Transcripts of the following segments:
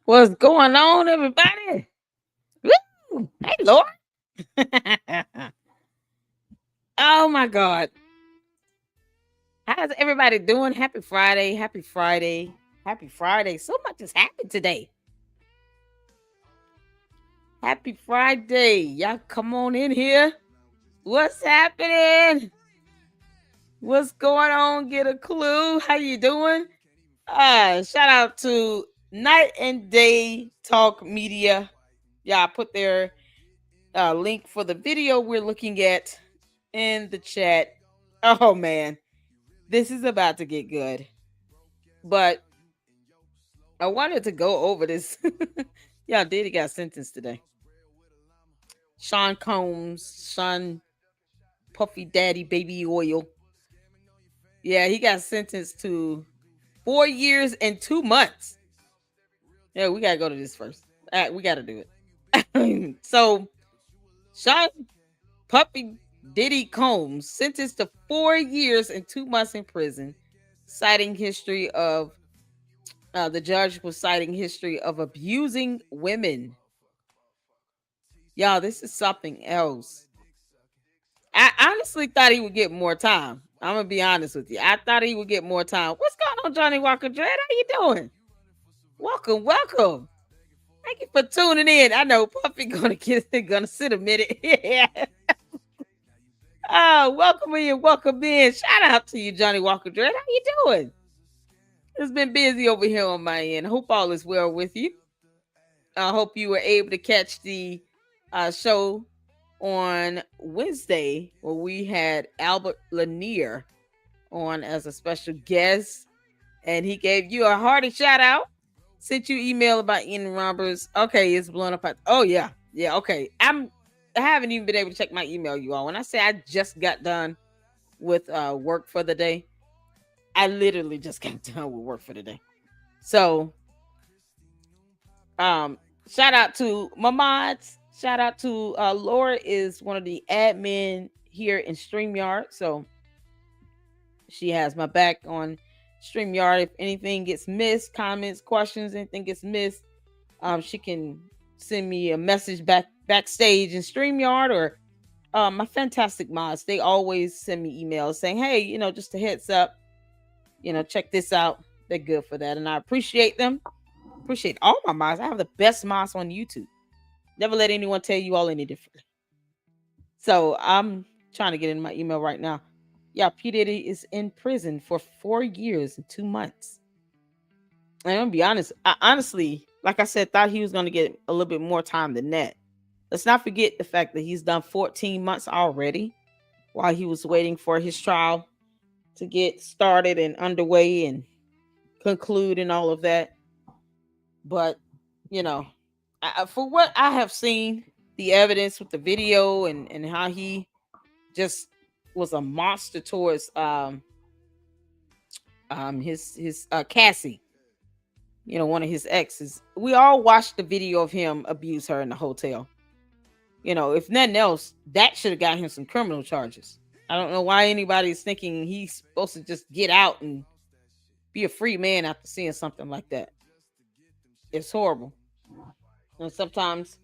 What's going on, everybody? Woo! Hey, Lord. Oh, my God. How's everybody doing? Happy Friday. Happy Friday. Happy Friday. So much has happened today. Happy Friday. Y'all come on in here. What's happening? What's going on? Get a clue. How you doing? Shout out to Night and Day Talk Media. Yeah, I put their link for the video we're looking at in the chat. Oh man, this is about to get good. But I wanted to go over this. Yeah, Diddy got sentenced today. Sean Combs, Sean Puffy Daddy Baby Oil. Yeah, he got sentenced to 4 years and 2 months. Yeah, we gotta go to this first. We gotta do it. So Sean Puppy Diddy Combs sentenced to 4 years and 2 months in prison, citing history of the judge was citing history of abusing women. Y'all, this is something else. I honestly thought he would get more time. I'm gonna be honest with you. I thought he would get more time. What's going on, Johnny Walker Dread? How you doing? Welcome, welcome. Thank you for tuning in. I know Puffy gonna sit a minute. Yeah. Oh, welcome in. Shout out to you, Johnny Walker Dread. How you doing? It's been busy over here on my end. Hope all is well with you. I hope you were able to catch the show on Wednesday where we had Albert Lanier on as a special guest, and he gave you a hearty shout out. Sent you email about Ian Roberts. Okay, it's blown up. Oh yeah, okay. I haven't even been able to check my email, you all. When I say I just got done with work for the day, I literally just got done with work for the day. So, shout out to my mods. Shout out to Laura is one of the admin here in StreamYard. So she has my back on StreamYard. If anything gets missed, comments, questions, anything gets missed, she can send me a message backstage in StreamYard, or my fantastic mods. They always send me emails saying, hey, just a heads up, check this out. They're good for that. And I appreciate them. Appreciate all my mods. I have the best mods on YouTube. Never let anyone tell you all any differently. So I'm trying to get in my email right now. Yeah, P. Diddy is in prison for 4 years and 2 months. And I'm gonna be honest. I honestly, like I said, thought he was gonna get a little bit more time than that. Let's not forget the fact that he's done 14 months already while he was waiting for his trial to get started and underway and conclude and all of that. But, for what I have seen, the evidence with the video and how he just was a monster towards his Cassie, one of his exes. We all watched the video of him abuse her in the hotel. If nothing else, that should have got him some criminal charges. I don't know why anybody's thinking he's supposed to just get out and be a free man after seeing something like that. It's horrible. And sometimes,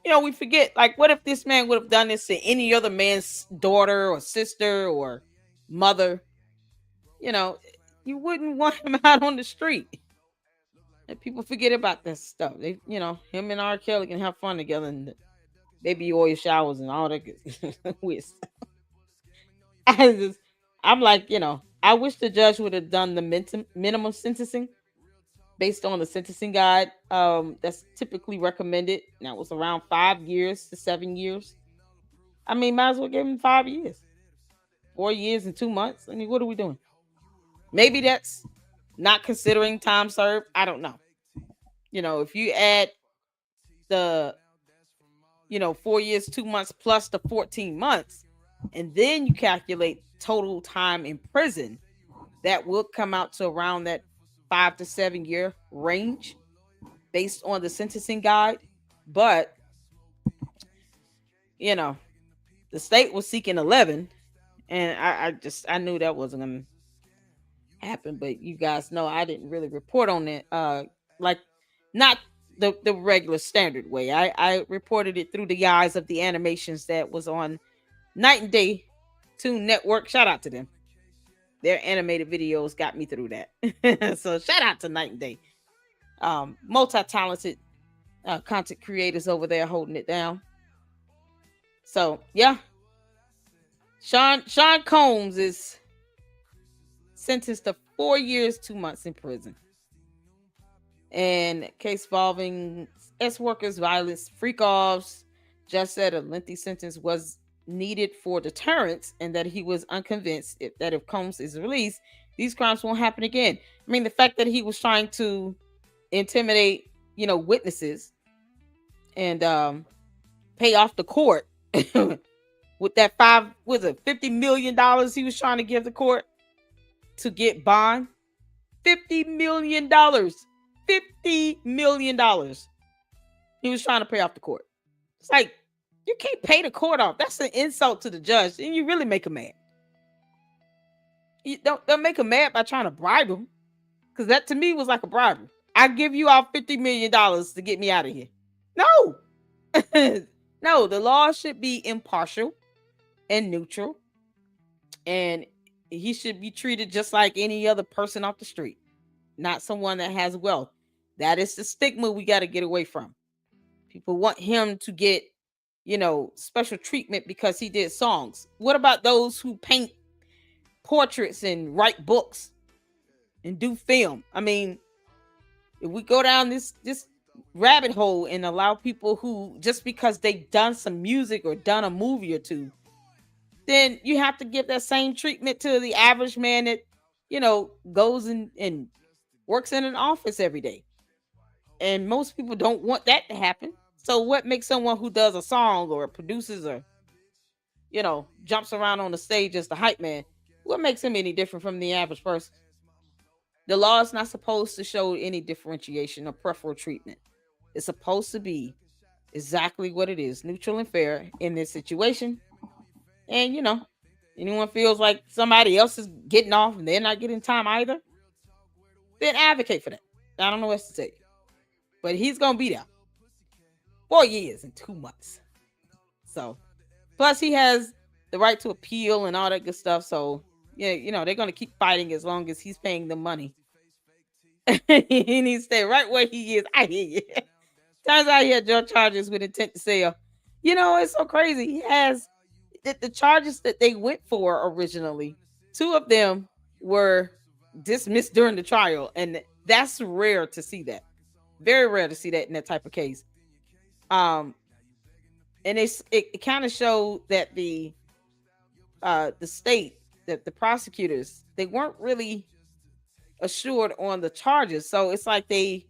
we forget, like, what if this man would have done this to any other man's daughter or sister or mother? You wouldn't want him out on the street. And people forget about that stuff. They, him and R. Kelly can have fun together and baby oil showers and all that good weird stuff. I'm like, I wish the judge would have done the minimum sentencing based on the sentencing guide that's typically recommended. And that was around 5 years to 7 years. I mean, might as well give him 5 years. 4 years and 2 months. I mean, what are we doing? Maybe that's not considering time served. I don't know. If you add the 4 years, 2 months plus the 14 months, and then you calculate total time in prison, that will come out to around that 5 to 7 year range based on the sentencing guide. But the state was seeking 11, and I knew that wasn't gonna happen. But you guys know I didn't really report on it, like not the regular standard way. I reported it through the eyes of the animations that was on Night and Day Toon Network. Shout out to them. Their animated videos got me through that. So shout out to Night and Day. Multi-talented content creators over there holding it down. So yeah, Sean Combs is sentenced to 4 years, 2 months in prison. And case involving ex-workers, violence, freak-offs. Judge said a lengthy sentence was needed for deterrence, and that he was unconvinced that if Combs is released, these crimes won't happen again. I mean, the fact that he was trying to intimidate, witnesses and pay off the court with that $50 million he was trying to give the court to get bond. $50 million. $50 million. He was trying to pay off the court. It's like, you can't pay the court off. That's an insult to the judge, and you really make him mad. You don't make him mad by trying to bribe him, because that to me was like a bribery. I give you all $50 million to get me out of here. No. No, the law should be impartial and neutral, and he should be treated just like any other person off the street, not someone that has wealth. That is the stigma we got to get away from. People want him to get, special treatment because he did songs. What about those who paint portraits and write books and do film? I mean, if we go down this rabbit hole and allow people who, just because they've done some music or done a movie or two, then you have to give that same treatment to the average man that, goes and works in an office every day. And most people don't want that to happen. So what makes someone who does a song or produces or, jumps around on the stage as the hype man, what makes him any different from the average person? The law is not supposed to show any differentiation or preferential treatment. It's supposed to be exactly what it is, neutral and fair in this situation. And, anyone feels like somebody else is getting off and they're not getting time either, then advocate for that. I don't know what to tell you. But he's going to be there 4 years and 2 months. So, plus he has the right to appeal and all that good stuff. So, yeah, they're going to keep fighting as long as he's paying them money. He needs to stay right where he is. I hear you. Turns out he had drug charges with intent to sell. It's so crazy. He has the charges that they went for originally. 2 of them were dismissed during the trial. And that's rare to see that. Very rare to see that in that type of case. And it kind of showed that the state, that the prosecutors, they weren't really assured on the charges. So it's like they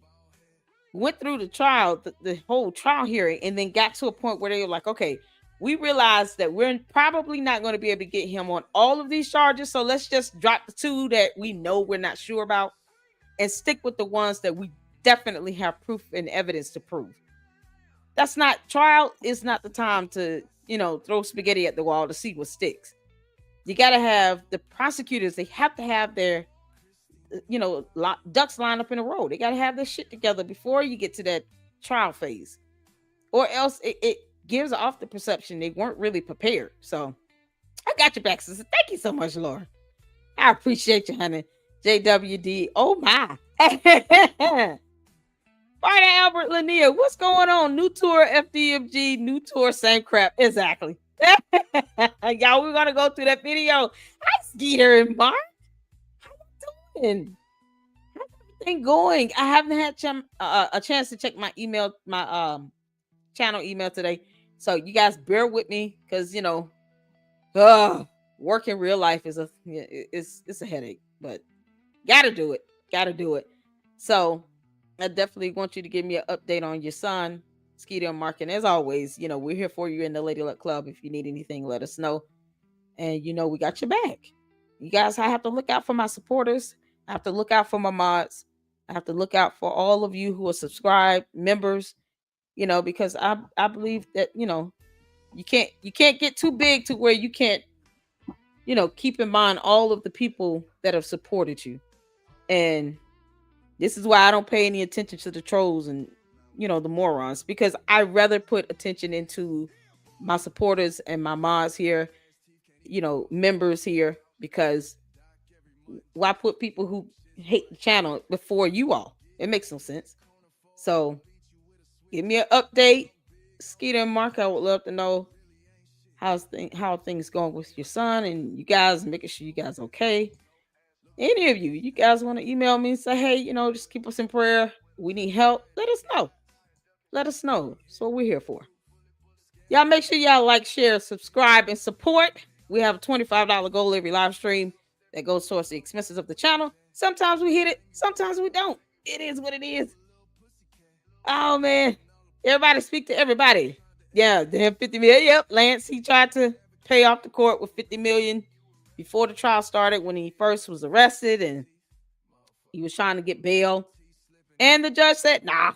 went through the trial, the whole trial hearing, and then got to a point where they were like, okay, we realized that we're probably not going to be able to get him on all of these charges. So let's just drop the 2 that we know we're not sure about and stick with the ones that we definitely have proof and evidence to prove. Trial is not the time to, throw spaghetti at the wall to see what sticks. You got to have the prosecutors, they have to have their, ducks lined up in a row. They got to have their shit together before you get to that trial phase. Or else it gives off the perception they weren't really prepared. So I got your back, sister. Thank you so much, Laura. I appreciate you, honey. JWD. Oh, my. Friday, Albert Lanier, what's going on? New tour, FDMG, new tour, same crap. Exactly. Y'all, we're going to go through that video. Hi, Skeeter and Mark. How you doing? How's everything going? I haven't had a chance to check my email, my channel email today. So you guys bear with me because, work in real life is it's a headache. But got to do it. So I definitely want you to give me an update on your son, Skeeter and Mark. And as always, we're here for you in the Lady Luck Club. If you need anything, let us know. And, we got your back. You guys, I have to look out for my supporters. I have to look out for my mods. I have to look out for all of you who are subscribed, members, because I believe that, you can't get too big to where you can't, keep in mind all of the people that have supported you. And this is why I don't pay any attention to the trolls and, the morons, because I rather put attention into my supporters and my mods here, members here, because why put people who hate the channel before you all? It makes no sense. So give me an update, Skeeter and Mark. I would love to know how things going with your son and you guys, making sure you guys okay. Any of you guys want to email me and say, hey, just keep us in prayer. We need help. Let us know. Let us know. That's what we're here for. Y'all make sure y'all like, share, subscribe, and support. We have a $25 goal every live stream that goes towards the expenses of the channel. Sometimes we hit it, sometimes we don't. It is what it is. Oh man. Everybody speak to everybody. Yeah, damn 50 million. Yep. Lance, he tried to pay off the court with 50 million before the trial started when he first was arrested, and he was trying to get bail. And the judge said, nah.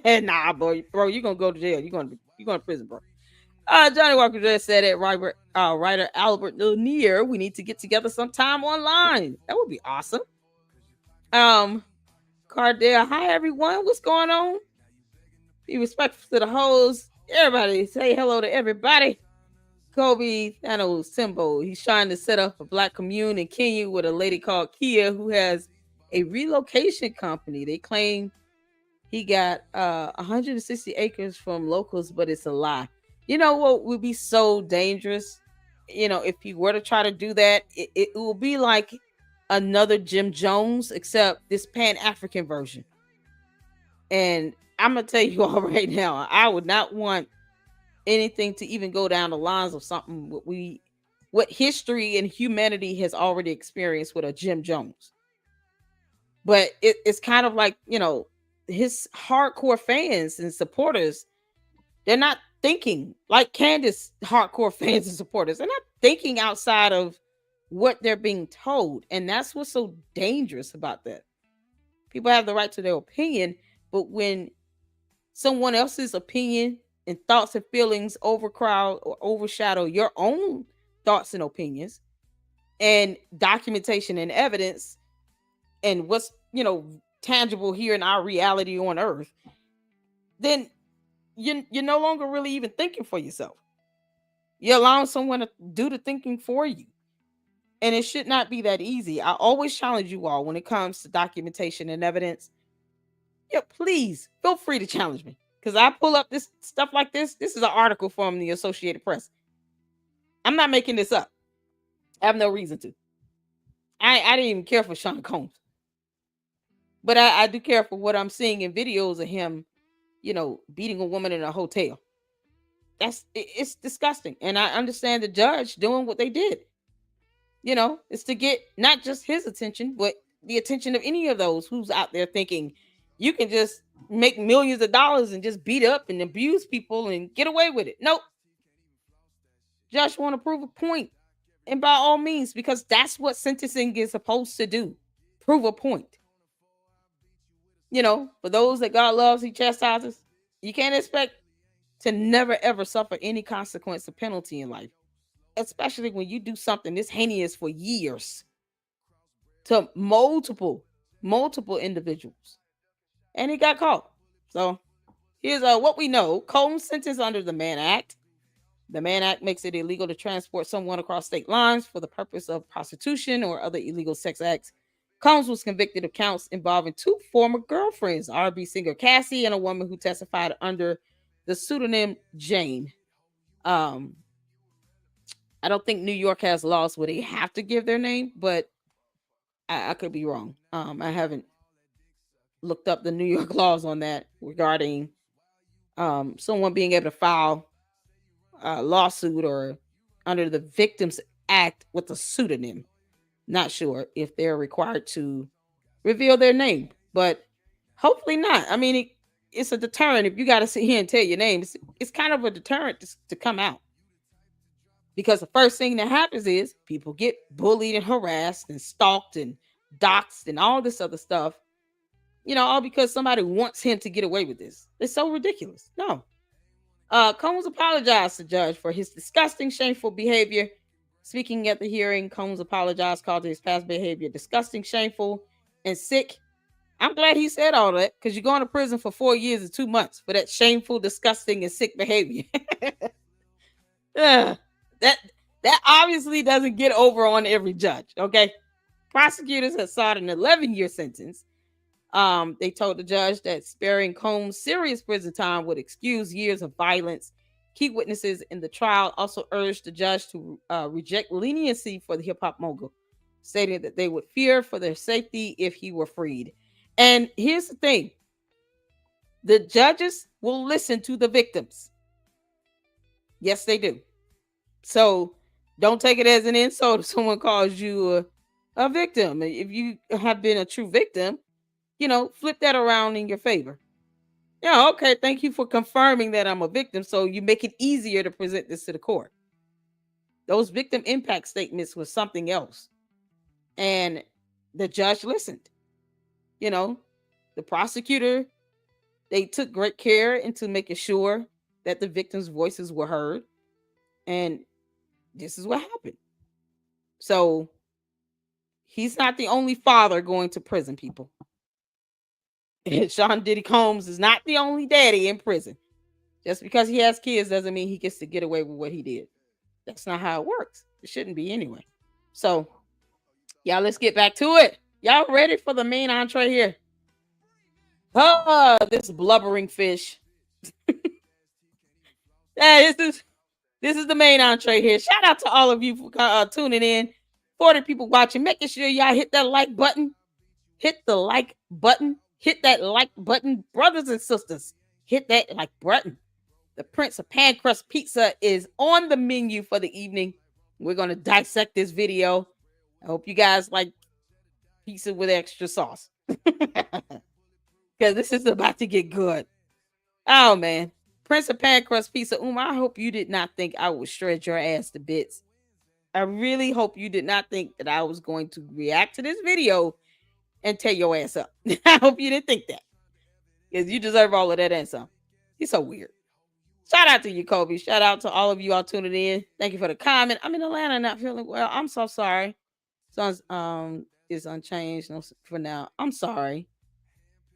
Nah, bro, you're gonna go to jail. You're going to prison, bro. Johnny Walker just said it. Writer Albert Lanier, we need to get together sometime online. That would be awesome. Cardell, hi everyone. What's going on? Be respectful to the hoes. Everybody, say hello to everybody. Kobe Thanos Simbo, he's trying to set up a black commune in Kenya with a lady called Kia who has a relocation company. They claim he got 160 acres from locals, but it's a lie. You know what would be so dangerous? If he were to try to do that, it will be like another Jim Jones, except this Pan-African version. And I'm going to tell you all right now, I would not want anything to even go down the lines of something what history and humanity has already experienced with a Jim Jones. But it's kind of like, his hardcore fans and supporters, they're not thinking like Candace hardcore fans and supporters. They're not thinking outside of what they're being told. And that's what's so dangerous about that. People have the right to their opinion, but when someone else's opinion and thoughts and feelings overcrowd or overshadow your own thoughts and opinions and documentation and evidence and what's, tangible here in our reality on earth, then you're no longer really even thinking for yourself. You're allowing someone to do the thinking for you. And it should not be that easy. I always challenge you all when it comes to documentation and evidence. Yeah, please feel free to challenge me. Because I pull up this stuff like this. This is an article from the Associated Press. I'm not making this up. I have no reason to. I didn't even care for Sean Combs. But I do care for what I'm seeing in videos of him, beating a woman in a hotel. It's disgusting. And I understand the judge doing what they did. It's to get not just his attention, but the attention of any of those who's out there thinking you can just make millions of dollars and just beat up and abuse people and get away with it. Nope. Judge want to prove a point. And by all means, because that's what sentencing is supposed to do. Prove a point. For those that God loves, he chastises. You can't expect to never ever suffer any consequence or penalty in life. Especially when you do something this heinous for years to multiple individuals. And he got caught. So here's what we know. Combs sentenced under the Mann Act. The Mann Act makes it illegal to transport someone across state lines for the purpose of prostitution or other illegal sex acts. Combs was convicted of counts involving two former girlfriends, R&B singer Cassie and a woman who testified under the pseudonym Jane. I don't think New York has laws where they have to give their name, but I could be wrong. I haven't looked up the New York laws on that regarding someone being able to file a lawsuit or under the Victims Act with a pseudonym. Not sure if they're required to reveal their name, but hopefully not. I mean, it's a deterrent if you got to sit here and tell your name. It's kind of a deterrent to come out. Because the first thing that happens is people get bullied and harassed and stalked and doxxed and all this other stuff, all because somebody wants him to get away with this. It's so ridiculous. No. Combs apologized to the judge for his disgusting, shameful behavior. Speaking at the hearing, Combs apologized, called his past behavior disgusting, shameful, and sick. I'm glad he said all that, because you're going to prison for 4 years and 2 months for that shameful, disgusting, and sick behavior. Ugh. that that obviously doesn't get over on every judge. Okay, prosecutors have sought an 11-year sentence. They told the judge that sparing Combs serious prison time would excuse years of violence. Key witnesses in the trial also urged the judge to reject leniency for the hip hop mogul, stating that they would fear for their safety if he were freed. And here's the thing: the judges will listen to the victims. Yes, they do. So don't take it as an insult if someone calls you a victim. If you have been a true victim, flip that around in your favor. Yeah, okay, thank you for confirming that I'm a victim. So you make it easier to present this to the court. Those victim impact statements was something else. And the judge listened. The prosecutor, they took great care into making sure that the victims' voices were heard. And this is what happened. So he's not the only father going to prison, people. Sean Diddy Combs is not the only daddy in prison. Just because he has kids doesn't mean he gets to get away with what he did. That's not how it works. It shouldn't be anyway. So, y'all, let's get back to it. Y'all ready for the main entree here? This blubbering fish. Yeah, this is the main entree here. Shout out to all of you for tuning in. 40 people watching. Making sure y'all hit that like button. Hit the like button. Hit that like button. Brothers and sisters, hit that like button. The Prince of Pan Crust Pizza is on the menu for the evening. We're going to dissect this video. I hope you guys like pizza with extra sauce. Because this is about to get good. Oh, man. Prince of Pan Crust Pizza. Umar, I hope you did not think I would shred your ass to bits. I really hope you did not think that I was going to react to this video and tear your ass up. I hope you didn't think that. Because you deserve all of that and some. He's so weird. Shout out to you, Kobe. Shout out to all of you all tuning in. Thank you for the comment. I'm in Atlanta, not feeling well. I'm so sorry. Son's is unchanged for now. I'm sorry.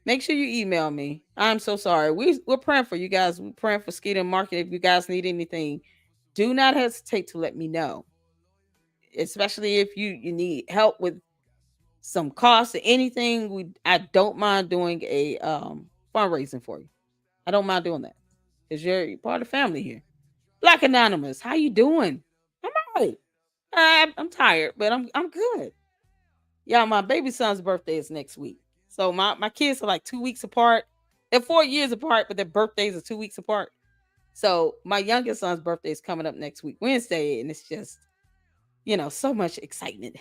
Make sure you email me. I'm so sorry. We're praying for you guys. We're praying for Skeeter Market. If you guys need anything, do not hesitate to let me know. Especially if you need help with some costs or anything. I don't mind doing a fundraising for you. I don't mind doing that. Because you're part of the family here. Black Anonymous, how you doing? I'm all right. I'm tired, but I'm good. Yeah, my baby son's birthday is next week. So my kids are like 2 weeks apart. They're 4 years apart, but their birthdays are 2 weeks apart. So my youngest son's birthday is coming up next week, Wednesday, and it's just, so much excitement.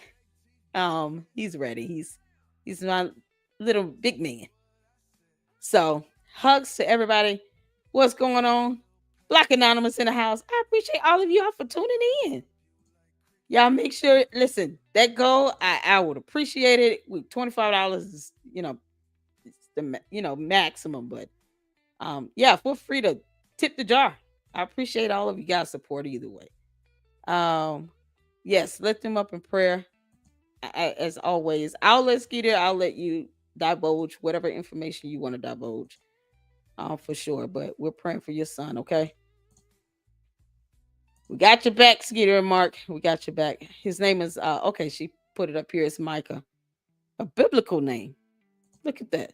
He's ready. He's my little big man. So hugs to everybody. What's going on? Black Anonymous in the house. I appreciate all of y'all for tuning in. Y'all make sure, listen, that goal, I would appreciate it. With $25 is, it's the maximum, but yeah, feel free to tip the jar. I appreciate all of you guys' support either way. Yes, lift them up in prayer. As always, I'll let Skeeter, I'll let you divulge whatever information you want to divulge. For sure, but we're praying for your son, okay? We got your back, Skeeter and Mark. We got your back. His name is okay, she put it up here. It's Micah. A biblical name. Look at that.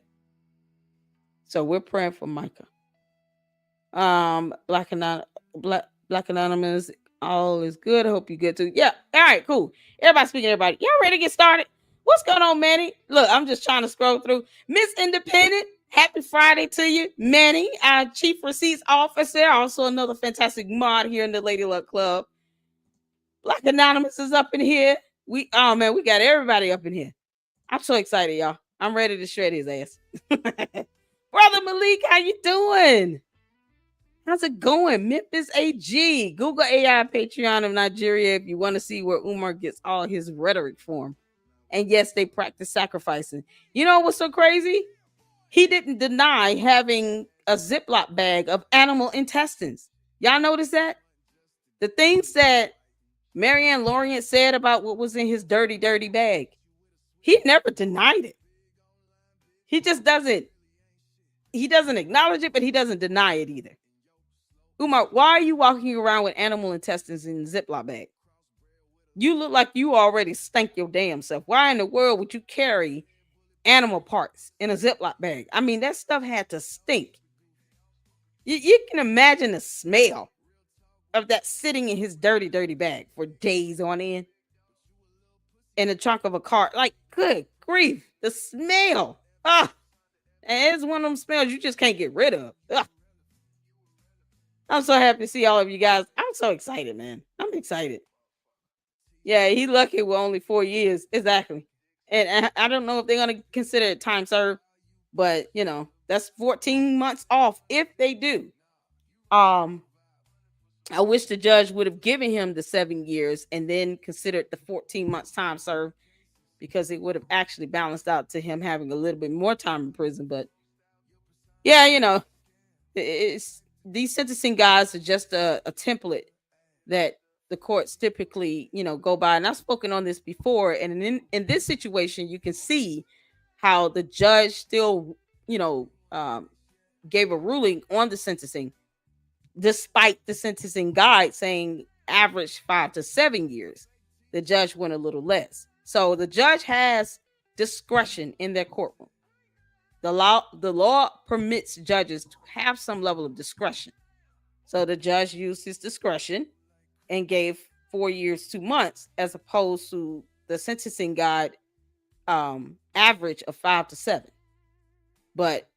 So we're praying for Micah. Black Anonymous, all is good. I hope you're good too. Yeah, all right, cool. Everybody speaking, everybody. Y'all ready to get started? What's going on, Manny? Look, I'm just trying to scroll through. Miss Independent, happy Friday to you. Manny, our Chief Receipts Officer, also another fantastic mod here in the Lady Luck Club. Black Anonymous is up in here. We got everybody up in here. I'm so excited, y'all. I'm ready to shred his ass. Brother Malik, how you doing? How's it going? Memphis AG, Google AI Patreon of Nigeria if you want to see where Umar gets all his rhetoric from. And yes, they practice sacrificing. You know what's so crazy? He didn't deny having a Ziploc bag of animal intestines. Y'all notice that? The things that Marianne Lorient said about what was in his dirty, dirty bag, he never denied it. He just doesn't. He doesn't acknowledge it, but he doesn't deny it either. Umar, why are you walking around with animal intestines in a Ziploc bag? You look like you already stank your damn self. Why in the world would you carry animal parts in a Ziploc bag? I mean, that stuff had to stink. You can imagine the smell of that sitting in his dirty, dirty bag for days on end in the trunk of a car. Like, good grief, the smell. Ah, and it's one of them smells you just can't get rid of. Ugh. I'm so happy to see all of you guys. I'm so excited, man. I'm excited. Yeah, he lucky with only 4 years. Exactly. And I don't know if they're going to consider it time served, but you know, that's 14 months off if they do. I wish the judge would have given him the 7 years and then considered the 14 months time served, because it would have actually balanced out to him having a little bit more time in prison. But yeah, you know, it's these sentencing guys are just a template that the courts typically, you know, go by. And I've spoken on this before. And in this situation, you can see how the judge still, you know, gave a ruling on the sentencing, despite the sentencing guide saying average 5 to 7 years. The judge went a little less. So the judge has discretion in their courtroom. The law permits judges to have some level of discretion. So the judge used his discretion and gave 4 years, 2 months, as opposed to the sentencing guide average of 5 to 7. But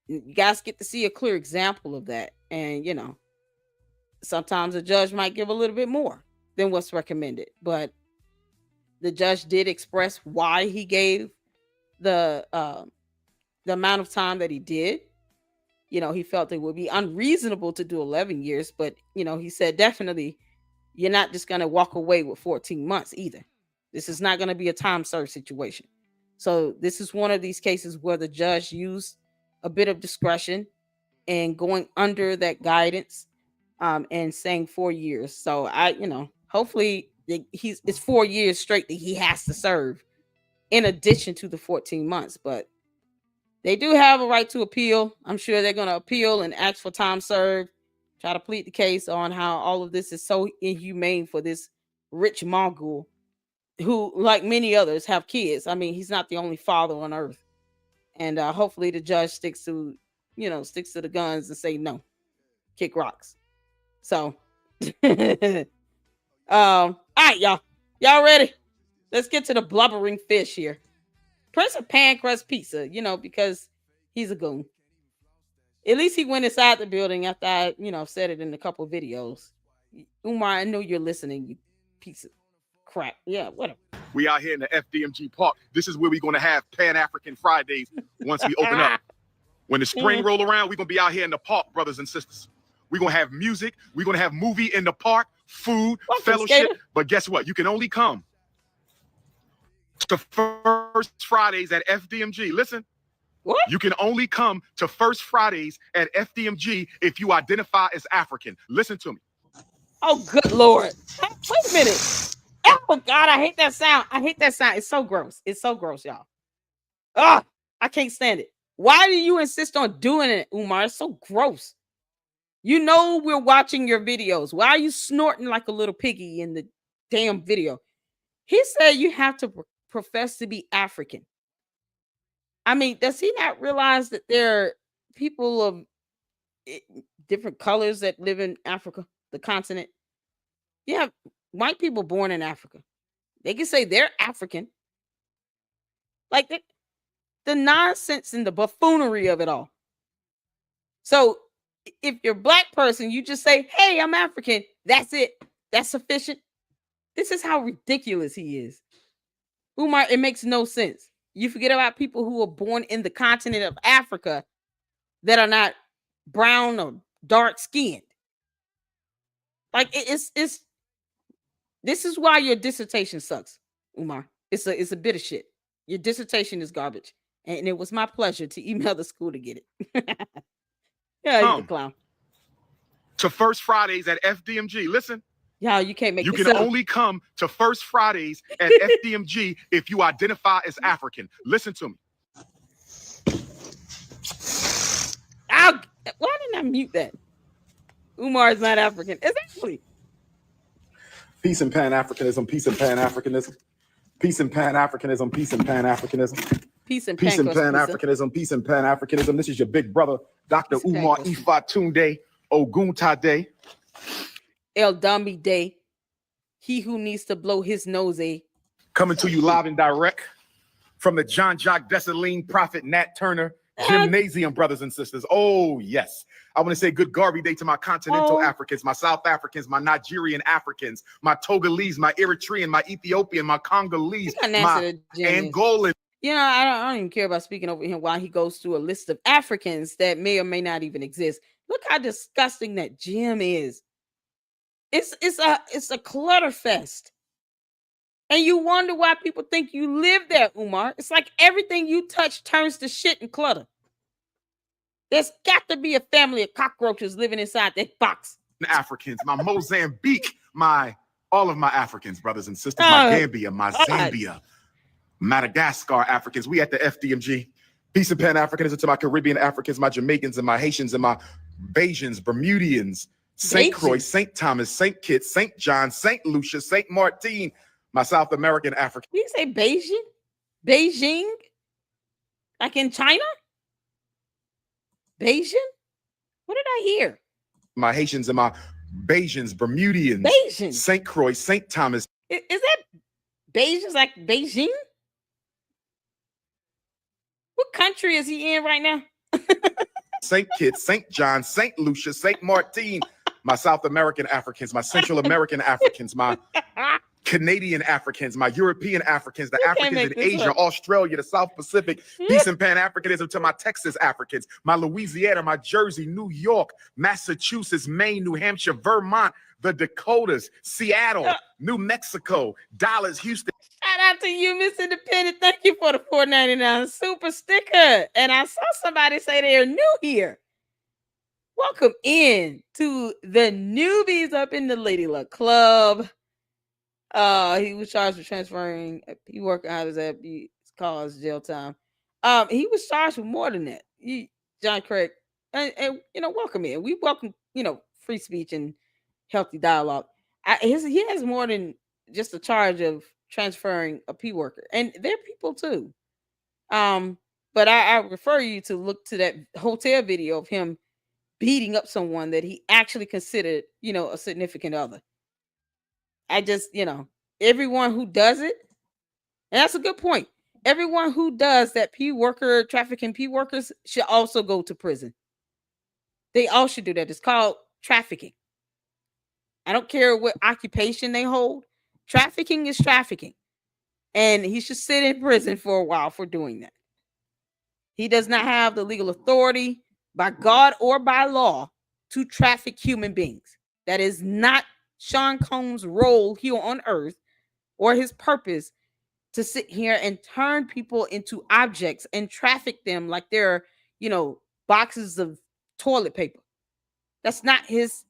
you guys get to see a clear example of that. And, you know, sometimes a judge might give a little bit more than what's recommended. But the judge did express why he gave the amount of time that he did. You know, he felt it would be unreasonable to do 11 years. But, you know, he said definitely you're not just going to walk away with 14 months either. This is not going to be a time served situation. So this is one of these cases where the judge used a bit of discretion and going under that guidance and saying 4 years. So you know, hopefully it's 4 years straight that he has to serve in addition to the 14 months. But they do have a right to appeal. I'm sure they're going to appeal and ask for time served, try to plead the case on how all of this is so inhumane for this rich Mongol who, like many others, have kids. I mean, he's not the only father on earth. And hopefully the judge sticks to the guns and say no, kick rocks. So, all right, y'all ready? Let's get to the blubbering fish here. Prince of Pan Crust Pizza, you know, because he's a goon. At least he went inside the building after I, you know, said it in a couple of videos. Umar, I know you're listening, you piece of crap. Yeah, whatever. We out here in the FDMG park. This is where we're going to have Pan-African Fridays once we open up. When the spring roll around, we're going to be out here in the park, brothers and sisters. We're going to have music. We're going to have movie in the park, food, fellowship. But guess what? You can only come to First Fridays at FDMG. Listen. What? You can only come to First Fridays at FDMG if you identify as African. Listen to me. Oh, good Lord. Wait a minute. Oh, God, I hate that sound. I hate that sound. It's so gross. It's so gross, y'all. Ugh, I can't stand it. Why do you insist on doing it, Umar? It's so gross. You know we're watching your videos. Why are you snorting like a little piggy in the damn video? He said you have to profess to be African. I mean, does he not realize that there are people of different colors that live in Africa, the continent? You have white people born in Africa. They can say they're African. Like the nonsense and the buffoonery of it all. So if you're a black person, you just say, hey, I'm African. That's it. That's sufficient. This is how ridiculous he is. Umar, it makes no sense. You forget about people who are born in the continent of Africa that are not brown or dark skinned. Like this is why your dissertation sucks, Umar. It's a bit of shit. Your dissertation is garbage. And it was my pleasure to email the school to get it. Yeah, you're a clown. To First Fridays at FDMG. Listen. Yeah, you can't make You can only come to First Fridays at FDMG if you identify as African. Listen to me. Why didn't I mute that? Umar is not African. Exactly. Peace and Pan-Africanism, peace and Pan-Africanism. Peace and Pan-Africanism, peace and Pan-Africanism. Peace and Peace and Pan-Africanism. Pan-Africanism, peace and Pan-Africanism. This is your big brother, Dr. Peace and Umar Pan-Africanism. Ifatunde Oguntade. El Dambi Day. He who needs to blow his nose, eh? Coming to you live and direct from the John Jock Dessalines Prophet Nat Turner Gymnasium, brothers and sisters. Oh, yes. I want to say good Garvey Day to my continental Africans, my South Africans, my Nigerian Africans, my Togolese, my Eritrean, my Ethiopian, my Congolese, my Angolan. You know, I don't even care about speaking over him while he goes through a list of Africans that may or may not even exist. Look how disgusting that gym is. It's a clutter fest. And you wonder why people think you live there, Umar. It's like everything you touch turns to shit and clutter. There's got to be a family of cockroaches living inside that box. Africans, my Mozambique, all of my Africans, brothers and sisters, my Gambia, my Zambia, Madagascar Africans. We at the FDMG. Peace and Pan-Africanism to my Caribbean Africans, my Jamaicans and my Haitians and my Bajans, Bermudians, St. Croix, St. Thomas, St. Kitts, St. John, St. Lucia, St. Martin, my South American African. You say Beijing? Beijing? Like in China? Beijing? What did I hear? My Haitians and my Bajans, Bermudians, Bajans. St. Croix, St. Thomas. Is that Beijing like Beijing? What country is he in right now? St. Kitts, St. John, St. Lucia, St. Martin, my South American Africans, my Central American Africans, my Canadian Africans, my European Africans, the Africans in Asia, Australia, the South Pacific. Peace and Pan-Africanism to my Texas Africans, my Louisiana, my Jersey, New York, Massachusetts, Maine, New Hampshire, Vermont, the Dakotas, Seattle, New Mexico, Dallas, Houston. Shout out to you, Miss Independent. Thank you for the $4.99 super sticker. And I saw somebody say they're new here. Welcome in to the newbies up in the Lady Luck Club. He was charged with transferring. He worked out his cause jail time. He was charged with more than that. John Craig, and welcome in. We welcome free speech and healthy dialogue. He has more than just a charge of transferring a P worker, and they're people too. But I refer you to look to that hotel video of him beating up someone that he actually considered, a significant other. I just, everyone who does it, and that's a good point. Everyone who does that trafficking P workers should also go to prison. They all should do that. It's called trafficking. I don't care what occupation they hold. Trafficking is trafficking. And he should sit in prison for a while for doing that. He does not have the legal authority by God or by law to traffic human beings. That is not Sean Combs' role here on earth or his purpose to sit here and turn people into objects and traffic them like they're, boxes of toilet paper. That's not his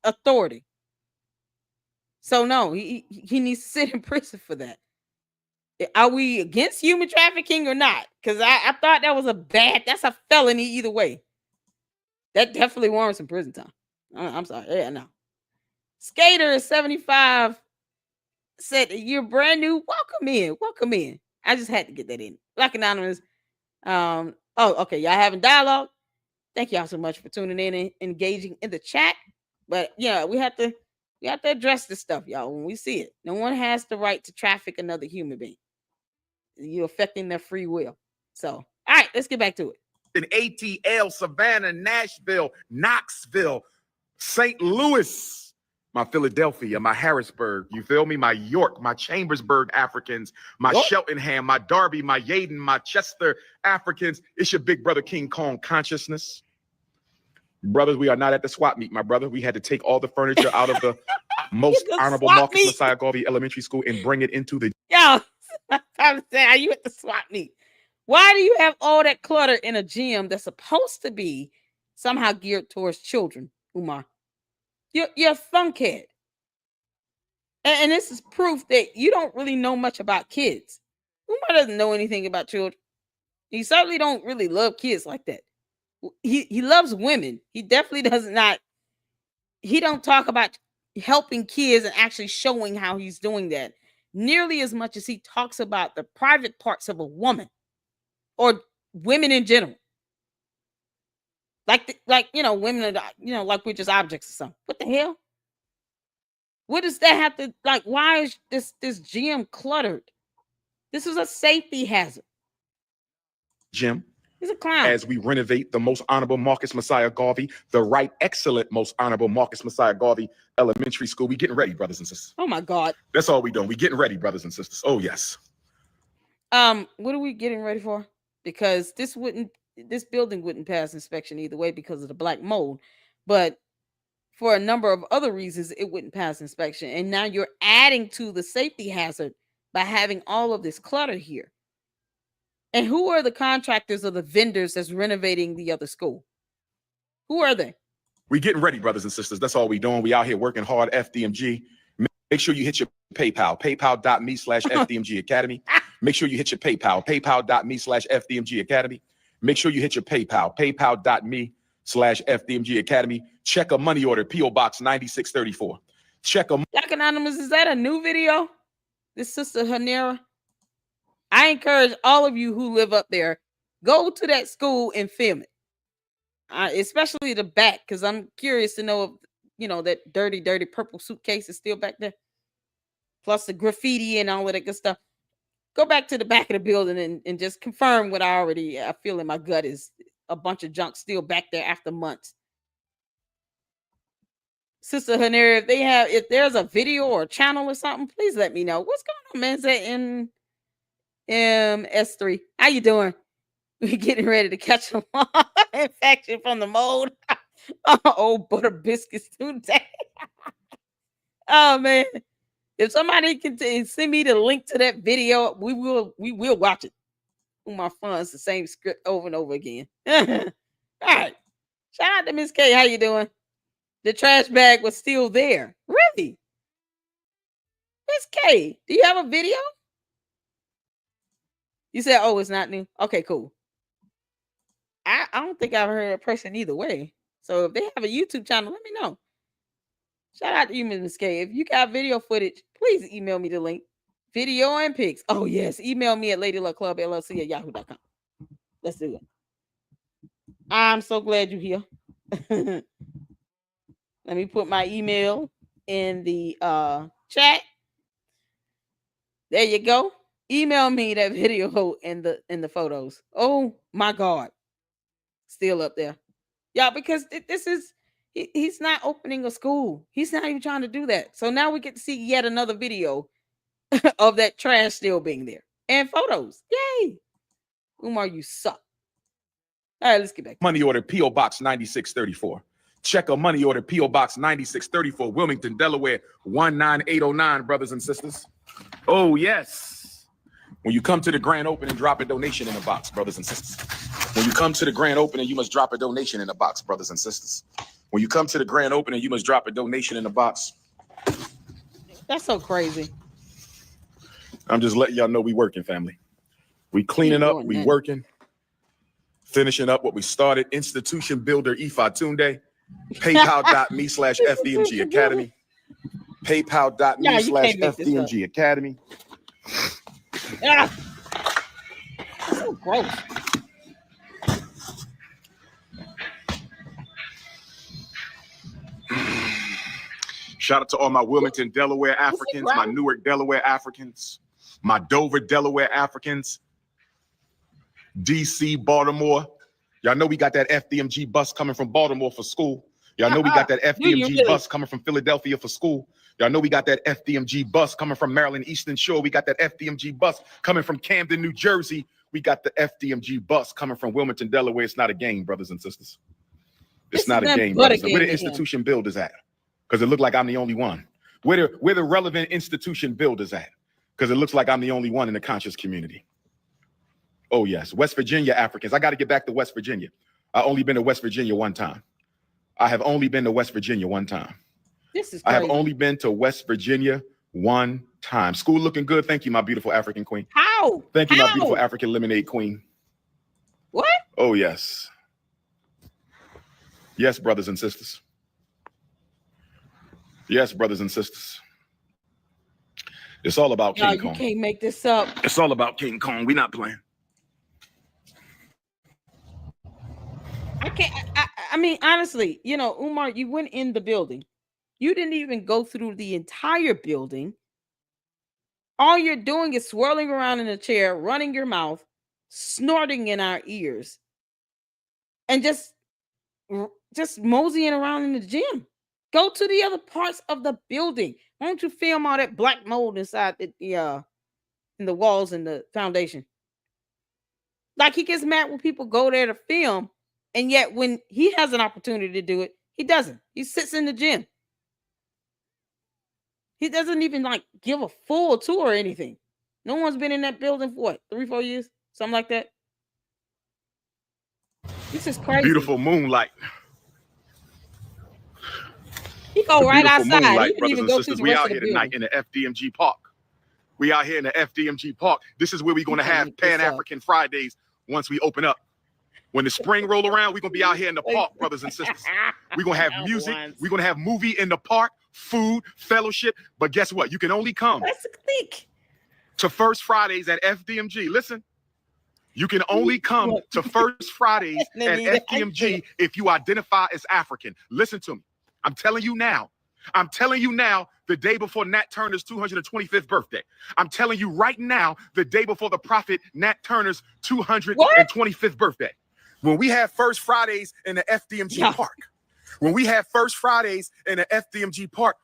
authority. So no, he needs to sit in prison for that. Are we against human trafficking or not? Because I thought that was that's a felony either way. That definitely warrants some prison time. I'm sorry. Yeah, no. Skater is 75 said, "You're brand new. Welcome in. Welcome in." I just had to get that in. Black Anonymous. Okay. Y'all having dialogue. Thank y'all so much for tuning in and engaging in the chat. But yeah, we have to address this stuff, y'all, when we see it. No one has the right to traffic another human being. You're affecting their free will. So, all right, let's get back to it. In ATL, Savannah, Nashville, Knoxville, St. Louis, my Philadelphia, my Harrisburg, you feel me? My York, my Chambersburg Africans, my Cheltenham, my Derby, my Yaden, my Chester Africans. It's your big brother King Kong consciousness. Brothers, we are not at the swap meet, my brother. We had to take all the furniture out of the most honorable Marcus Messiah Garvey Elementary School and bring it into the... Yo, I'm saying, are you at the swap meet? Why do you have all that clutter in a gym that's supposed to be somehow geared towards children, Umar? You're a funkhead. And this is proof that you don't really know much about kids. Umar doesn't know anything about children. You certainly don't really love kids like that. he loves women. He definitely does not. He don't talk about helping kids and actually showing how he's doing that nearly as much as he talks about the private parts of a woman or women in general. Like women are, like we're just objects or something. What the hell? What does that have to like? Why is this gym cluttered? This is a safety hazard. Jim. He's a clown. As we renovate the Most Honorable Marcus Messiah Garvey, the Right Excellent Most Honorable Marcus Messiah Garvey Elementary School. We getting ready, brothers and sisters. Oh my God. That's all we doing. We getting ready, brothers and sisters. Oh yes. What are we getting ready for? Because this building wouldn't pass inspection either way because of the black mold. But for a number of other reasons, it wouldn't pass inspection. And now you're adding to the safety hazard by having all of this clutter here. And who are the contractors or the vendors that's renovating the other school? Who are they? We getting ready, brothers and sisters. That's all we doing. We out here working hard. FDMG. Make sure you hit your PayPal. PayPal.me/FDMG Academy. Make sure you hit your PayPal. PayPal.me/FDMG Academy. Make sure you hit your PayPal. PayPal.me/FDMG Academy. Check a money order. P.O. Box 9634. Check a. Black Anonymous, is that a new video? This Sister Hanera? I encourage all of you who live up there, go to that school and film it. Especially the back, because I'm curious to know if, that dirty purple suitcase is still back there. Plus the graffiti and all of that good stuff. Go back to the back of the building and just confirm what I feel in my gut is a bunch of junk still back there after months. Sister Hanera, if there's a video or a channel or something, please let me know. What's going on, man? Is that in S3? How you doing? We're getting ready to catch an infection from the mold. Old butter biscuits today. Oh man. If somebody can send me the link to that video, we will watch it. Umar funds the same script over and over again. All right. Shout out to Miss K. How you doing? The trash bag was still there. Really? Miss K, do you have a video? You said, oh, it's not new. Okay, cool. I don't think I've heard a person either way. So if they have a YouTube channel, let me know. Shout out to you, Miss K. If you got video footage, please email me the link. Video and pics. Oh, yes. Email me at LadyLuckClubLLC@yahoo.com. Let's do it. I'm so glad you're here. Let me put my email in the chat. There you go. Email me that video and the photos. Oh my God. Still up there. Yeah, because this is he's not opening a school. He's not even trying to do that. So now we get to see yet another video of that trash still being there. And photos. Yay. Umar, you suck. All right, let's get back. Money order P.O. Box 9634. Check a money order P.O. Box 9634, Wilmington, Delaware 19809, brothers and sisters. Oh, yes. When you come to the grand opening, drop a donation in the box, brothers and sisters. When you come to the grand opening, you must drop a donation in the box, brothers and sisters. When you come to the grand opening, you must drop a donation in the box. That's so crazy. I'm just letting y'all know we working, family. We cleaning up, we working. Finishing up what we started. Institution builder Ifa Tunde. PayPal.me/FDMG Academy. PayPal.me/FDMG Academy. Ah, so gross. Shout out to all my Wilmington, Delaware Africans, my Newark, Delaware Africans, my Dover, Delaware Africans, DC, Baltimore. Y'all know we got that FDMG bus coming from Baltimore for school. Y'all know we got that FDMG bus coming from Philadelphia for school. Y'all know we got that FDMG bus coming from Maryland Eastern Shore. We got that FDMG bus coming from Camden, New Jersey. We got the FDMG bus coming from Wilmington, Delaware. It's not a game, brothers and sisters. It's not a game, brothers. Where the institution builders at? Because it looked like I'm the only one. Where the relevant institution builders at? Because it looks like I'm the only one in the conscious community. Oh, yes. West Virginia Africans. I got to get back to West Virginia. I only been to West Virginia one time. I have only been to West Virginia one time. This is crazy. I have only been to West Virginia one time. School looking good. Thank you, my beautiful African queen. How? Thank you, my beautiful African lemonade queen. What? Oh, yes. Yes, brothers and sisters. Yes, brothers and sisters. It's all about King Kong. You can't make this up. It's all about King Kong. We're not playing. I can't. I mean, honestly, Umar, you went in the building. You didn't even go through the entire building. All you're doing is swirling around in a chair, running your mouth, snorting in our ears, and just moseying around in the gym. Go to the other parts of the building. Why don't you film all that black mold inside in the walls and the foundation? Like, he gets mad when people go there to film, and yet when he has an opportunity to do it, he doesn't. He sits in the gym. He doesn't even like give a full tour or anything. No one's been in that building for what, 3-4 years, something like that. This is crazy. Beautiful moonlight. He go right outside. Moonlight, he didn't even go through the we rest out of here the tonight in the FDMG Park. We out here in the FDMG Park. This is where we're going to have Pan-African Fridays once we open up. When the spring roll around, we're going to be out here in the park, brothers and sisters. We're going to have music. We're going to have movie in the park, food, fellowship. But guess what? You can only come to First Fridays at FDMG. Listen, you can only come to First Fridays at FDMG if you identify as African. Listen to me. I'm telling you now. I'm telling you now, the day before Nat Turner's 225th birthday. I'm telling you right now, the day before the prophet Nat Turner's 225th birthday. When we have First Fridays in the FDMG Park, when we have First Fridays in the FDMG Park,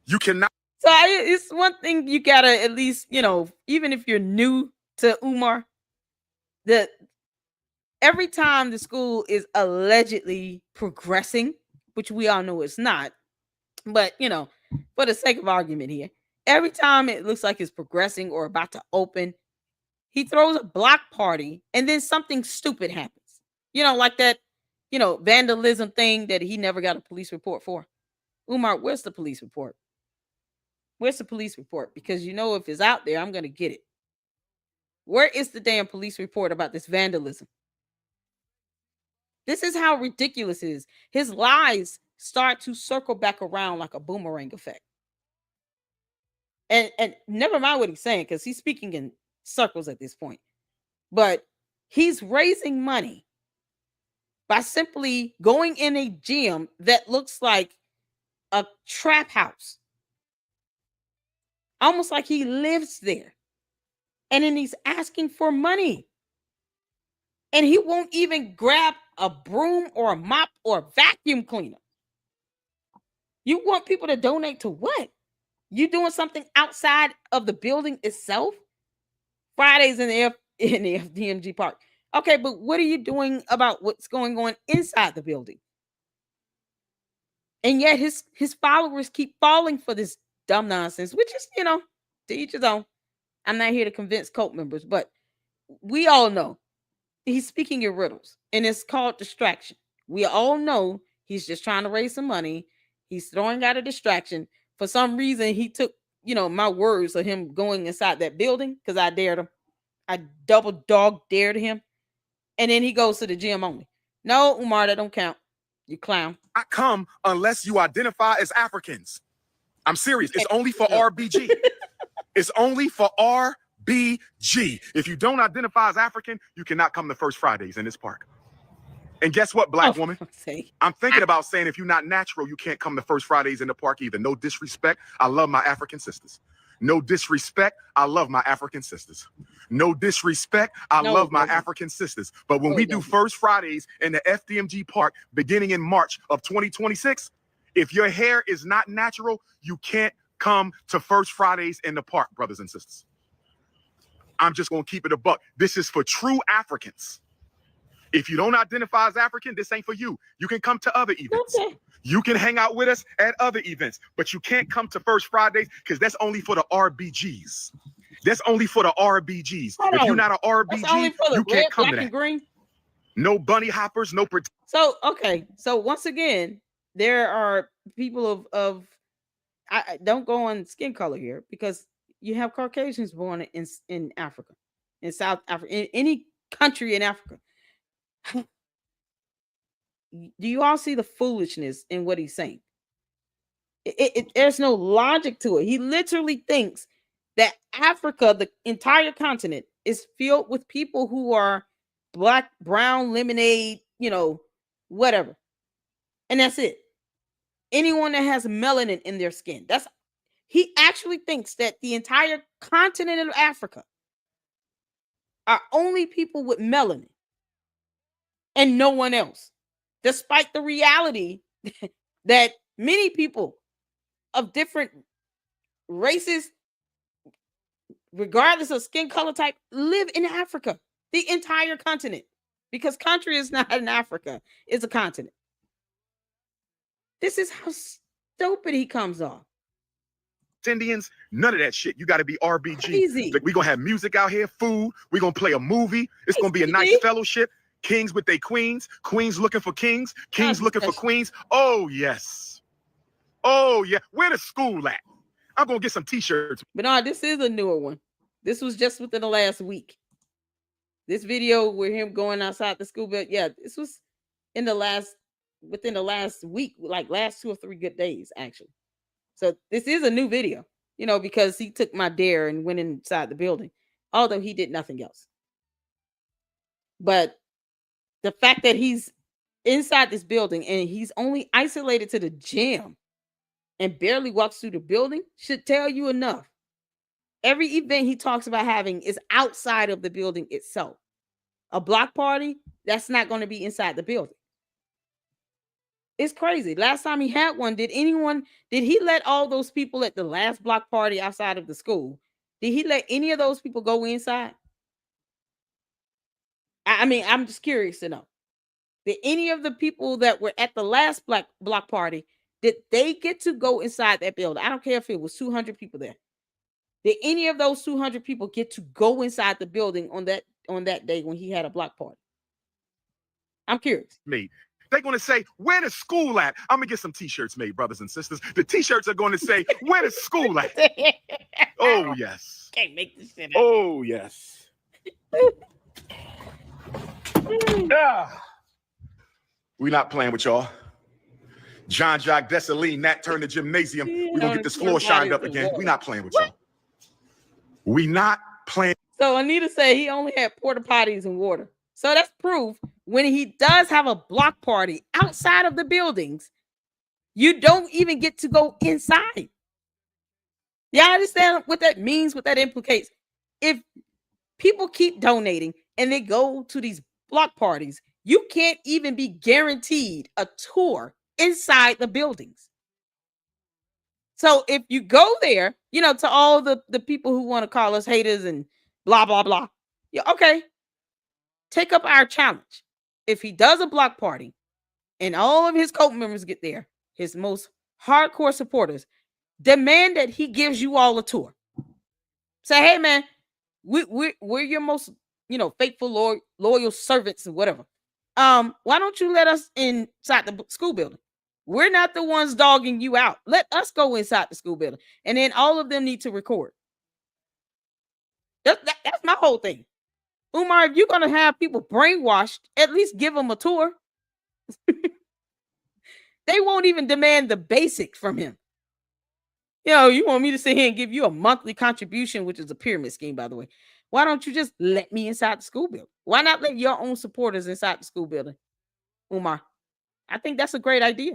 you cannot. So it's one thing you gotta at least, even if you're new to Umar, that every time the school is allegedly progressing, which we all know it's not, but for the sake of argument here, every time it looks like it's progressing or about to open, he throws a block party and then something stupid happens. Like that, vandalism thing that he never got a police report for. Umar, where's the police report? Where's the police report? Because if it's out there, I'm going to get it. Where is the damn police report about this vandalism? This is how ridiculous it is. His lies start to circle back around like a boomerang effect. And never mind what he's saying, because he's speaking in circles at this point. But he's raising money by simply going in a gym that looks like a trap house. Almost like he lives there. And then he's asking for money. And he won't even grab a broom or a mop or a vacuum cleaner. You want people to donate to what? You doing something outside of the building itself? Fridays in the FDMG Park. Okay, but what are you doing about what's going on inside the building? And yet his followers keep falling for this dumb nonsense, which is, to each his own. I'm not here to convince cult members, but we all know he's speaking in riddles, and it's called distraction. We all know he's just trying to raise some money. He's throwing out a distraction. For some reason, he took, my words of him going inside that building because I dared him. I double dog dared him. And then he goes to the gym only. No, Umar, that don't count. You clown. I come unless you identify as Africans. I'm serious. It's only for RBG. It's only for RBG. If you don't identify as African, you cannot come to First Fridays in this park. And guess what, black woman? I'm thinking about saying if you're not natural, you can't come to First Fridays in the park either. No disrespect. I love my African sisters. No disrespect. I love my African sisters. No disrespect. I love my African sisters. But when we do First Fridays in the FDMG Park beginning in March of 2026, if your hair is not natural, you can't come to First Fridays in the park, brothers and sisters. I'm just going to keep it a buck. This is for true Africans. If you don't identify as African, this ain't for you. You can come to other events. Okay. You can hang out with us at other events, but you can't come to First Fridays because that's only for the RBGs. That's only for the RBGs. If you're not an RBG, you can't come to that. Green? No bunny hoppers, no. So, okay. So once again, there are people of I don't go on skin color here because you have Caucasians born in Africa, in South Africa, in any country in Africa. Do you all see the foolishness in what he's saying? There's no logic to it. He literally thinks that Africa, the entire continent, is filled with people who are black, brown, lemonade, whatever. And that's it. Anyone that has melanin in their skin. He actually thinks that the entire continent of Africa are only people with melanin and no one else. Despite the reality that many people of different races, regardless of skin color type, live in Africa, the entire continent. Because country is not in Africa, it's a continent. This is how stupid he comes off. Indians, none of that shit. You got to be RBG. Crazy. We're going to have music out here, food. We're going to play a movie. It's going to be a nice fellowship. Kings with their queens. Queens looking for kings. Kings looking for queens. Oh, yes. Oh, yeah. Where the school at? I'm going to get some T-shirts. But no, this is a newer one. This was just within the last week. This video with him going outside the school, but yeah, this was within the last week, like last 2 or 3 good days, actually. So this is a new video, because he took my dare and went inside the building, although he did nothing else. But the fact that he's inside this building and he's only isolated to the gym and barely walks through the building should tell you enough. Every event he talks about having is outside of the building itself. A block party, that's not going to be inside the building. It's crazy. Last time he had one, did he let all those people at the last block party outside of the school? Did he let any of those people go inside? I mean, I'm just curious to know. Did any of the people that were at the last block party, did they get to go inside that building? I don't care if it was 200 people there. Did any of those 200 people get to go inside the building on that day when he had a block party? I'm curious. Me. They're going to say, where the school at? I'm going to get some T-shirts made, brothers and sisters. The T-shirts are going to say, where the school at? Oh, yes. Can't make this shit up. Oh, yes. We're not playing with y'all. John Jacques Dessalines, Nat Turner Gymnasium. We're going to get this floor shined up again. We're not playing with y'all. We not playing. So Anita said he only had porta potties and water. So that's proof when he does have a block party outside of the buildings, you don't even get to go inside. Y'all understand what that means, what that implicates? If people keep donating and they go to these block parties, you can't even be guaranteed a tour inside the buildings. So if you go there, to all the people who want to call us haters and blah, blah, blah. Yeah, okay. Take up our challenge. If he does a block party and all of his cult members get there, his most hardcore supporters, demand that he gives you all a tour. Say, hey, man, we're your most, faithful, loyal servants and whatever. Why don't you let us inside the school building? We're not the ones dogging you out. Let us go inside the school building. And then all of them need to record. That's my whole thing. Umar, if you're going to have people brainwashed, at least give them a tour. They won't even demand the basic from him. You want me to sit here and give you a monthly contribution, which is a pyramid scheme, by the way. Why don't you just let me inside the school building? Why not let your own supporters inside the school building, Umar? I think that's a great idea.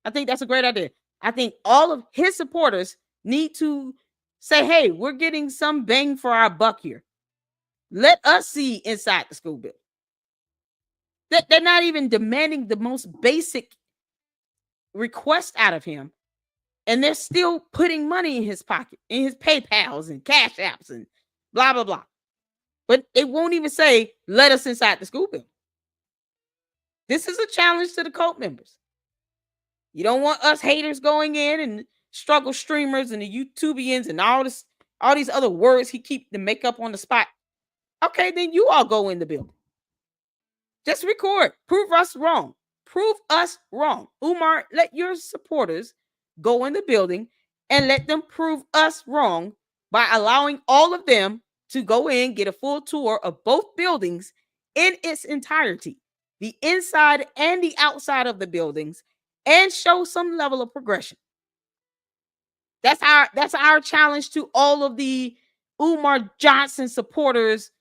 I think all of his supporters need to say, hey, we're getting some bang for our buck here. Let us see inside the school building. They're not even demanding the most basic request out of him. And they're still putting money in his pocket, in his PayPals and Cash Apps and blah, blah, blah. But they won't even say, let us inside the school building. This is a challenge to the cult members. You don't want us haters going in and struggle streamers and the YouTubians and all these other words he keep to make up on the spot. Okay, then you all go in the building. Just record. Prove us wrong. Prove us wrong. Umar, let your supporters go in the building and let them prove us wrong by allowing all of them to go in, get a full tour of both buildings in its entirety. the inside and the outside of the buildings and show some level of progression. That's our challenge to all of the Umar Johnson supporters,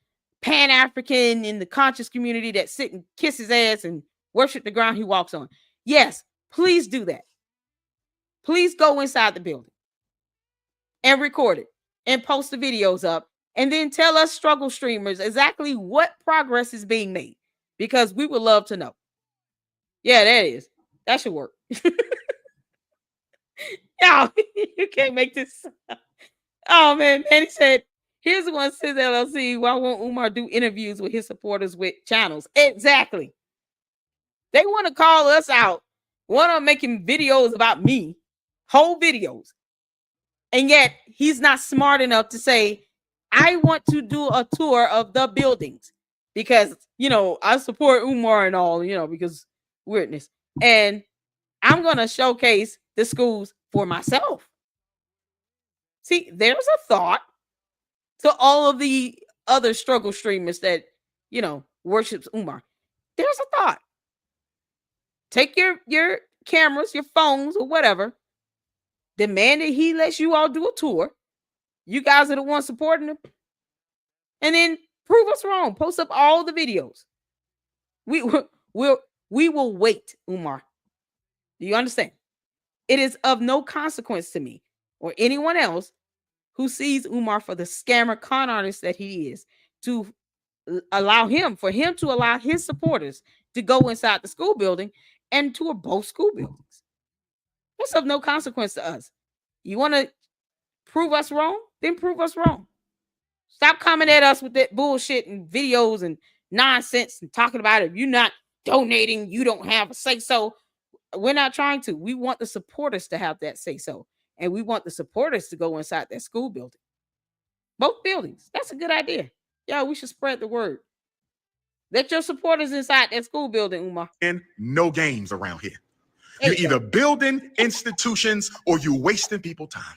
Pan-African in the conscious community that sit and kiss his ass and worship the ground he walks on. Yes, please do that. Please go inside the building and record it and post the videos up, and then tell us struggle streamers exactly what progress is being made, because we would love to know. Yeah, that should work. Yo, you can't make this. Oh man, he said, here's the one says LLC. Why won't Umar do interviews with his supporters with channels? Exactly. They want to call us out. One of them making videos about me, whole videos. And yet he's not smart enough to say, I want to do a tour of the buildings because, I support Umar and all, because weirdness. And I'm going to showcase the schools for myself. See, there's a thought to all of the other struggle streamers that, worships Umar. There's a thought. Take your cameras, your phones, or whatever. Demand that he lets you all do a tour. You guys are the ones supporting him. And then prove us wrong. Post up all the videos. We will wait, Umar. Do you understand? It is of no consequence to me or anyone else who sees Umar for the scammer con artist that he is, to allow him to allow his supporters to go inside the school building and tour both school buildings. That's of no consequence to us. You want to prove us wrong? Then prove us wrong. Stop coming at us with that bullshit and videos and nonsense and talking about it. If you're not donating, you don't have a say so. We're not trying to. We want the supporters to have that say so. And we want the supporters to go inside that school building. Both buildings. That's a good idea. Yeah, we should spread the word. Let your supporters inside that school building, Umar. And no games around here. You're either building institutions or you wasting people time.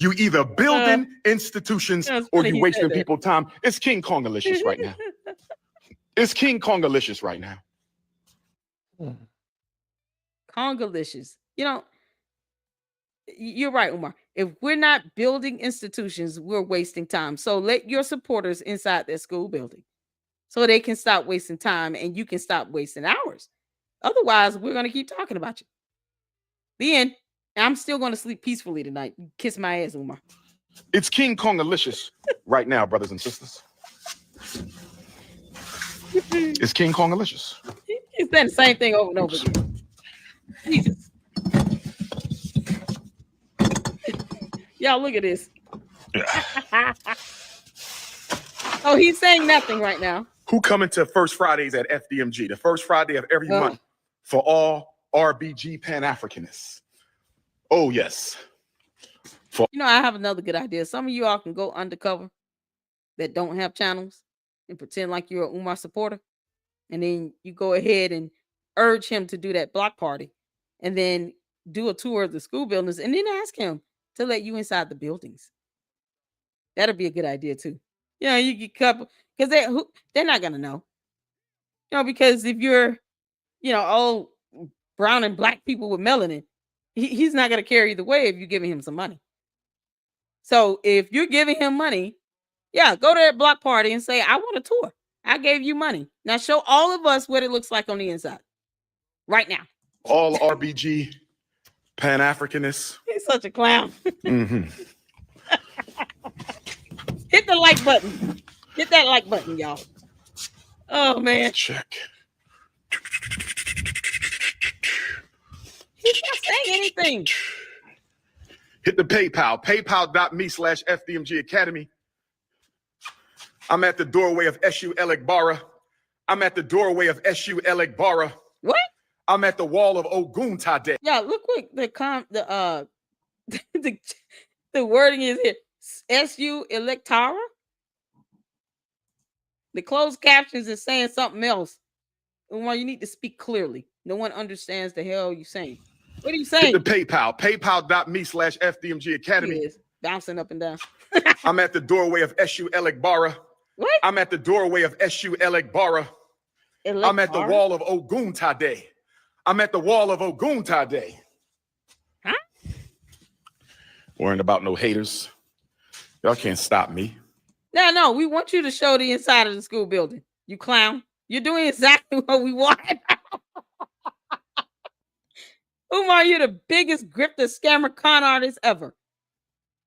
You either building institutions or you wasting people time. It's King Kongalicious right now. It's King Kongalicious right now. Kongalicious. You're right, Umar. If we're not building institutions, we're wasting time. So let your supporters inside their school building so they can stop wasting time and you can stop wasting hours. Otherwise, we're going to keep talking about you. The end. I'm still going to sleep peacefully tonight. Kiss my ass, Umar. It's King Kongalicious right now, brothers and sisters. It's King Kongalicious. He's saying the same thing over and over again. Jesus. Y'all, look at this. Oh, he's saying nothing right now. Who coming to First Fridays at FDMG, the first Friday of every month for all RBG Pan-Africanists? Oh, yes. I have another good idea. Some of you all can go undercover that don't have channels and pretend like you're an Umar supporter. And then you go ahead and urge him to do that block party and then do a tour of the school buildings and then ask him to let you inside the buildings. That'll be a good idea too. You get couple because they're not gonna know. Because if you're, all brown and black people with melanin, he's not gonna care either way if you're giving him some money. So if you're giving him money, go to that block party and say, I want a tour. I gave you money. Now show all of us what it looks like on the inside. Right now. All RBG Pan-Africanists. He's such a clown. Mm-hmm. Hit the like button. Hit that like button, y'all. Oh, man. Check. He's not saying anything. Hit the PayPal. PayPal.me/FDMG Academy. I'm at the doorway of SU Elegbara. I'm at the doorway of SU Elegbara. What? I'm at the wall of Oguntade. Yeah, look what the wording is here. SU Electara. The closed captions is saying something else. Umar, you need to speak clearly. No one understands the hell you're saying. What are you saying? Hit the PayPal. PayPal.me/FDMG Academy. He is bouncing up and down. I'm at the doorway of SU Elegbara. What? I'm at the doorway of SU Elegbara. I'm at the wall of Oguntade. I'm at the wall of Oguntade. Huh? Worrying about no haters. Y'all can't stop me. No, we want you to show the inside of the school building. You clown. You're doing exactly what we want. Umar, you're the biggest grifter, scammer, con artist ever.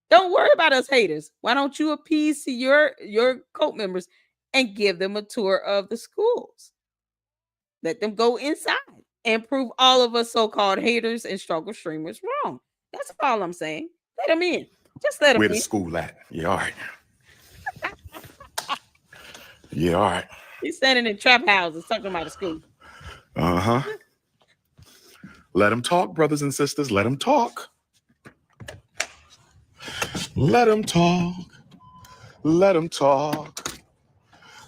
Don't worry about us haters. Why don't you appease to your cult members and give them a tour of the schools? Let them go inside and prove all of us so-called haters and struggle streamers wrong. That's all I'm saying. Let them in. Just let them in. Where the school at? Yeah, all right. Yeah, all right. He's standing in trap houses talking about the school. Uh-huh. Let them talk, brothers and sisters. Let them talk. Let them talk. Let them talk.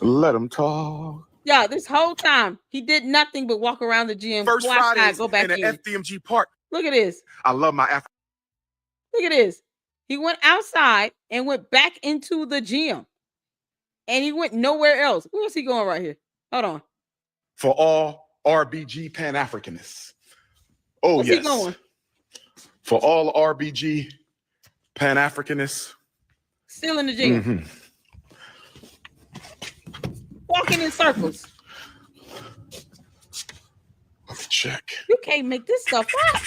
Let them talk. Yeah, this whole time he did nothing but walk around the gym. First Friday, go back in the FDMG park. Look at this. I love my Look at this. He went outside and went back into the gym. And he went nowhere else. Where's he going right here? Hold on. For all RBG Pan-Africanists. Oh, Where's yes. he going? For all RBG Pan-Africanists. Still in the gym. Mm-hmm. Walking in circles. Let me check. You can't make this stuff up.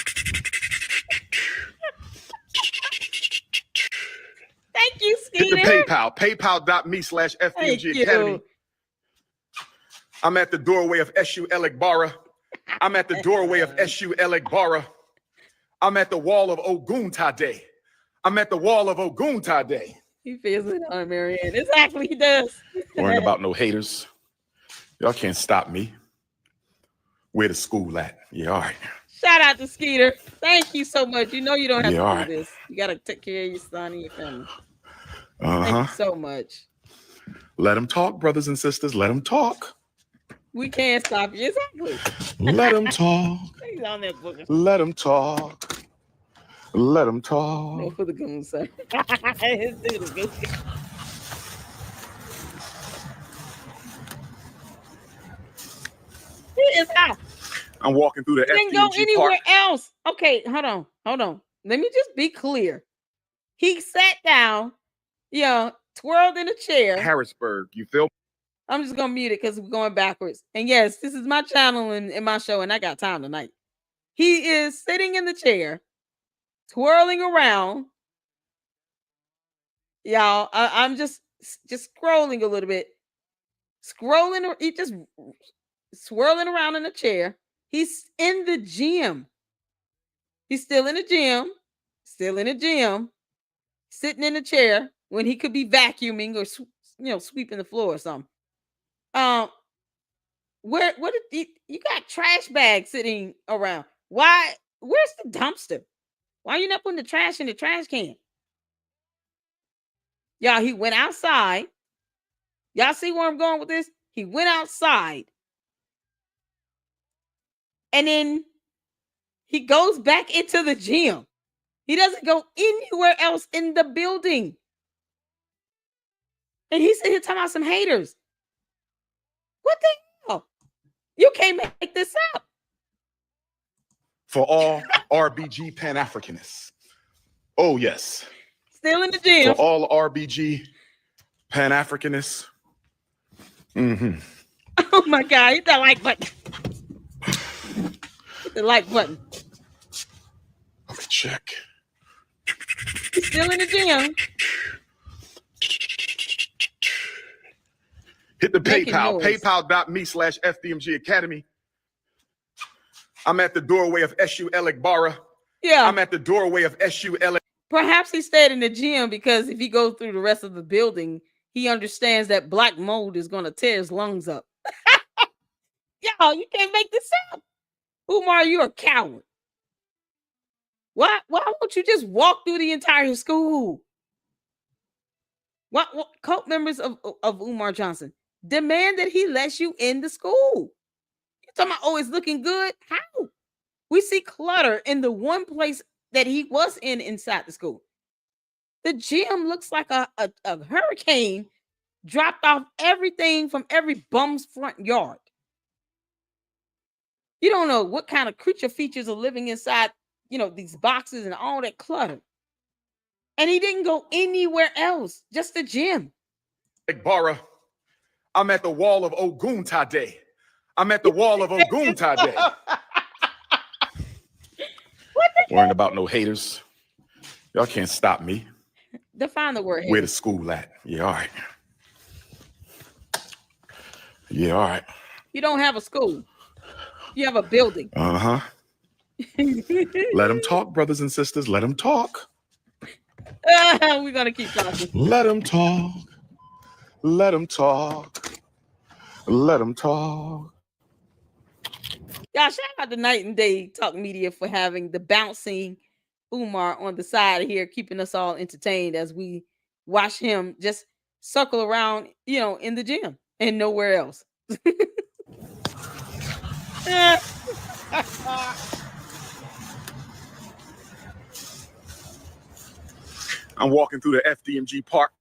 Thank you, Skeeter. Hit the PayPal. PayPal.me/FDMG Academy. I'm at the doorway of SU Elegbara. I'm at the doorway of SU Elegbara. I'm at the wall of Oguntade. I'm at the wall of Oguntade. He feels it on Marianne. Exactly, he does. Worrying about no haters. Y'all can't stop me. Where the school at? Yeah, all right. Shout out to Skeeter. Thank you so much. You know you don't have to do this. You got to take care of your son and your family. Thank you so much. Let them talk, brothers and sisters. Let them talk. We can't stop you. Exactly. Let them talk. He's on that book. Let them talk. Let them talk. No for the goon, sir. His dude is good. He is high. I'm walking through the FDMG Didn't go anywhere park. else. Okay, hold on. Let me just be clear. He sat down, twirled in a chair. Harrisburg, you feel? I'm just gonna mute it because we're going backwards. And yes, this is my channel and my show, and I got time tonight. He is sitting in the chair, twirling around. Y'all, I'm just scrolling a little bit. He just swirling around in a chair. He's in the gym. He's still in the gym, sitting in a chair when he could be vacuuming or sweeping the floor or something. What did you got trash bags sitting around? Why? Where's the dumpster? Why are you not putting the trash in the trash can? Y'all, he went outside. Y'all see where I'm going with this? He went outside. And then he goes back into the gym. He doesn't go anywhere else in the building. And he's sitting here talking about some haters. What the hell? You can't make this up. For all RBG Pan-Africanists. Oh, yes. Still in the gym. For all RBG Pan-Africanists. Mm-hmm. Oh, my God. Hit that like button. Hit the like button. Let me check. He's still in the gym. Hit the PayPal. PayPal.me/FDMG Academy. I'm at the doorway of SU Elegbara. Yeah. I'm at the doorway of SU Elegbara. Perhaps he stayed in the gym because if he goes through the rest of the building, he understands that black mold is going to tear his lungs up. Y'all, you can't make this up. Umar, you're a coward. Why won't you just walk through the entire school? What cult members of Umar Johnson demand that he lets you in the school? You're talking about, it's looking good? How? We see clutter in the one place that he was in inside the school. The gym looks like a hurricane dropped off everything from every bum's front yard. You don't know what kind of creature features are living inside, these boxes and all that clutter. And he didn't go anywhere else, just the gym. Bara, I'm at the wall of Oguntade. I'm at the wall of Oguntade. Worrying about no haters. Y'all can't stop me. Define the word. Where the school at? Yeah, all right. Yeah, all right. You don't have a school. You have a building. Uh-huh. Let them talk, brothers and sisters. Let them talk. We're going to keep talking. Let them talk. Let them talk. Let them talk. Y'all, shout out to Night and Day Talk Media for having the bouncing Umar on the side here, keeping us all entertained as we watch him just circle around, in the gym and nowhere else. I'm walking through the FDMG park.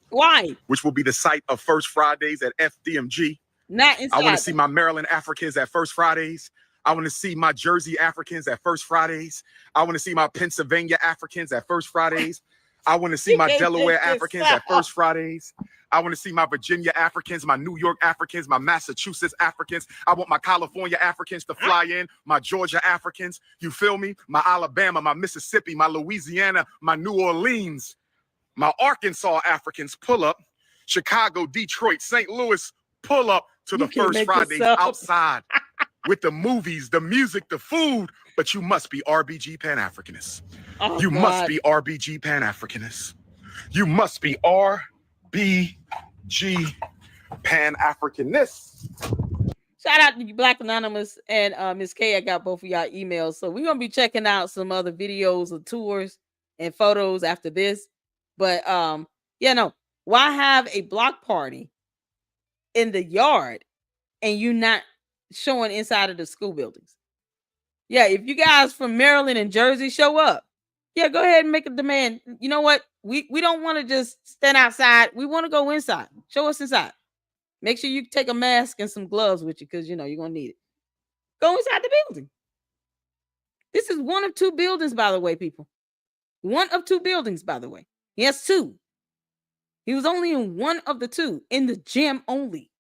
Why? Which will be the site of First Fridays at FDMG. Not inside. I want to see my Maryland Africans at First Fridays. I want to see my Jersey Africans at First Fridays. I want to see my Pennsylvania Africans at First Fridays. I want to see my Delaware Africans at First Fridays. I want to see my Virginia Africans, my New York Africans, my Massachusetts Africans. I want my California Africans to fly in, my Georgia Africans. You feel me? My Alabama, my Mississippi, my Louisiana, my New Orleans, my Arkansas Africans pull up. Chicago, Detroit, St. Louis pull up to the First Fridays outside with the movies, the music, the food. But you must be RBG Pan-Africanists. Oh, you must be RBG Pan-Africanists. You must be RBG Pan-Africanists. Shout out to you, Black Anonymous and Miss K. I got both of y'all emails. So we're going to be checking out some other videos of tours and photos after this. But why have a block party in the yard and you not showing inside of the school buildings? Yeah, if you guys from Maryland and Jersey show up, yeah, go ahead and make a demand. You know what? We don't want to just stand outside. We want to go inside. Show us inside. Make sure you take a mask and some gloves with you because, you're going to need it. Go inside the building. This is one of two buildings, by the way, people. One of two buildings, by the way. He has two. He was only in one of the two, in the gym only.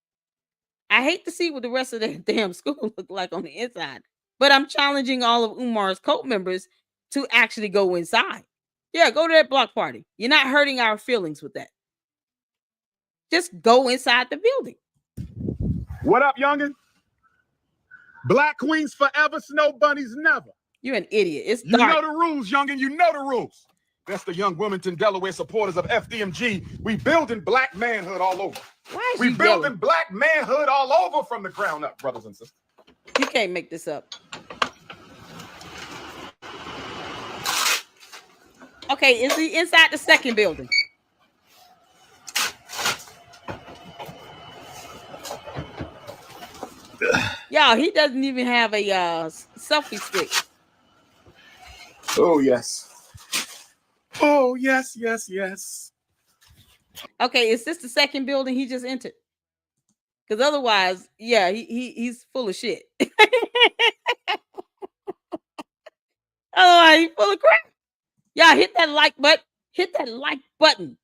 I hate to see what the rest of that damn school look like on the inside, but I'm challenging all of Umar's cult members to actually go inside. Yeah, go to that block party. You're not hurting our feelings with that. Just go inside the building. What up, youngin? Black queens forever, snow bunnies never. You're an idiot. It's dark. You know the rules, youngin. You know the rules. That's the young Wilmington, Delaware supporters of FDMG. We building black manhood all over. Why is we you building yelling? Black manhood all over from the ground up, brothers and sisters. You can't make this up. Okay, is he inside the second building? Y'all, he doesn't even have a selfie stick. Oh, yes. Oh, yes, yes, yes. Okay, is this the second building he just entered? Because otherwise, yeah, he's full of shit. Otherwise, he's full of crap. Y'all hit that like button. Hit that like button.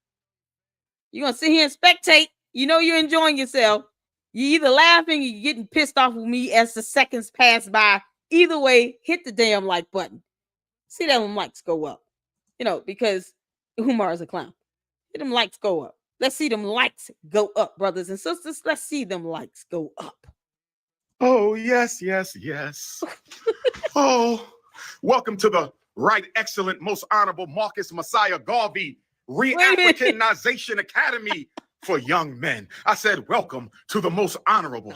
You're going to sit here and spectate. You know you're enjoying yourself. You're either laughing or you're getting pissed off with me as the seconds pass by. Either way, hit the damn like button. See them likes go up. Because Umar is a clown. Hit them likes go up. Let's see them likes go up, brothers and sisters. Let's see them likes go up. Oh, yes, yes, yes. Oh, welcome to the Right Excellent, Most Honorable Marcus Messiah Garvey Re-Africanization Academy for Young Men. I said, welcome to the Most Honorable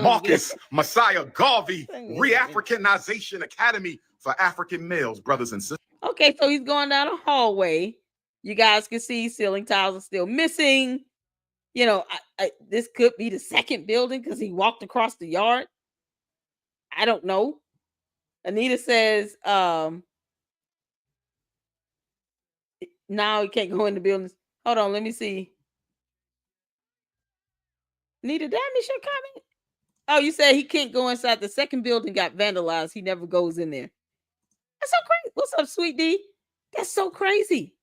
Marcus Messiah Garvey Re-Africanization Academy for African males, brothers and sisters. Okay, so he's going down a hallway. You guys can see ceiling tiles are still missing. This could be the second building because he walked across the yard. I don't know. Anita says, now he can't go in the buildings. Hold on, let me see. Anita, did I miss your comment? Oh, you said he can't go inside. The second building got vandalized. He never goes in there. That's so crazy. What's up, Sweet D? That's so crazy.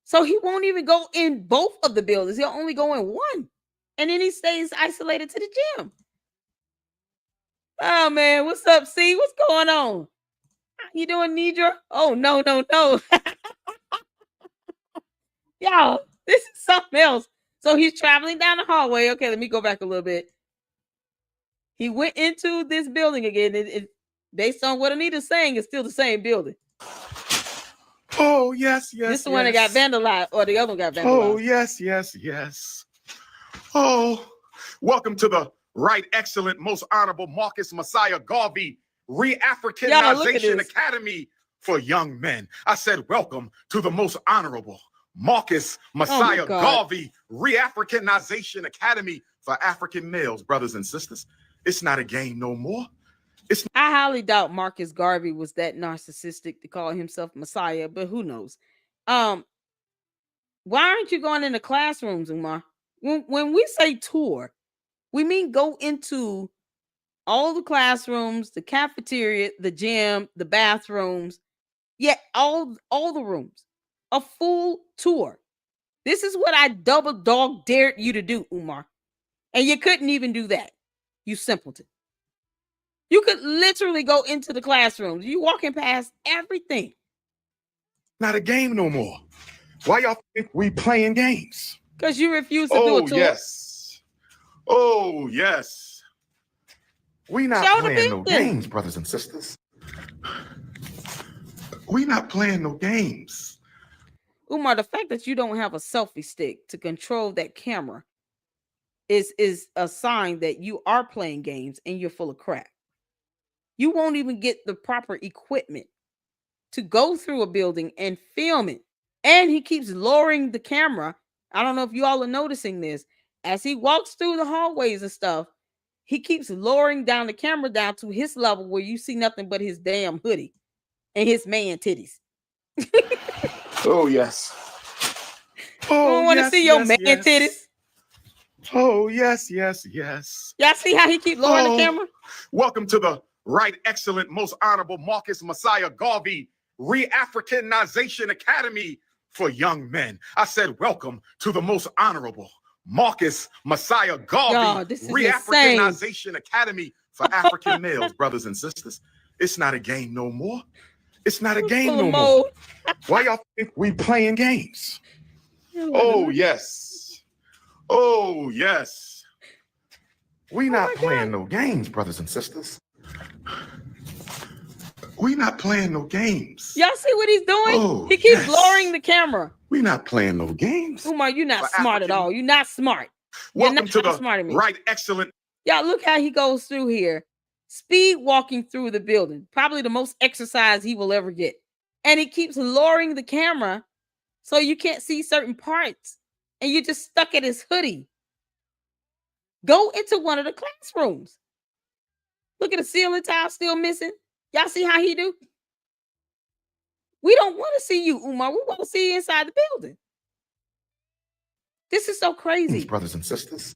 So he won't even go in both of the buildings. He'll only go in one. And then he stays isolated to the gym. Oh, man. What's up, C? What's going on? You doing, Nidra? Oh, no. Y'all, this is something else. So he's traveling down the hallway. Okay, let me go back a little bit. He went into this building again. Based on what Anita's saying, it's still the same building. Oh, yes. This is the one that got vandalized, or the other one got vandalized. Oh, yes. Oh, welcome to the Right Excellent, Most Honorable Marcus Messiah Garvey Re-Africanization Academy for Young Men. I said, welcome to the Most Honorable Marcus Messiah Garvey Re-Africanization Academy for African males, brothers and sisters. It's not a game no more. I highly doubt Marcus Garvey was that narcissistic to call himself Messiah, but who knows? Why aren't you going into classrooms, Umar? When we say tour, we mean go into all the classrooms, the cafeteria, the gym, the bathrooms, all the rooms. A full tour. This is what I double dog dared you to do, Umar. And you couldn't even do that. You simpleton. You could literally go into the classrooms. You walking past everything. Not a game no more. Why y'all think we playing games? Because you refuse to do a tour. Oh, yes. We not playing no games, brothers and sisters. We not playing no games. Umar, the fact that you don't have a selfie stick to control that camera is a sign that you are playing games and you're full of crap. You won't even get the proper equipment to go through a building and film it. And he keeps lowering the camera. I don't know if you all are noticing this. As he walks through the hallways and stuff, he keeps lowering down the camera down to his level where you see nothing but his damn hoodie and his man titties. Oh, yes. Oh, you don't want to see your man titties? Oh, yes. Y'all see how he keep lowering the camera? Welcome to the Right Excellent, Most Honorable Marcus Messiah Garvey Re-Africanization Academy for Young Men. I said, welcome to the Most Honorable Marcus Messiah Garvey Re-Africanization Academy for African males, brothers and sisters. It's not a game no more. It's not a game no more. Why y'all think we playing games? Oh, yes. We not playing no games, brothers and sisters. We not playing no games. Y'all see what he's doing? He keeps lowering the camera. We not playing no games. Umar, you're not smart at all. You're not smart. Welcome to the Right Excellent. Y'all look how he goes through here. Speed walking through the building. Probably the most exercise he will ever get. And he keeps lowering the camera so you can't see certain parts. And you're just stuck at his hoodie. Go into one of the classrooms. Look at the ceiling tile still missing. Y'all see how he do? We don't want to see you, Umar. We want to see you inside the building. This is so crazy. Brothers and sisters.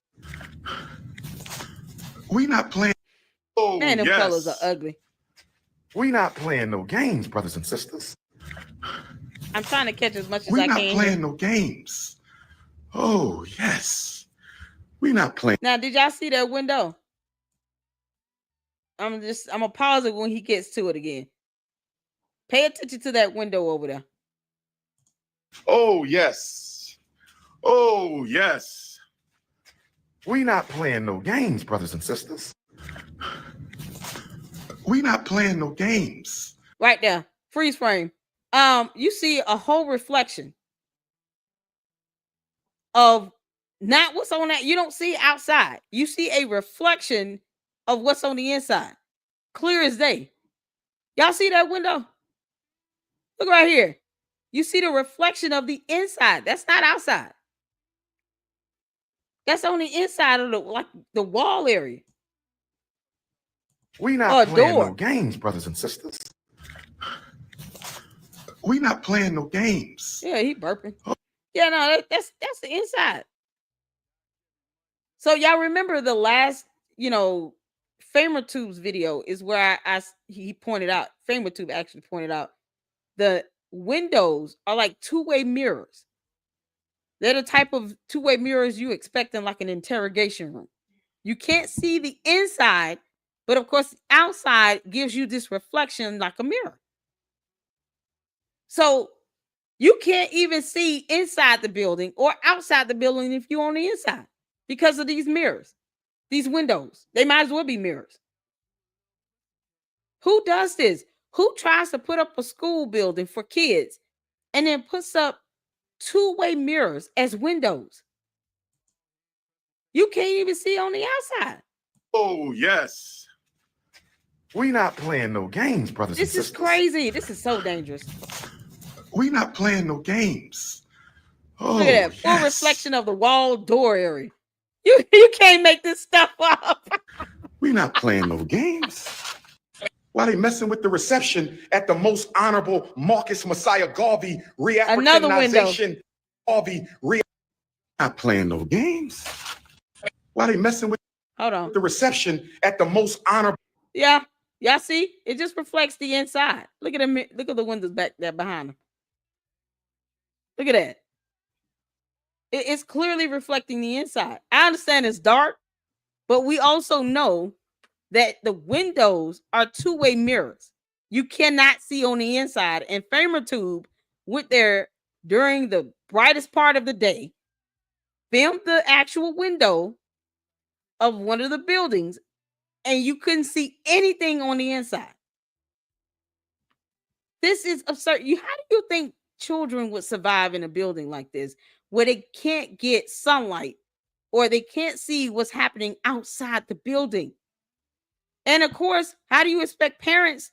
We not playing. Oh, man, them fellas are ugly. We not playing no games, brothers and sisters. I'm trying to catch as much as I can. We not playing no games. Oh, yes. We not playing. Now, did y'all see that window? I'm gonna pause it when he gets to it again. Pay attention to that window over there. Oh, yes. We not playing no games, brothers and sisters. We not playing no games. Right there. Freeze frame. You see a whole reflection of not what's on that. You don't see outside. You see a reflection of what's on the inside. Clear as day. Y'all see that window? Look right here. You see the reflection of the inside. That's not outside. That's on the inside of the wall area. We not playing no games, brothers and sisters. We not playing no games. Yeah, he burping. Yeah, no, that's the inside. So y'all remember the last, FamerTube's video is where he pointed out, FamerTube actually pointed out, the windows are like two-way mirrors. They're the type of two-way mirrors you expect in like an interrogation room. You can't see the inside, but of course, the outside gives you this reflection like a mirror. So you can't even see inside the building or outside the building if you're on the inside because of these mirrors, these windows. They might as well be mirrors. Who does this? Who tries to put up a school building for kids and then puts up two-way mirrors as windows? You can't even see on the outside. Oh, yes. We not playing no games, brothers and sisters. This is crazy. This is so dangerous. We not playing no games. Oh, look at that. Full reflection of the wall door area. You can't make this stuff up. We not playing no games. Why they messing with the reception at the most honorable Marcus Messiah Garvey re-Africanization? Garvey not playing no games. Why they messing with the reception at the most honorable? Yeah, y'all see? It just reflects the inside. Look at them. Look at the windows back there behind them. Look at that. It's clearly reflecting the inside. I understand it's dark, but we also know that the windows are two-way mirrors. You cannot see on the inside. And FamerTube went there during the brightest part of the day, filmed the actual window of one of the buildings, and you couldn't see anything on the inside. This is absurd. How do you think children would survive in a building like this where they can't get sunlight or they can't see what's happening outside the building? And of course, how do you expect parents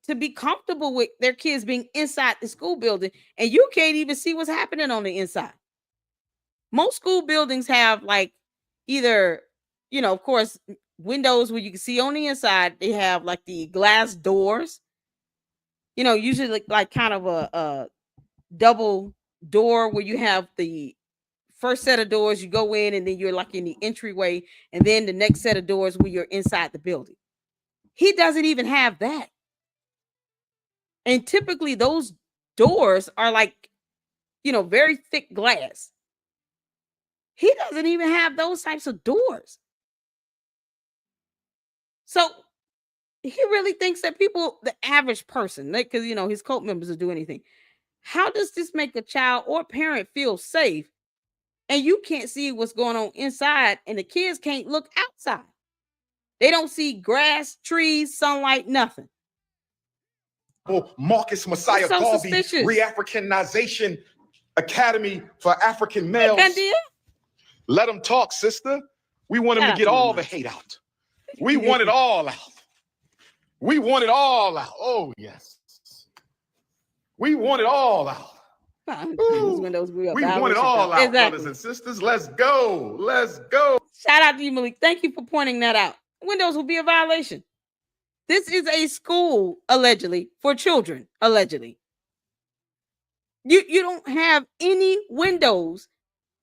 to be comfortable with their kids being inside the school building and you can't even see what's happening on the inside? Most school buildings have like either, of course, windows where you can see on the inside. They have like the glass doors, usually like kind of a double door where you have the first set of doors, you go in and then you're like in the entryway, and then the next set of doors where you're inside the building. He doesn't even have that. And typically those doors are like, very thick glass. He doesn't even have those types of doors. So he really thinks that people, the average person, because, his cult members will do anything. How does this make a child or parent feel safe and you can't see what's going on inside and the kids can't look outside? They don't see grass, trees, sunlight, nothing. Marcus Messiah Garvey Re-Africanization Academy for African Males. Let them talk, sister. We want them to get all the hate out. We want it all out. We want it all out. Oh, yes. We want it all out. We want it all out, brothers and sisters. Let's go. Let's go. Shout out to you, Malik. Thank you for pointing that out. Windows will be a violation. This is a school, allegedly, for children, allegedly. You don't have any windows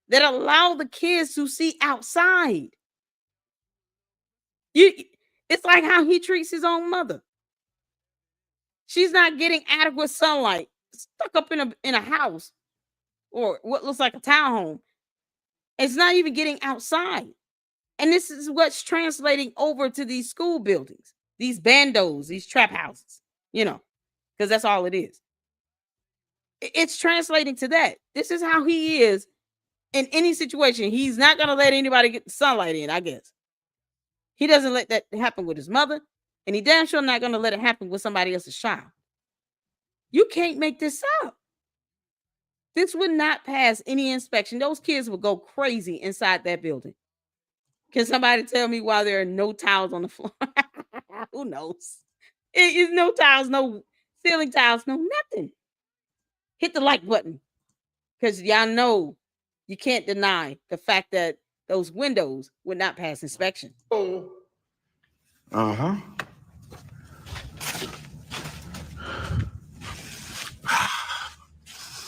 that allow the kids to see outside. It's like how he treats his own mother. She's not getting adequate sunlight, stuck up in a house or what looks like a townhome. It's not even getting outside. And this is what's translating over to these school buildings, these bandos, these trap houses, because that's all it is. It's translating to that. This is how he is in any situation. He's not going to let anybody get the sunlight in, I guess. He doesn't let that happen with his mother, and he damn sure not going to let it happen with somebody else's child. You can't make this up. This would not pass any inspection. Those kids would go crazy inside that building. Can somebody tell me why there are no tiles on the floor? Who knows? It is no tiles, no ceiling tiles, no nothing. Hit the like button, because y'all know you can't deny the fact that those windows would not pass inspection. Oh. Uh-huh.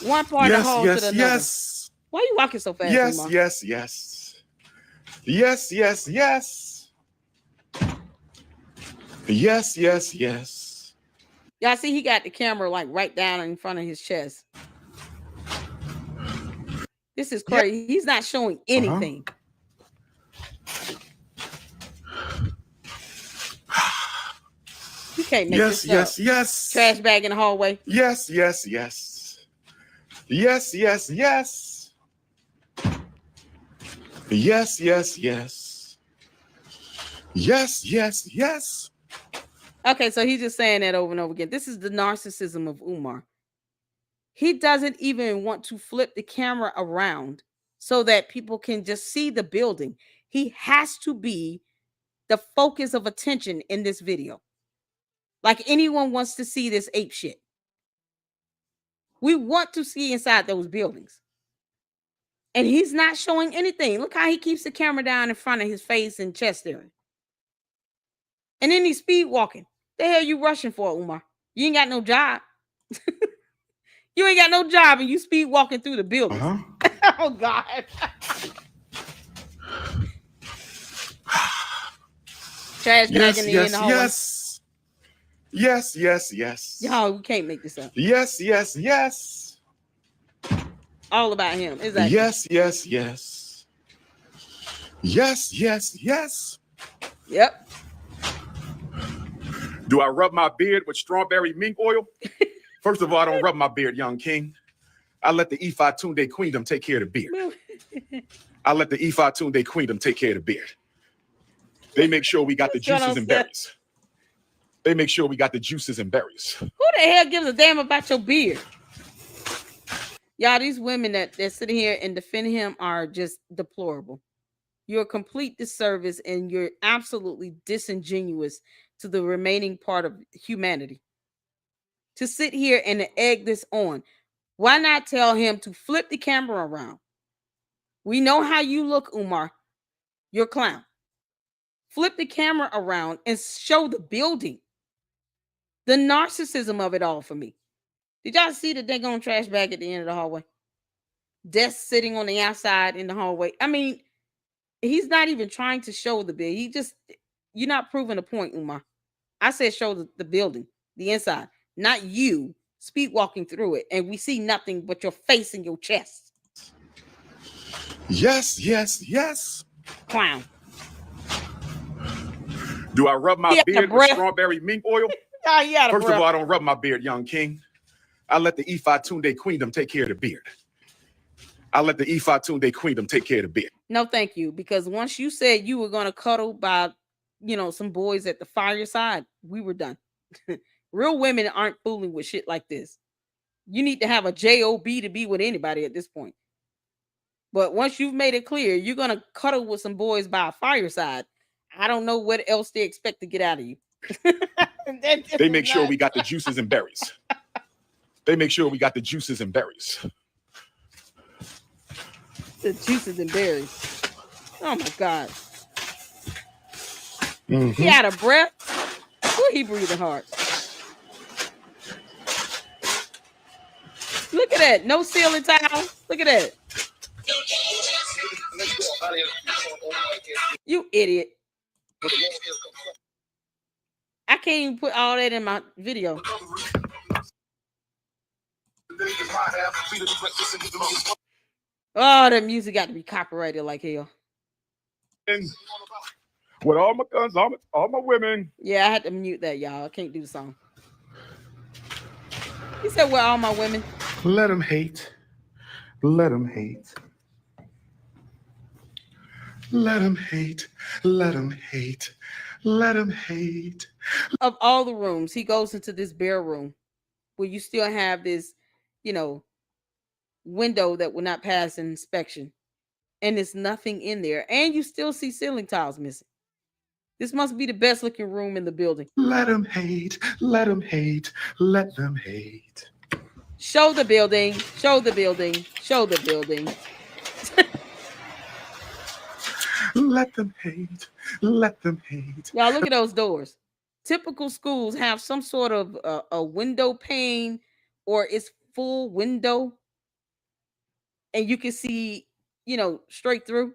One part of the hole to the other. Yes. Why are you walking so fast? Yes, Umar? yes. Yes, yes, yes. Y'all see he got the camera like right down in front of his chest. This is crazy. He's not showing anything. You can't make Yes, this yes, up. yes. Trash bag in the hallway. Yes, yes, yes. Yes, yes, yes. Yes, yes, yes. Yes, yes, yes. Okay, so he's just saying that over and over again. This is the narcissism of Umar. He doesn't even want to flip the camera around so that people can just see the building. He has to be the focus of attention in this video. Like anyone wants to see this ape shit. We want to see inside those buildings. And he's not showing anything. Look how he keeps the camera down in front of his face and chest area. And then he's speed walking. The hell you rushing for, Umar? You ain't got no job. You ain't got no job and you speed walking through the buildings. Oh, God. Trash Yes, bagging yes, in the hallway. yes. Yes, yes, yes. Y'all, we can't make this up. Yes, yes, yes. All about him. Exactly. Yes, yes, yes. Yes, yes, yes. Yep. Do I rub my beard with strawberry mink oil? First of all, I don't rub my beard, young king. I let the Ifa Tunde Queendom take care of the beard. I let the Ifa Tunde Queendom take care of the beard. They make sure we got the juices and berries. They make sure we got the juices and berries. Who the hell gives a damn about your beard? Y'all, these women that sit here and defend him are just deplorable. You're a complete disservice and you're absolutely disingenuous to the remaining part of humanity. To sit here and to egg this on. Why not tell him to flip the camera around? We know how you look, Umar. You're a clown. Flip the camera around and show the building. The narcissism of it all for me. Did y'all see the daggone trash bag at the end of the hallway? Desk sitting on the outside in the hallway. I mean, he's not even trying to show the building. You're not proving a point, Umar. I said show the building, the inside, not you speed walking through it. And we see nothing but your face and your chest. Yes, yes, yes. Clown. Do I rub my beard with strawberry mink oil? First of all, I don't rub my beard, young king. I let the Ifa Tunde Queendom take care of the beard. I let the Ifa Tunde Queendom take care of the beard. No, thank you. Because once you said you were going to cuddle by, some boys at the fireside, we were done. Real women aren't fooling with shit like this. You need to have a job to be with anybody at this point. But once you've made it clear you're going to cuddle with some boys by a fireside, I don't know what else they expect to get out of you. They make sure we got the juices and berries. They make sure we got the juices and berries. The juices and berries. Oh my God. He out of breath. Ooh, he breathing hard. Look at that. No ceiling tile. Look at that. You idiot. I can't even put all that in my video. Oh, the music got to be copyrighted like hell. With all my guns, all my women. Yeah, I had to mute that, y'all. I can't do the song. He said, "Where all my women?" Let them hate. Let them hate. Let them hate. Let them hate. Let them hate. Of all the rooms, he goes into this bare room where you still have this, window that will not pass an inspection. And there's nothing in there. And you still see ceiling tiles missing. This must be the best looking room in the building. Let them hate. Let them hate. Let them hate. Show the building. Show the building. Show the building. Let them hate. Let them hate. Y'all, look at those doors. Typical schools have some sort of a window pane or it's full window. And you can see, straight through.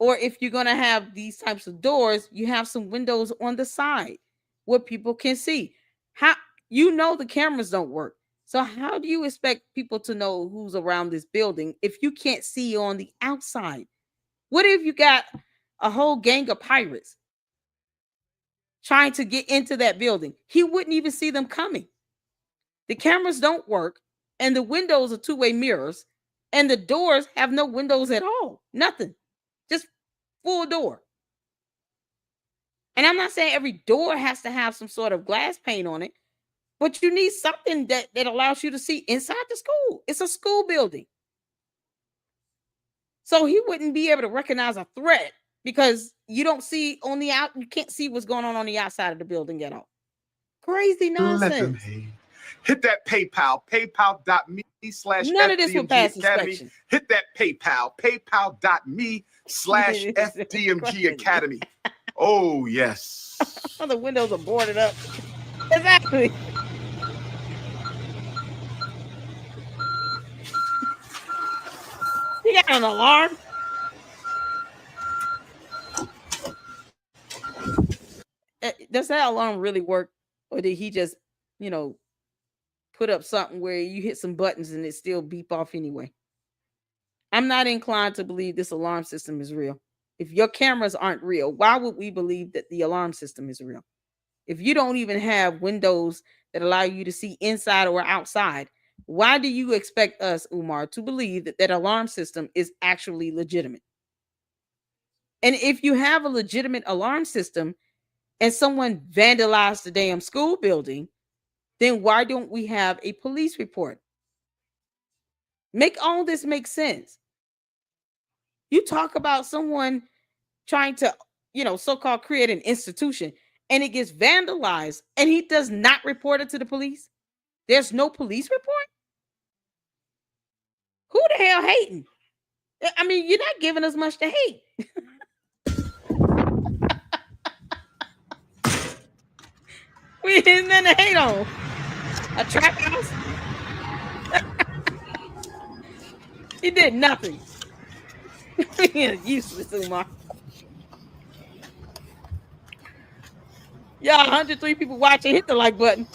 Or if you're going to have these types of doors, you have some windows on the side where people can see. How the cameras don't work. So how do you expect people to know who's around this building if you can't see on the outside? What if you got a whole gang of pirates trying to get into that building? He wouldn't even see them coming. The cameras don't work, and the windows are two-way mirrors, and the doors have no windows at all. Nothing. Just full door. And I'm not saying every door has to have some sort of glass pane on it, but you need something that allows you to see inside the school. It's a school building. So he wouldn't be able to recognize a threat because you don't see on the out, you can't see what's going on the outside of the building at all. Crazy nonsense. Hit that PayPal, paypal.me/FDMG None of this will pass Academy. inspection. Hit that PayPal, paypal.me/FDMG Academy. Oh, yes. The windows are boarded up. Exactly. He got an alarm. Does that alarm really work? Or did he just, put up something where you hit some buttons and it still beep off anyway? I'm not inclined to believe this alarm system is real. If your cameras aren't real, why would we believe that the alarm system is real? If you don't even have windows that allow you to see inside or outside, why do you expect us, Umar, to believe that that alarm system is actually legitimate? And if you have a legitimate alarm system and someone vandalized the damn school building, then why don't we have a police report? Make all this make sense. You talk about someone trying to, so-called create an institution, and it gets vandalized, and he does not report it to the police. There's no police report. Who the hell hating? I mean, you're not giving us much to hate. We ain't nothing to hate on. A trap house? He did nothing. Useless, Umar. Y'all, 103 people watching. Hit the like button.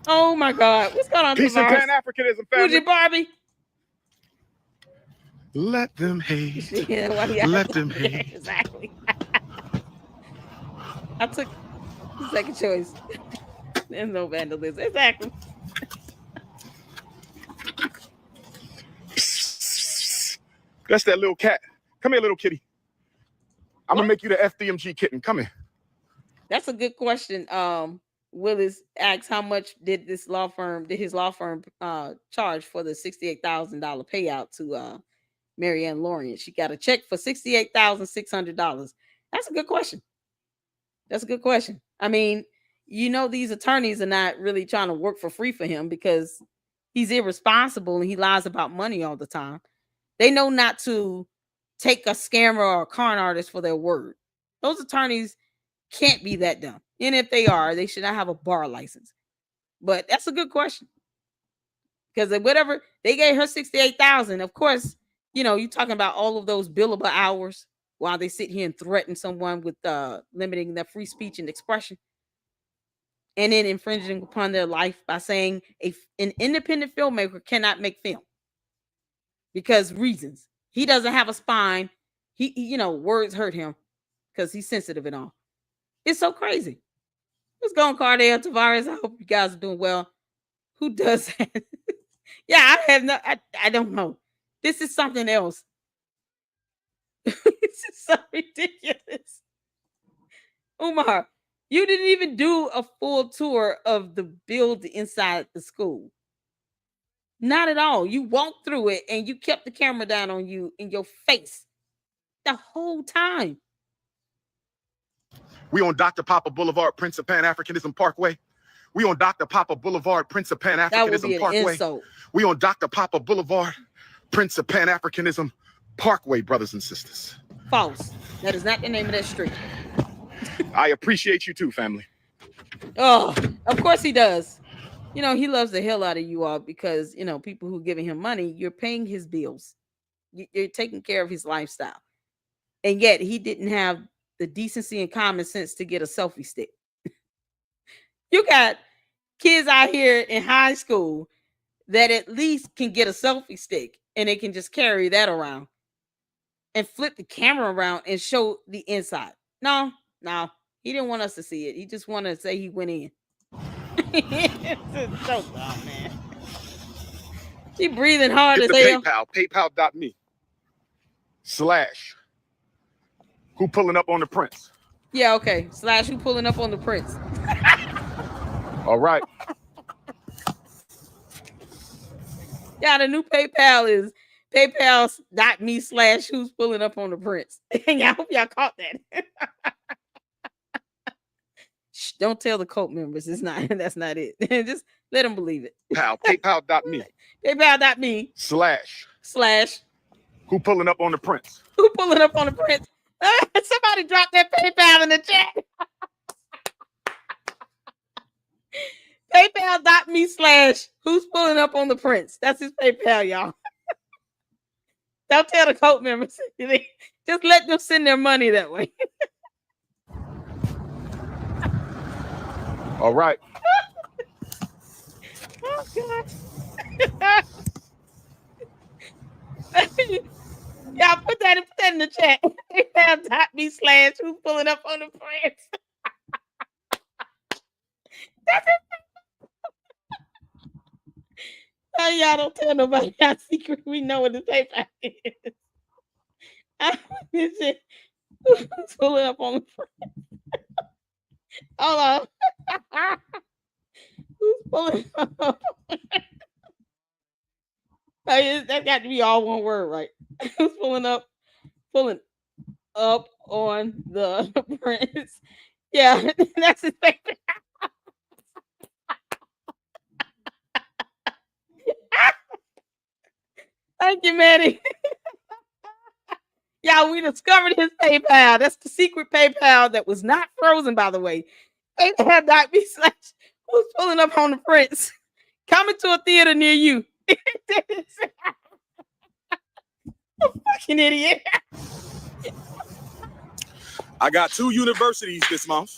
Oh my God. What's going on? Peace and Pan-Africanism, family. Who's Barbie? Let them hate. Let them hate. Exactly. I took the second choice. There's no vandalism. Exactly. That's that little cat. Come here, little kitty. I'm gonna make you the FDMG kitten. Come here. That's a good question. Willis asks, how much did his law firm charge for the $68,000 payout to Marianne Lawrence? She got a check for $68,600. That's a good question. That's a good question. I mean, these attorneys are not really trying to work for free for him because he's irresponsible and he lies about money all the time. They know not to take a scammer or a con artist for their word. Those attorneys can't be that dumb. And if they are, they should not have a bar license. But that's a good question. Because whatever, they gave her $68,000. Of course, you're talking about all of those billable hours while they sit here and threaten someone with limiting their free speech and expression. And then infringing upon their life by saying an independent filmmaker cannot make film. Because reasons. He doesn't have a spine. He words hurt him because he's sensitive and all. It's so crazy. What's going on, Cardell Tavares? I hope you guys are doing well. Who does that? Yeah, I don't know. This is something else. This is so ridiculous. Umar, you didn't even do a full tour of the build inside the school. Not at all. You walked through it and you kept the camera down on you in your face the whole time. We on Dr. Papa Boulevard, Prince of Pan-Africanism Parkway. We on Dr. Papa Boulevard, Prince of Pan-Africanism Parkway. Insult. We on Dr. Papa Boulevard, Prince of Pan-Africanism Parkway, brothers and sisters. False. That is not the name of that street. I appreciate you too, family. Oh, of course he does. He loves the hell out of you all because, people who are giving him money, you're paying his bills. You're taking care of his lifestyle. And yet he didn't have the decency and common sense to get a selfie stick. You got kids out here in high school that at least can get a selfie stick and they can just carry that around and flip the camera around and show the inside. No, he didn't want us to see it. He just wanted to say he went in. It's so dumb, man. He breathing hard Hit as the hell. PayPal.me/ who pulling up on the prince. Yeah, okay. / who pulling up on the prince. All right. Yeah, the new PayPal is PayPal.me / who's pulling up on the prince. And I hope y'all caught that. Shh, don't tell the cult members. It's not. That's not it. Just let them believe it. PayPal.me/ PayPal.me / who pulling up on the prince. Who pulling up on the prince? Somebody dropped that PayPal in the chat. PayPal.me / who's pulling up on the prince. That's his PayPal, y'all. Don't tell the cult members. Just let them send their money that way. All right. Oh, God. Y'all put that in the chat. PayPal.me / who's pulling up on the prince. That's it. Oh, y'all don't tell nobody our secret. We know what the PayPal is. Who's pulling up on the prince? Hold on. Who's pulling up? That got to be all one word, right? Who's pulling up on the prince? Yeah, that's his favorite. Thank you, Manny. Yeah, we discovered his PayPal. That's the secret PayPal that was not frozen, by the way. PayPal.me / who's pulling up on the prince. Coming to a theater near you. Fucking idiot. I got 2 universities this month.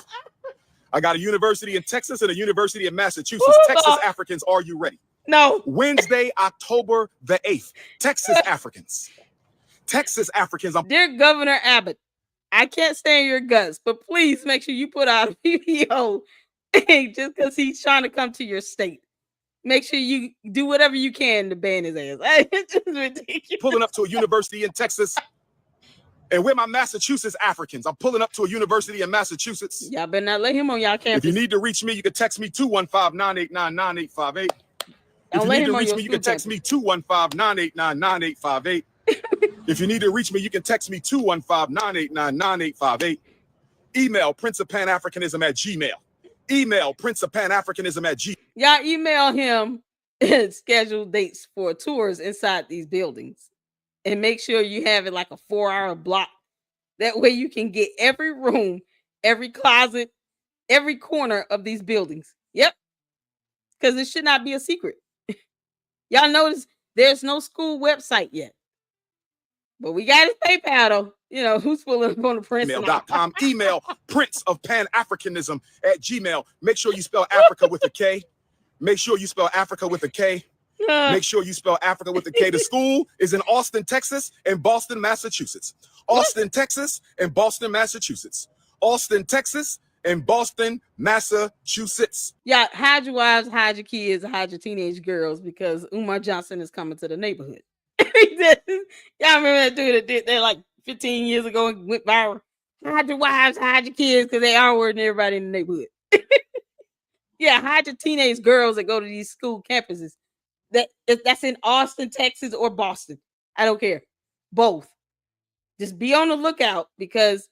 I got a university in Texas and a university in Massachusetts. Ooh, Texas Africans, are you ready? No. Wednesday, October the 8th. Texas Africans. Texas Africans. Dear Governor Abbott, I can't stand your guts, but please make sure you put out a PPO just because he's trying to come to your state. Make sure you do whatever you can to ban his ass. It's just ridiculous. Pulling up to a university in Texas. And where my Massachusetts Africans? I'm pulling up to a university in Massachusetts. Y'all better not let him on y'all campus. If you need to reach me, you can text me 215-989-9858. If you need to reach me, you can text me 215-989-9858. If you need to reach me, you can text me 215-989-9858. Email princeofpanafricanism@gmail. Email princeofpanafricanism@gmail. Y'all email him and schedule dates for tours inside these buildings. And make sure you have it like a 4-hour block. That way you can get every room, every closet, every corner of these buildings. Yep. Because it should not be a secret. Y'all notice there's no school website yet. But we got his PayPal though. You know, who's pulling up on the prince? Email.com. Email princeofpanafricanism@gmail. Make sure you spell Africa with a K. Make sure you spell Africa with a K. Make sure you spell Africa with a K. The school is in Austin, Texas, and Boston, Massachusetts. Austin, Texas, and Boston, Massachusetts. Austin, Texas, and Boston, Massachusetts. Yeah, hide your wives, hide your kids, hide your teenage girls because Umar Johnson is coming to the neighborhood. Y'all remember that dude that did that like 15 years ago and went viral? Hide your wives, hide your kids because they are worrying everybody in the neighborhood. Yeah, hide your teenage girls that go to these school campuses. That's in Austin, Texas, or Boston. I don't care. Both. Just be on the lookout because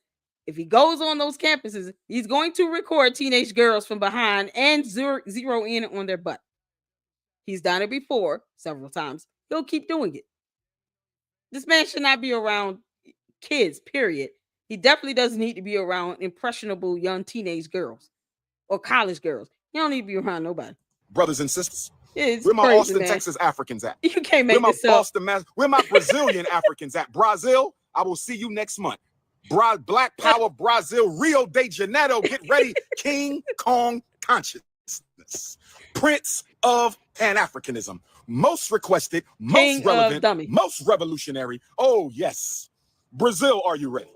if he goes on those campuses, he's going to record teenage girls from behind and zero in on their butt. He's done it before several times. He'll keep doing it. This man should not be around kids, period. He definitely doesn't need to be around impressionable young teenage girls or college girls. He don't need to be around nobody. Brothers and sisters. It's where my crazy, Austin, man. Texas Africans at? You can't make where my this up. Where my Brazilian Africans at? Brazil, I will see you next month. Black Power, Brazil, Rio de Janeiro. Get ready. King Kong consciousness. Prince of Pan-Africanism. Most requested, most relevant, most revolutionary. Oh, yes. Brazil, are you ready?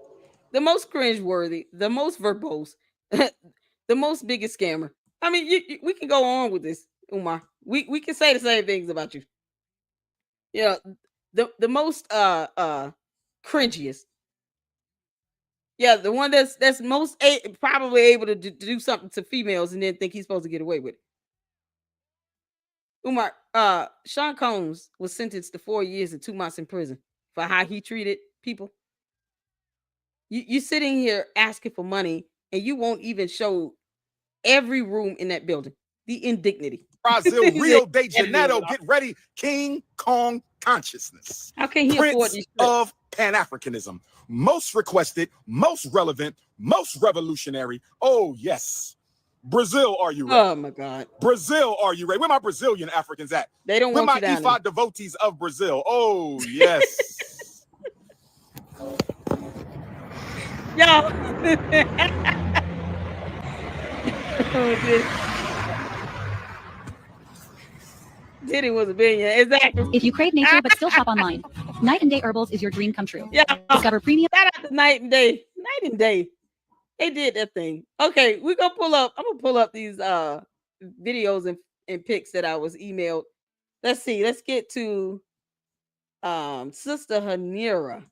The most cringeworthy, the most verbose, the most biggest scammer. I mean, we can go on with this, Umar. We can say the same things about you. Yeah, the most cringiest. Yeah, the one that's most probably able to do something to females and then think he's supposed to get away with it. Umar, Sean Combs was sentenced to 4 years and 2 months in prison for how he treated people. You sitting here asking for money and you won't even show every room in that building. The indignity. Brazil, Rio de Janeiro, get ready. King Kong consciousness. How can he afford these of Pan-Africanism. Most requested, most relevant, most revolutionary. Oh, yes. Brazil, are you ready? Oh, my God. Brazil, are you ready? Where my Brazilian Africans at? They don't want you down. Where my Ifa devotees of Brazil? Oh, yes. Yo. Diddy was a billionaire. Exactly. If you crave nature but still shop online, Night and Day Herbals is your dream come true. Yeah. Discover premium. Shout out to Night and Day. Night and Day. They did that thing. Okay, we're gonna pull up. I'm gonna pull up these videos and pics that I was emailed. Let's see. Let's get to Sister Hanira.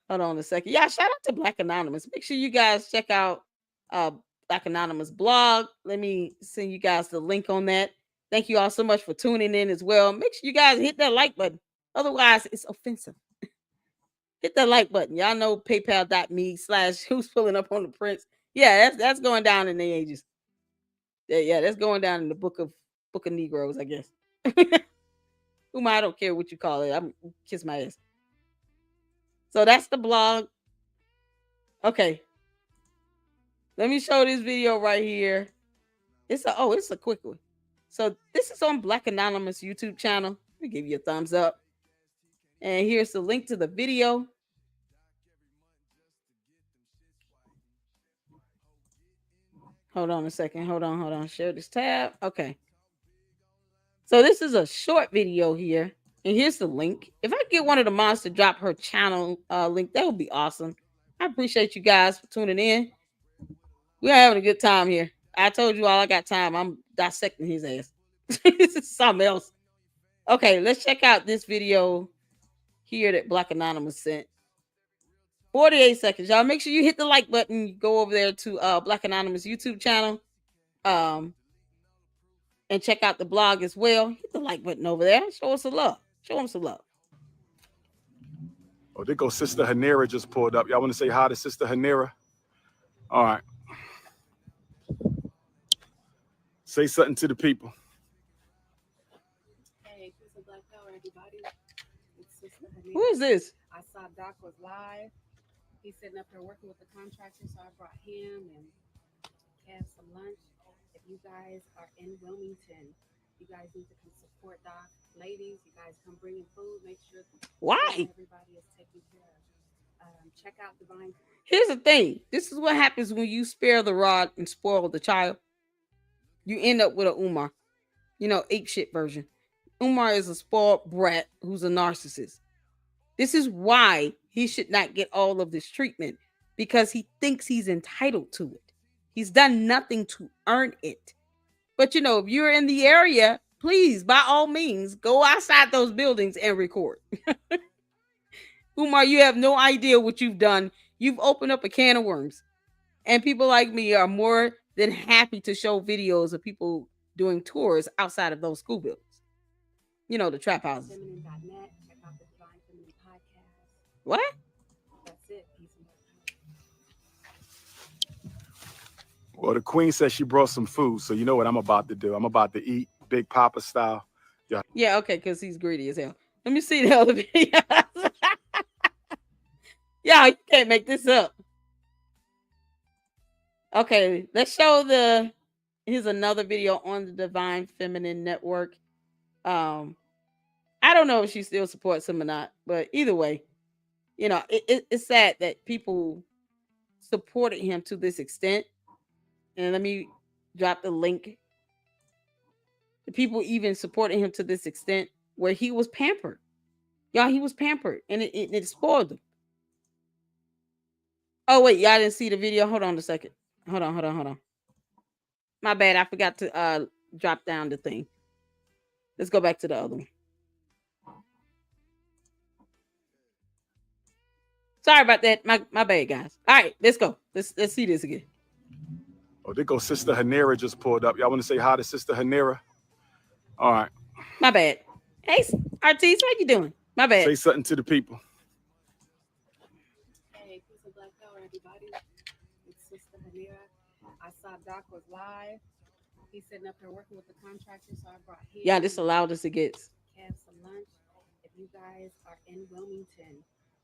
Hold on a second. Yeah, shout out to Black Anonymous. Make sure you guys check out Black Anonymous blog. Let me send you guys the link on that. Thank you all so much for tuning in as well. Make sure you guys hit that like button. Otherwise, it's offensive. Hit that like button. Y'all know paypal.me/who's pulling up on the prince. Yeah, that's going down in the ages. Yeah, that's going down in the book of Negroes, I guess. Umar, I don't care what you call it. I'm kiss my ass. So that's the blog. Okay. Let me show this video right here. It's a quick one. So this is on Black Anonymous YouTube channel. Let me give you a thumbs up. And here's the link to the video. Hold on a second. Hold on. Share this tab. Okay. So this is a short video here. And here's the link. If I get one of the moms to drop her channel link, that would be awesome. I appreciate you guys for tuning in. We're having a good time here. I told you all I got time. I'm dissecting his ass. This is something else. Okay, let's check out this video here that Black Anonymous sent. 48 seconds. Y'all make sure you hit the like button. Go over there to Black Anonymous YouTube channel. And check out the blog as well. Hit the like button over there. Show us some love. Show them some love. Oh, there goes Sister Hanira just pulled up. Y'all want to say hi to Sister Hanira? All right. Say something to the people. Hey, peace and black power, everybody. It's Sister Hanira. Who is this? I saw Doc was live. He's sitting up here working with the contractor, so I brought him and have some lunch. If you guys are in Wilmington, you guys need to come support Doc. Ladies, you guys come bring him food. Make sure everybody is taken care of. Check out Divine. Here's the thing. This is what happens when you spare the rod and spoil the child. You end up with a Umar. Ape shit version. Umar is a spoiled brat who's a narcissist. This is why he should not get all of this treatment, because he thinks he's entitled to it. He's done nothing to earn it. But if you're in the area, please, by all means, go outside those buildings and record. Umar, you have no idea what you've done. You've opened up a can of worms. And people like me are more than happy to show videos of people doing tours outside of those school buildings. The trap houses. Feminine.net. Check out the Divine Feminine podcast. What? That's it. Peace and love. Well, the queen said she brought some food, so you know what I'm about to do. I'm about to eat Big Papa style. Yeah, okay, because he's greedy as hell. Let me see the other videos. Yeah, you can't make this up. Okay, let's show here's another video on the Divine Feminine Network. I don't know if she still supports him or not, but either way, You know, it's sad that people supported him to this extent. And let me drop the link. The people even supported him to this extent where he was pampered. Y'all, he was pampered, and it spoiled him. Oh wait, y'all didn't see the video. Hold on a second. Hold on. My bad. I forgot to drop down the thing. Let's go back to the other one. Sorry about that. My bad, guys. All right, let's go. Let's see this again. Oh, there goes Sister Hanera just pulled up. Y'all want to say hi to Sister Hanera? All right. My bad. Hey, Artis, how you doing? My bad. Say something to the people. Hey, peace and black power, everybody. It's Sister Hanera. I saw Doc was live. He's sitting up there working with the contractor, so I brought him. Yeah, this allowed us to get. Have some lunch. If you guys are in Wilmington,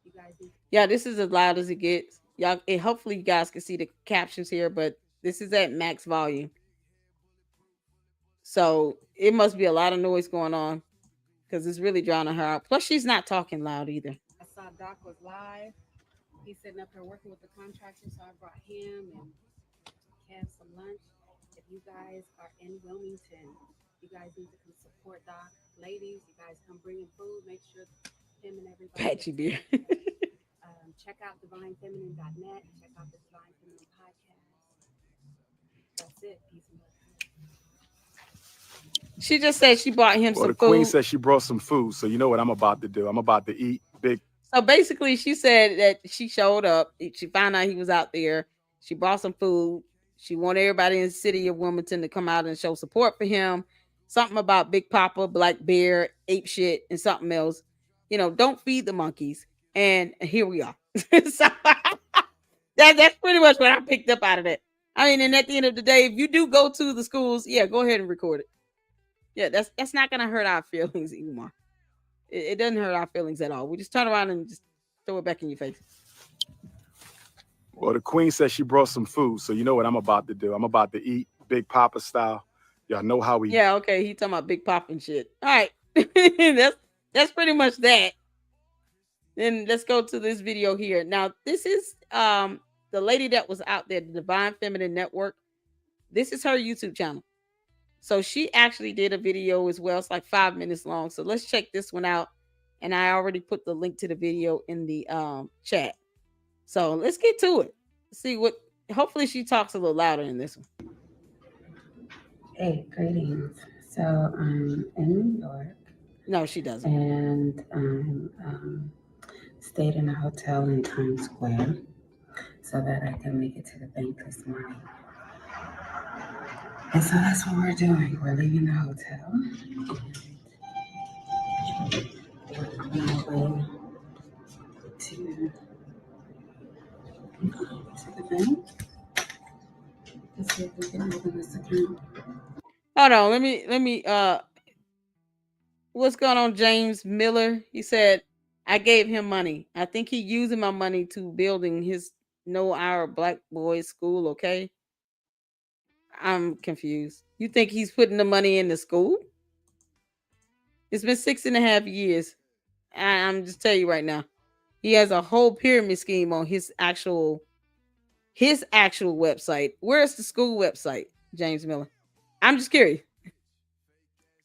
you guys need. Yeah, this is as loud as it gets. Y'all, hopefully you guys can see the captions here, but this is at max volume. So it must be a lot of noise going on because it's really drowning her out. Plus, she's not talking loud either. I saw Doc was live. He's sitting up there working with the contractor, so I brought him and have some lunch. If you guys are in Wilmington, you guys need to come support Doc. Ladies, you guys come bring him food. Make sure him and everybody. Patchy beer. Check out divinefeminine.net. Check out the Divine Feminine podcast. That's it. Peace and blessings. She just said she bought him some The food. queen said she brought some food. So you know what I'm about to do. I'm about to eat big. So basically, she said that she showed up. She found out he was out there. She brought some food. She wanted everybody in the city of Wilmington to come out and show support for him. Something about Big Papa, Black Bear, ape shit, and something else. You know, don't feed the monkeys. And here we are. So that's pretty much what I picked up out of that. I mean, and at the end of the day, if you do go to the schools, yeah, go ahead and record it. Yeah, that's not gonna hurt our feelings, Umar. It doesn't hurt our feelings at all. We just turn around and just throw it back in your face. Well, the queen said she brought some food. So you know what I'm about to do. I'm about to eat Big Papa style. Y'all know how we. Yeah, okay. He talking about Big Papa and shit. All right, that's pretty much that. Then let's go to this video here. Now, this is the lady that was out there, the Divine Feminine Network. This is her YouTube channel. So she actually did a video as well. It's like 5 minutes long. So let's check this one out. And I already put the link to the video in the chat. So let's get to it. See what. Hopefully she talks a little louder in this one. Hey, greetings. So I'm in New York. No, she doesn't. And stayed in a hotel in Times Square so that I can make it to the bank this morning. And so that's what we're doing. We're leaving the hotel. And we're on our way to the bank to see if we can open this account. Hold on. Let me what's going on, James Miller? He said, I gave him money. I think he using my money to building his No Our Black Boys School, okay? I'm confused. You think he's putting the money in the school? It's been 6.5 years. I'm just telling you right now. He has a whole pyramid scheme on his actual website. Where's the school website, James Miller? I'm just curious.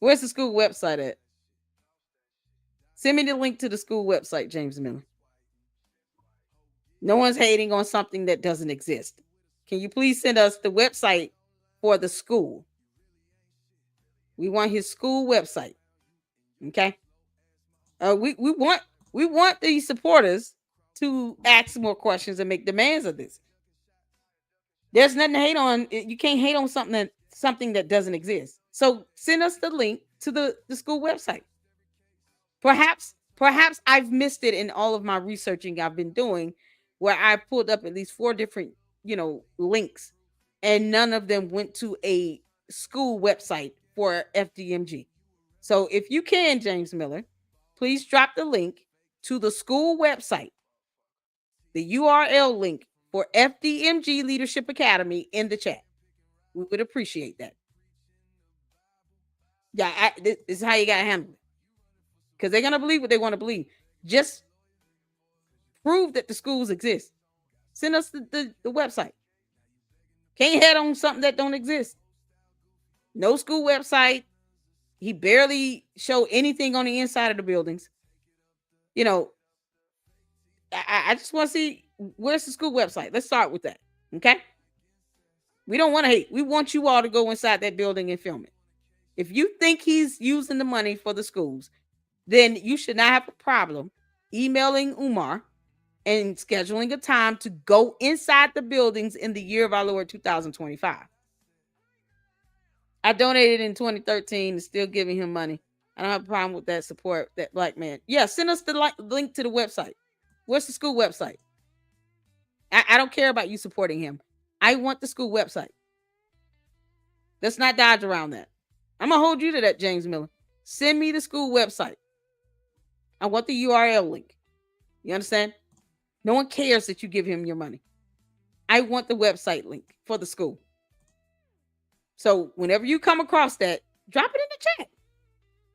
Where's the school website at? Send me the link to the school website, James Miller. No one's hating on something that doesn't exist. Can you please send us the website for the school? We want his school website. Okay. We want the supporters to ask more questions and make demands of this. There's nothing to hate on. You can't hate on something that doesn't exist. So send us the link to the school website. Perhaps I've missed it in all of my researching I've been doing, where I pulled up at least 4 different, links, and none of them went to a school website for FDMG. So if you can, James Miller, please drop the link to the school website, the URL link for FDMG Leadership Academy in the chat. We would appreciate that. Yeah, this is how you got to handle it. Because they're going to believe what they want to believe. Just Prove that the schools exist. Send us the website. Can't head on something that don't exist. No school website. He barely show anything on the inside of the buildings. You know, I just want to see, where's the school website. Let's start with that. Okay. We don't want to hate. We want you all to go inside that building and film it. If you think he's using the money for the schools, then you should not have a problem emailing Umar and scheduling a time to go inside the buildings in the year of our Lord 2025. I donated in 2013 and still giving him money. I don't have a problem with that support, that black man. Yeah, send us the link to the website. Where's the school website? I don't care about you supporting him. I want the school website. Let's not dodge around that. I'm going to hold you to that, James Miller. Send me the school website. I want the URL link. You understand? No one cares that you give him your money. I want the website link for the school. So whenever you come across that, drop it in the chat.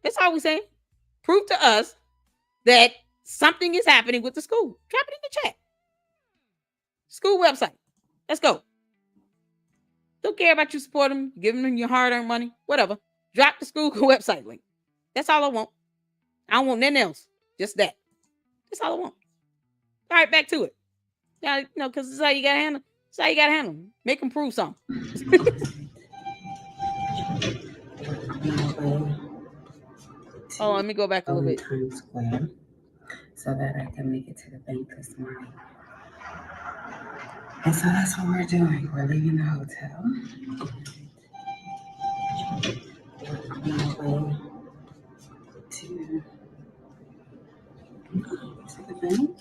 That's all we're saying. Prove to us that something is happening with the school. Drop it in the chat. School website. Let's go. Don't care about you supporting them, giving them your hard-earned money, whatever. Drop the school website link. That's all I want. I don't want nothing else. Just that. That's all I want. All right, back to it. Now, you know, because this is how you got to handle. This is how you got to handle them. Make them prove something. Oh, let me go back a little bit. Times Square, so that I can make it to the bank this morning. And so that's what we're doing. We're leaving the hotel. We're on our way to the bank.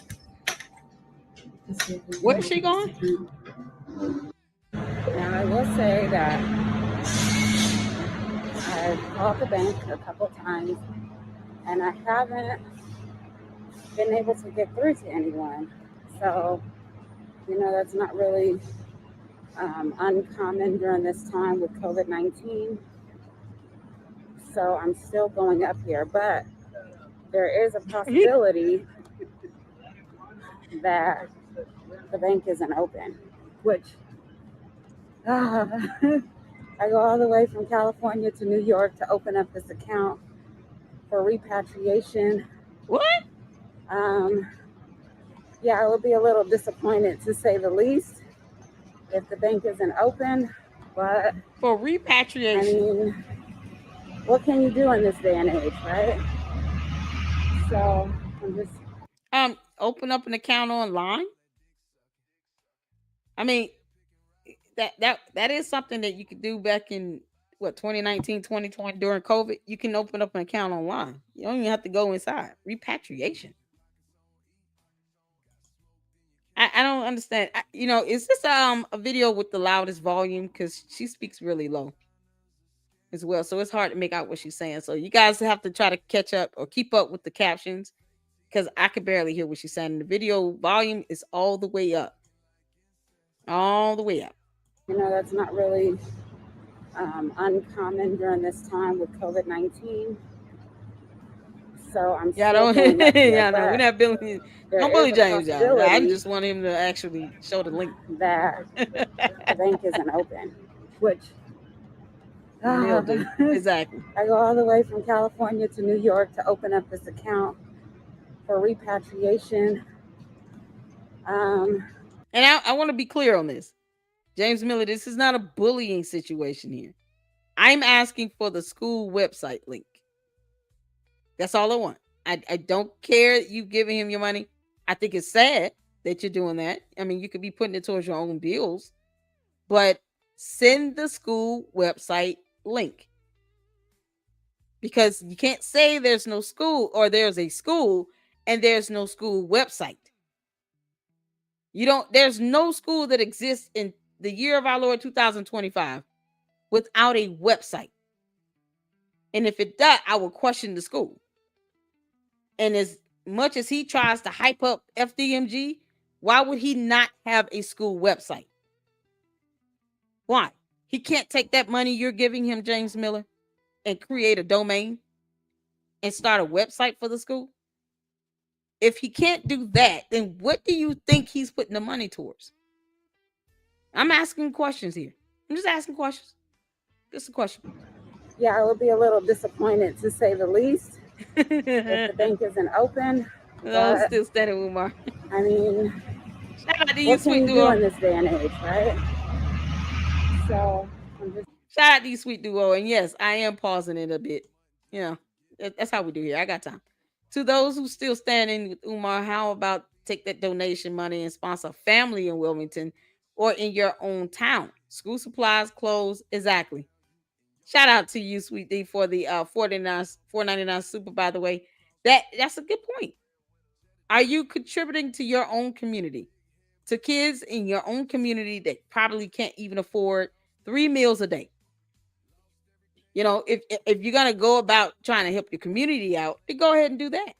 Where is she going? Now, I will say that I've called the bank a couple times and I haven't been able to get through to anyone. So, you know, that's not really uncommon during this time with COVID-19. So I'm still going up here, but there is a possibility that the bank isn't open, which I go all the way from California to New York to open up this account for repatriation. What? Yeah, I would be a little disappointed, to say the least, if the bank isn't open. But for repatriation, I mean, what can you do in this day and age, right? So I'm just open up an account online. I mean, that is something that you could do back in 2019, 2020 during COVID. You can open up an account online. You don't even have to go inside. Repatriation. I don't understand. Is this a video with the loudest volume? Because she speaks really low as well, so it's hard to make out what she's saying. So you guys have to try to catch up or keep up with the captions, because I could barely hear what she's saying. The video volume is all the way up. All the way up. You know, that's not really uncommon during this time with COVID-19. So I'm Yeah, still going up here, no, we're not bullying. Don't bully James, y'all. I just want him to actually show the link. That the bank isn't open, which exactly. I go all the way from California to New York to open up this account for repatriation. And I want to be clear on this. James Miller, this is not a bullying situation here. I'm asking for the school website link. That's all I want. I don't care you giving him your money. I think it's sad that you're doing that. I mean, you could be putting it towards your own bills, but send the school website link. Because you can't say there's no school or there's a school and there's no school website. There's no school that exists in the year of our Lord 2025 without a website. And if it does, I will question the school. And as much as he tries to hype up FDMG, why would he not have a school website? Why? He can't take that money you're giving him, James Miller, and create a domain and start a website for the school? If he can't do that, then what do you think he's putting the money towards? I'm asking questions here. I'm just asking questions. Just a question. Yeah, I would be a little disappointed to say the least if the bank isn't open. No, still standing, Umar. I mean, shout out to you, what can sweet you duo. do in this day and age, right? So I'm just shout out to you, sweet duo. And yes, I am pausing it a bit. You know, that's how we do here. I got time. To those who still standing with Umar, how about take that donation money and sponsor a family in Wilmington or in your own town? School supplies, clothes, exactly. Shout out to you, Sweet D, for the $4.99 super. By the way, that's a good point. Are you contributing to your own community, to kids in your own community that probably can't even afford 3 meals a day? You know, if you're gonna go about trying to help your community out, then go ahead and do that.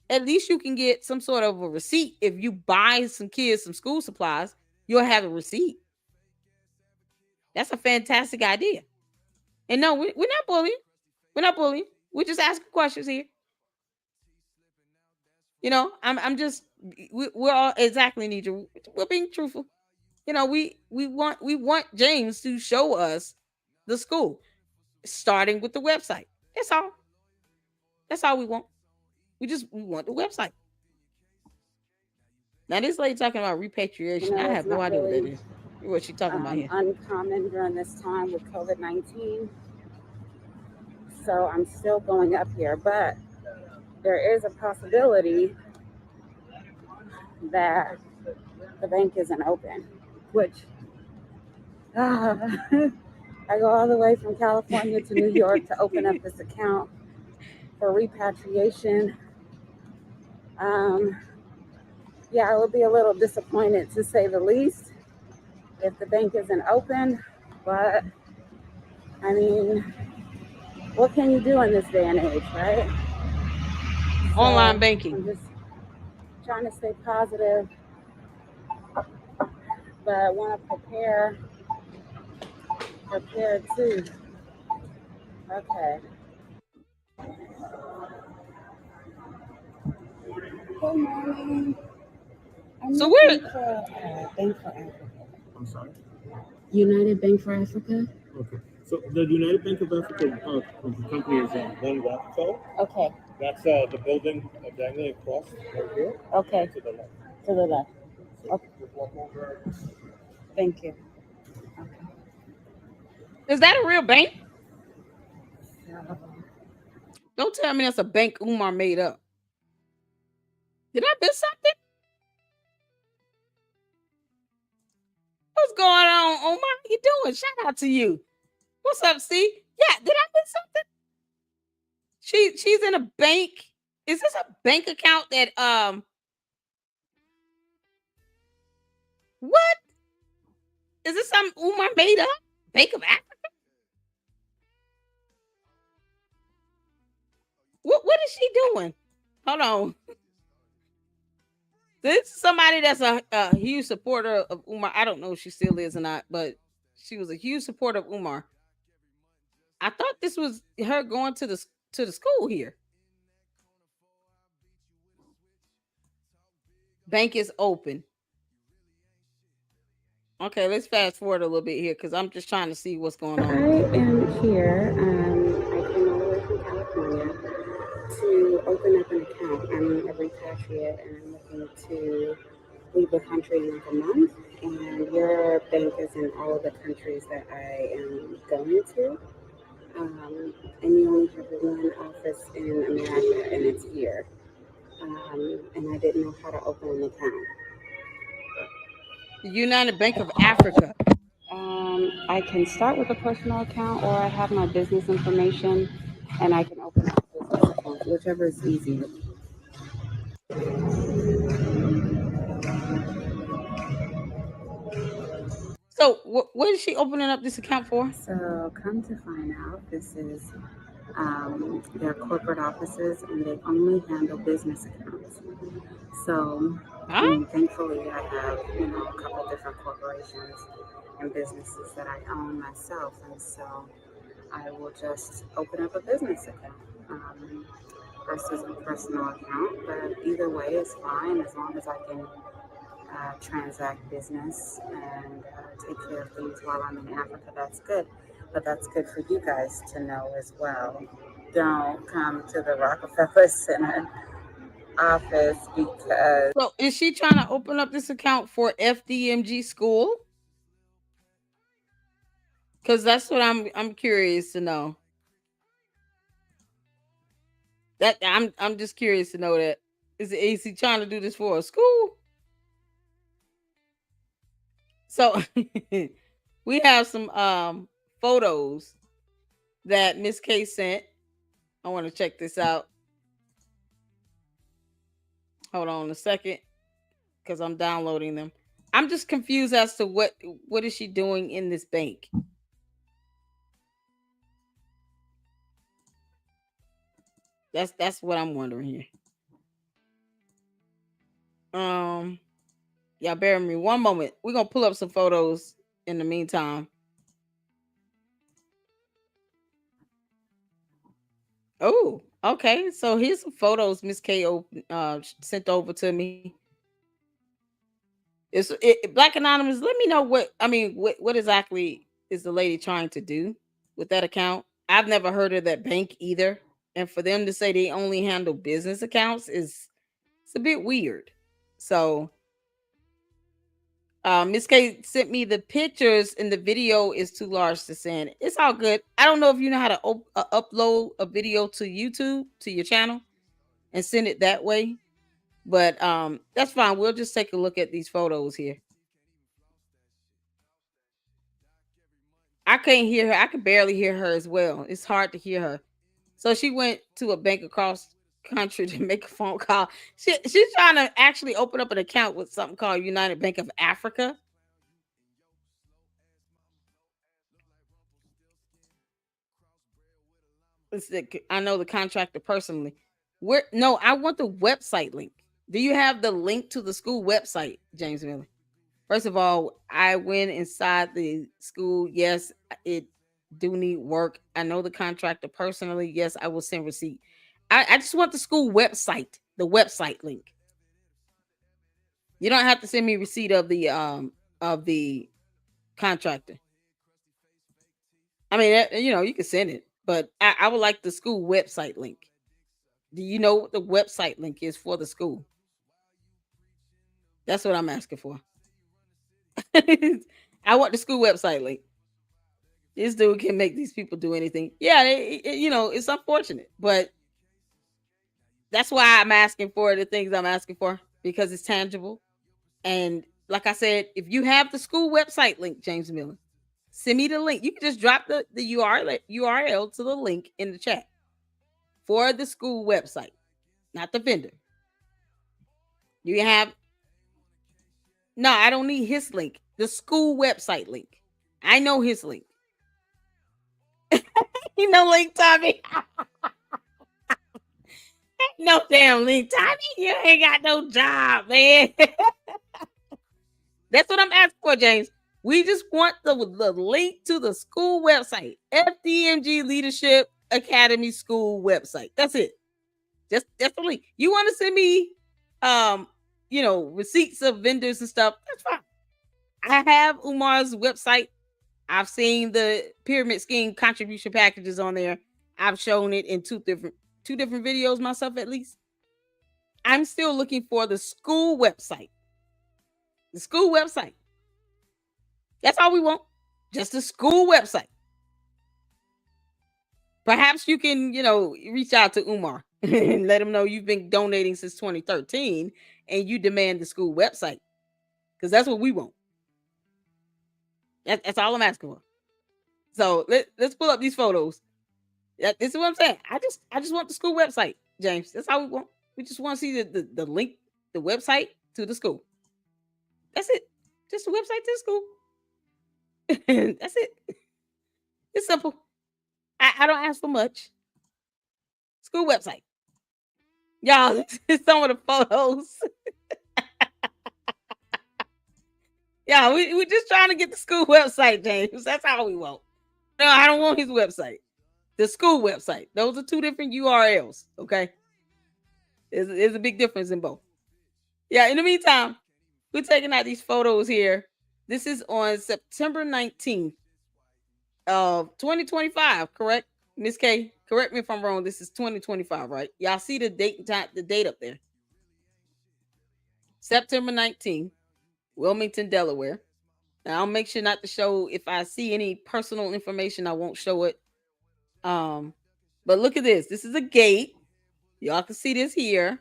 At least you can get some sort of a receipt. If you buy some kids some school supplies, you'll have a receipt. That's a fantastic idea. And no, we're not bullying. We're not bullying. We're just asking questions here. You know, I'm just we're all exactly Nidra. We're being truthful. You know, we want James to show us the school, starting with the website. That's all. That's all we want. We want the website. Now this lady talking about repatriation. I it's have no not idea what that really is. What she talking about here? uncommon during this time with COVID-19. So I'm still going up here, but there is a possibility that the bank isn't open, which I go all the way from California to New York to open up this account for repatriation. Yeah, I would be a little disappointed to say the least if the bank isn't open, but I mean, what can you do in this day and age, right? Online So banking. I'm just trying to stay positive, but I want to prepare too. Okay. Good morning. I'm So looking we're for Bank for Africa. I'm sorry. United Bank for Africa. Okay. So the United Bank of Africa the company is One Rockefeller. Okay. That's the building diagonally across right here. Okay. To the left. To the left. So Okay. just walk over. Thank you. Okay. is that a real bank? Don't tell me that's a bank Umar made up. Did I miss something? What's going on, Omar? How you doing? Shout out to you. What's up, Steve? Yeah, did I miss something? She's in a bank. Is this a bank account that what? Is this something Umar made up? Bank of Africa? What is she doing? Hold on. This is somebody that's a huge supporter of Umar. I don't know if she still is or not, but she was a huge supporter of Umar. I thought this was her going to the school here. Bank is open. Okay, let's fast forward a little bit here because I'm just trying to see what's going on. I am here. I came all the way from California to open up an account. I'm a repatriate and I'm looking to leave the country in like a month. And your bank is in all of the countries that I am going to. And you only have one office in America, and it's here. And I didn't know how to open an account. The United Bank of Africa. I can start with a personal account, or I have my business information, and I can open up a business account, whichever is easier. So what is she opening up this account for? So come to find out, this is their corporate offices, and they only handle business accounts. So thankfully, I have a couple different corporations and businesses that I own myself, and so I will just open up a business account. versus a personal account. But either way is fine as long as I can transact business and take care of things while I'm in Africa. That's good. But that's good for you guys to know as well. Don't come to the Rockefeller Center office because So is she trying to open up this account for FDMG school? Because that's what I'm curious to know. That I'm just curious to know that. Is he trying to do this for a school? So we have some photos that Miss K sent. I want to check this out. Hold on a second, because I'm downloading them. I'm just confused as to what is she doing in this bank. That's what I'm wondering here. Yeah, bear with me one moment. We're gonna pull up some photos in the meantime. Oh, okay. So here's some photos Miss K sent over to me. Black Anonymous. Let me know what exactly is the lady trying to do with that account. I've never heard of that bank either, and for them to say they only handle business accounts it's a bit weird. So Miss K sent me the pictures and the video is too large to send. It's all good. I don't know if you know how to upload a video to YouTube to your channel and send it that way, but that's fine. We'll just take a look at these photos here. I can't hear her. I can barely hear her as well. It's hard to hear her. So she went to a bank across country to make a phone call. She's trying to actually open up an account with something called United Bank of Africa. I know the contractor personally. No, I want the website link. Do you have the link to the school website, James Miller? First of all, I went inside the school. Yes, it do need work. I know the contractor personally. Yes, I will send receipt. I just want the school website, the website link. You don't have to send me receipt of the contractor. I mean, you can send it, but I would like the school website link. Do you know what the website link is for the school? That's what I'm asking for. I want the school website link. This dude can make these people do anything. Yeah, it's unfortunate, but that's why I'm asking for the things I'm asking for, because it's tangible. And like I said, if you have the school website link, James Miller, send me the link. You can just drop the URL to the link in the chat for the school website, not the vendor. No, I don't need his link. The school website link. I know his link. You know, link, Tommy. No damn link, Tommy. You ain't got no job, man. That's what I'm asking for, James. We just want the link to the school website, FDMG Leadership Academy School website. That's it. Just the link. You want to send me, receipts of vendors and stuff? That's fine. I have Umar's website. I've seen the pyramid scheme contribution packages on there. I've shown it in two different videos myself, at least. I'm still looking for the school website. The school website. That's all we want. Just the school website. Perhaps you can, reach out to Umar and let him know you've been donating since 2013 and you demand the school website. Because that's what we want. That's all I'm asking for. So let's pull up these photos. This is what I'm saying. I just want the school website, James. That's all we want. We just want to see the link, the website to the school. That's it. Just the website to the school. That's it. It's simple. I don't ask for much. School website. Y'all, this is some of the photos. Yeah, we're just trying to get the school website, James. That's all we want. No, I don't want his website. The school website. Those are two different URLs. Okay. There's a big difference in both. Yeah, in the meantime, we're taking out these photos here. This is on September 19th of 2025, correct? Miss K, correct me if I'm wrong. This is 2025, right? Y'all see the date and time, the date up there. September 19th, Wilmington, Delaware. Now I'll make sure not to show, if I see any personal information, I won't show it. But look at this. This is a gate. Y'all can see this here.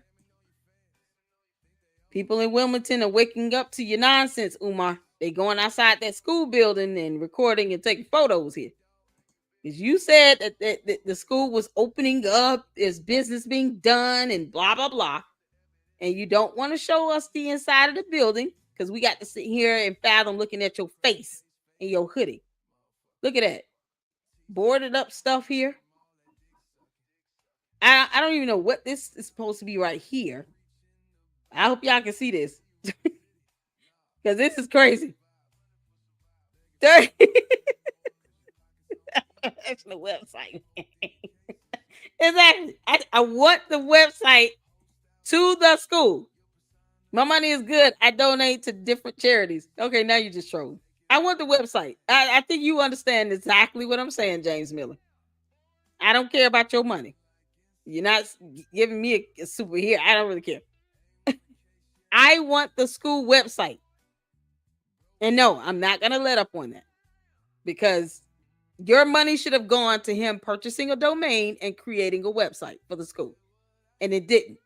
People in Wilmington are waking up to your nonsense, Umar. They going outside that school building and recording and taking photos here. Because you said that the school was opening up, there's business being done, and blah, blah, blah. And you don't want to show us the inside of the building because we got to sit here and fathom looking at your face and your hoodie. Look at that. Boarded up stuff here. I don't even know what this is supposed to be right here. I hope y'all can see this. Because this is crazy. That's the website. Exactly. I want the website to the school. My money is good. I donate to different charities. Okay, now you just trolling. I want the website. I think you understand exactly what I'm saying, James Miller. I don't care about your money. You're not giving me a super here. I don't really care. I want the school website. And no, I'm not going to let up on that. Because your money should have gone to him purchasing a domain and creating a website for the school. And it didn't.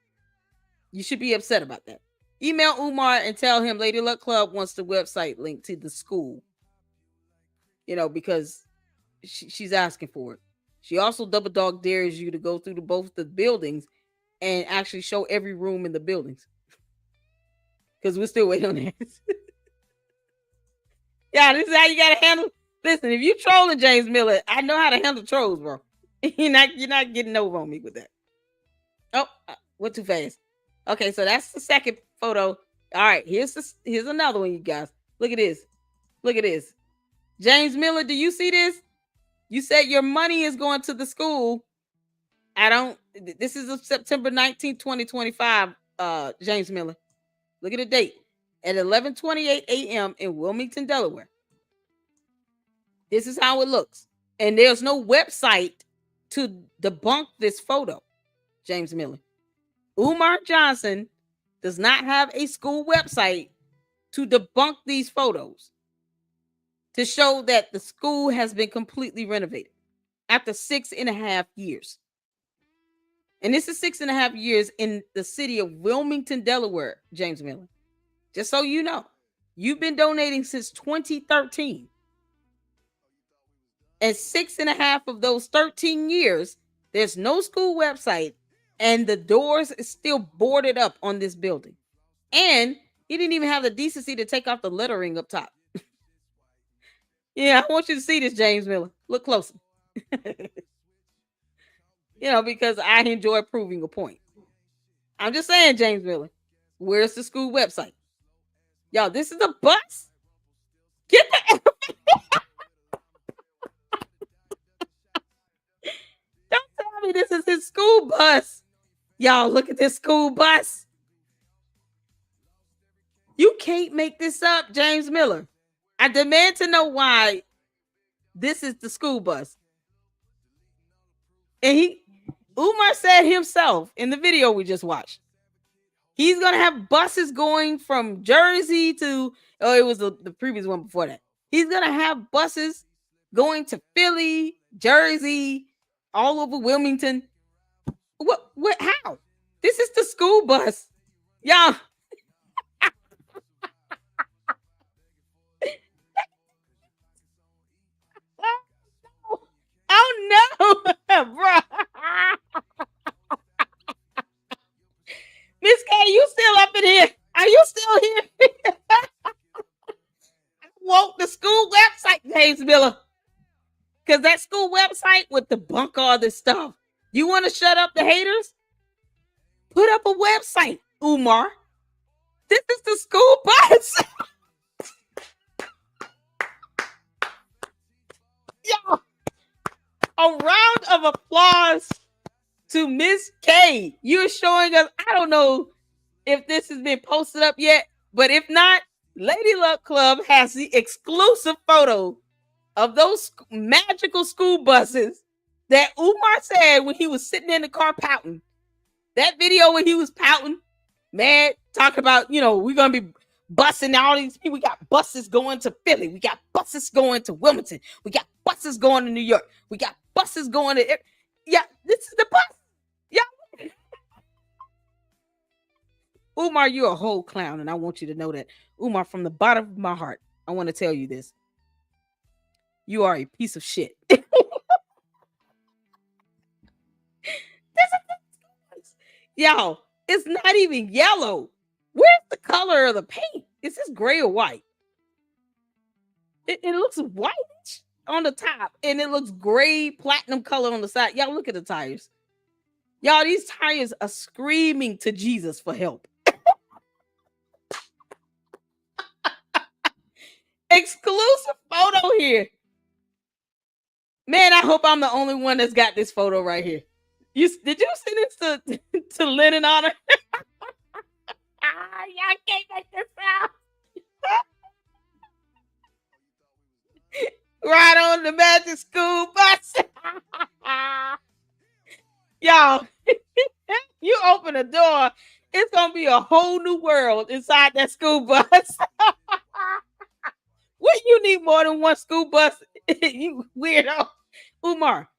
You should be upset about that. Email Umar and tell him Lady Luck Club wants the website linked to the school. You know, because she's asking for it. She also double dog dares you to go through both the buildings and actually show every room in the buildings. Because we're still waiting on that. Yeah, this is how you gotta handle. Listen, if you trolling James Miller, I know how to handle trolls, bro. You're not getting over on me with that. Oh, went too fast. Okay, so that's the second photo. All right, here's another one, you guys. Look at this. Look at this. James Miller, do you see this? You said your money is going to the school. This is September 19th, 2025, James Miller. Look at the date. At 11:28 a.m. in Wilmington, Delaware. This is how it looks. And there's no website to debunk this photo, James Miller. Umar Johnson does not have a school website to debunk these photos, to show that the school has been completely renovated after 6.5 years. And this is 6.5 years in the city of Wilmington, Delaware, James Miller. Just so you know, you've been donating since 2013. And 6.5 of those 13 years, there's no school website, and the doors is still boarded up on this building. And he didn't even have the decency to take off the lettering up top. Yeah, I want you to see this, James Miller. Look closer. You know, because I enjoy proving a point. I'm just saying, James Miller, where's the school website? Y'all, this is a bus? Get the... Don't tell me this is his school bus. Y'all, look at this school bus. You can't make this up, James Miller. I demand to know why this is the school bus. And Umar said himself in the video we just watched, he's going to have buses going from Jersey to, it was the previous one before that. He's going to have buses going to Philly, Jersey, all over Wilmington. What, how? This is the school bus. Y'all. Oh no, bro. Miss K, you still up in here? Are you still here? I want the school website, James Miller. Because that school website would debunk all this stuff. You want to shut up the haters? Put up a website, Umar. This is the school bus. Yo, a round of applause to Miss K. You're showing us, I don't know if this has been posted up yet, but if not, Lady Luck Club has the exclusive photo of those magical school buses that Umar said when he was sitting in the car pouting. That video when he was pouting, mad, talking about, we're going to be busing all these people. We got buses going to Philly. We got buses going to Wilmington. We got buses going to New York. We got buses going to... Yeah, this is the bus. Yeah. Umar, you're a whole clown, and I want you to know that. Umar, from the bottom of my heart, I want to tell you this. You are a piece of shit. Y'all, it's not even yellow. Where's the color of the paint? Is this gray or white? It looks white on the top, and it looks gray platinum color on the side. Y'all, look at the tires. Y'all, these tires are screaming to Jesus for help. Exclusive photo here. Man, I hope I'm the only one that's got this photo right here. Did you send this to Lynn and Honor? Y'all can't make this out. Right on the magic school bus. Y'all, you open the door, it's gonna be a whole new world inside that school bus. What, you need more than one school bus? You weirdo. Umar,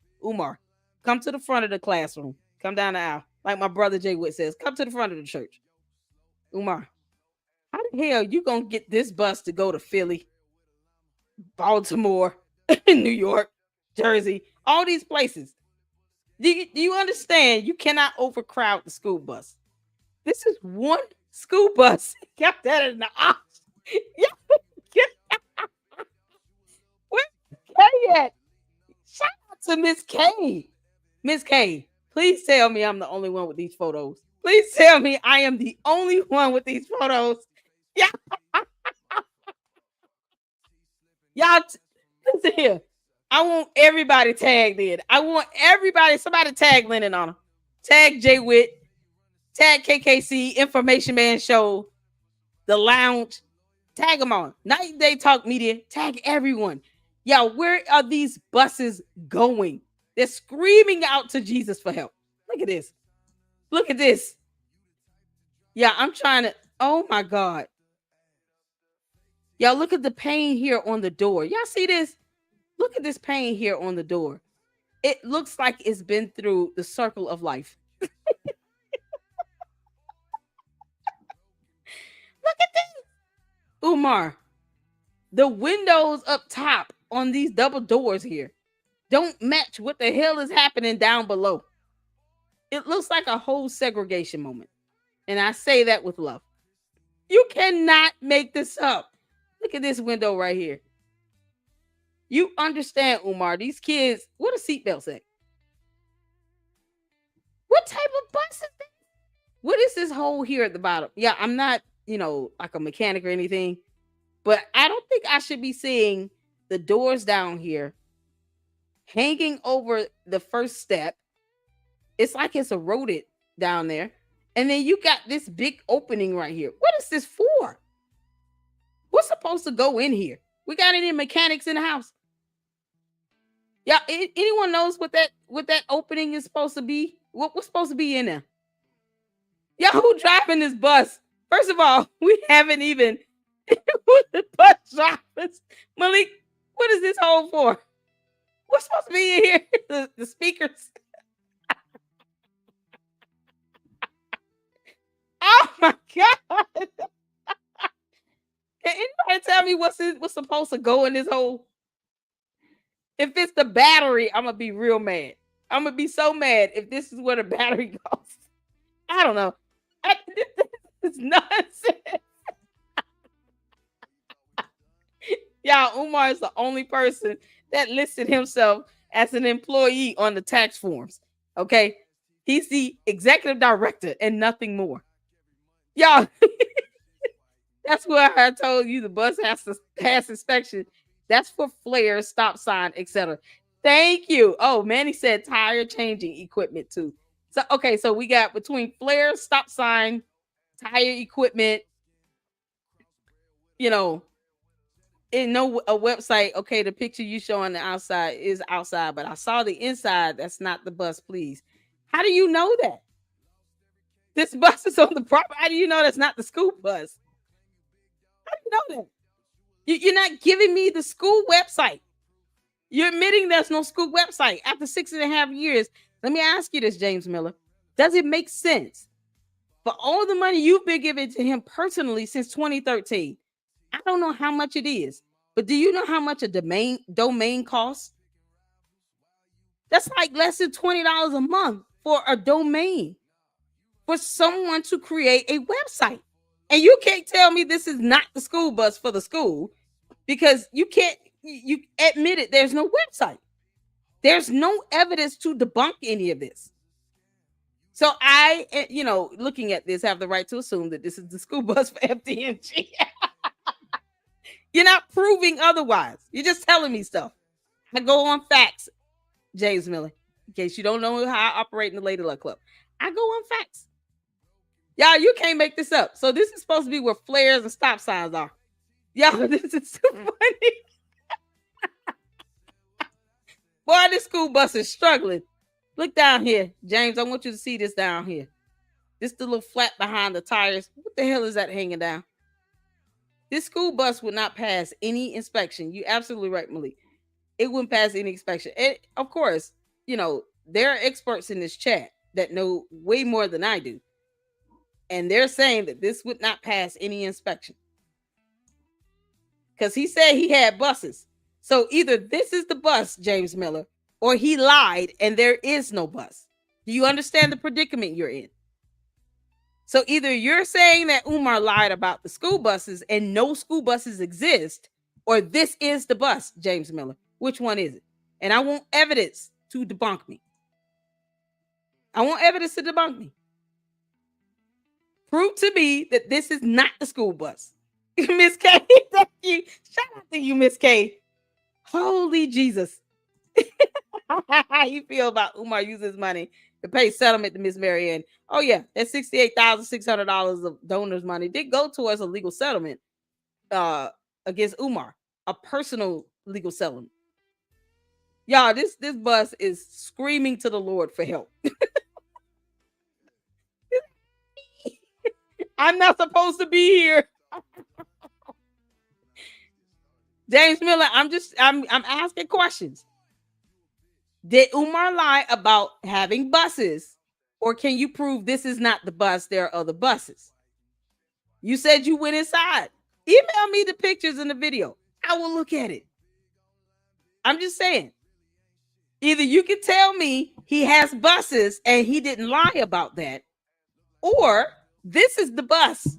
come to the front of the classroom. Come down the aisle. Like my brother Jay Witt says, come to the front of the church. Umar, how the hell you gonna get this bus to go to Philly, Baltimore, New York, Jersey, all these places? Do you understand? You cannot overcrowd the school bus. This is one school bus. Got that in the office. Where's K at? Shout out to Miss K. Miss K, please tell me I'm the only one with these photos. Please tell me I am the only one with these photos. Yeah. Y'all, listen here. I want everybody tagged in. I want somebody tag Lennon on them. Tag Jay Witt. Tag KKC, Information Man Show, The Lounge. Tag them on. Night and Day Talk Media. Tag everyone. Y'all, where are these buses going? They're screaming out to Jesus for help. Look at this. Look at this. Yeah, I'm trying to... Oh, my God. Y'all, look at the paint here on the door. Y'all see this? Look at this paint here on the door. It looks like it's been through the circle of life. Look at this. Umar, the windows up top on these double doors here don't match what the hell is happening down below. It looks like a whole segregation moment. And I say that with love. You cannot make this up. Look at this window right here. You understand, Umar, these kids, what a seatbelt say? What type of bus is that? What is this hole here at the bottom? Yeah, I'm not, like a mechanic or anything, but I don't think I should be seeing the doors down here hanging over the first step. It's like it's eroded down there. And then you got this big opening right here. What is this for? What's supposed to go in here? We got any mechanics in the house? Yeah, anyone knows what that opening is supposed to be? What's supposed to be in there? Yeah, who driving this bus? First of all, we haven't even the bus drivers. Malik, what is this hole for? What's supposed to be in here? The speakers. Oh my God. Can anybody tell me what's supposed to go in this hole? If it's the battery, I'm gonna be real mad. I'm gonna be so mad if this is where the battery goes. I don't know. It's nonsense. Y'all, Umar is the only person that listed himself as an employee on the tax forms. Okay, he's the executive director and nothing more. Y'all, that's why I told you the bus has to pass inspection. That's for flare, stop sign, etc. Thank you. Oh, Manny said tire changing equipment too. So okay, so we got between flares, stop sign, tire equipment, you know, in no a website. Okay, the picture you show on the outside is outside, but I saw the inside. That's not the bus, please. How do you know that? This bus is on the property. How do you know that's not the school bus? How do you know that? You're not giving me the school website. You're admitting there's no school website after 6.5 years. Let me ask you this, James Miller. Does it make sense for all the money you've been giving to him personally since 2013? I don't know how much it is, but do you know how much a domain costs? That's like less than $20 a month for a domain for someone to create a website. And you can't tell me this is not the school bus for the school because you admit it. There's no website. There's no evidence to debunk any of this. So I, looking at this, have the right to assume that this is the school bus for FDMG. You're not proving otherwise. You're just telling me stuff. I go on facts, James Miller. In case you don't know how I operate in the Lady Luck Club, I go on facts. Y'all, you can't make this up. So this is supposed to be where flares and stop signs are. Y'all, this is so funny. Boy, this school bus is struggling. Look down here, James. I want you to see this down here. This the little flat behind the tires. What the hell is that hanging down? This school bus would not pass any inspection. You're absolutely right, Malik. It wouldn't pass any inspection. And of course, there are experts in this chat that know way more than I do. And they're saying that this would not pass any inspection. Because he said he had buses. So either this is the bus, James Miller, or he lied and there is no bus. Do you understand the predicament you're in? So either you're saying that Umar lied about the school buses and no school buses exist, or this is the bus, James Miller. Which one is it? And I want evidence to debunk me. I want evidence to debunk me. Prove to me that this is not the school bus. Miss K, thank you. Shout out to you, Miss K. Holy Jesus. How you feel about Umar using his money to pay settlement to Miss Marianne? Oh, yeah, that $68,600 of donors' money did go towards a legal settlement against Umar, a personal legal settlement. Y'all, this bus is screaming to the Lord for help. I'm not supposed to be here. James Miller, I'm asking questions. Did Umar lie about having buses, or can you prove this is not the bus? There are other buses. You said you went inside. Email me the pictures in the video. I will look at it. I'm just saying. Either you can tell me he has buses and he didn't lie about that, or this is the bus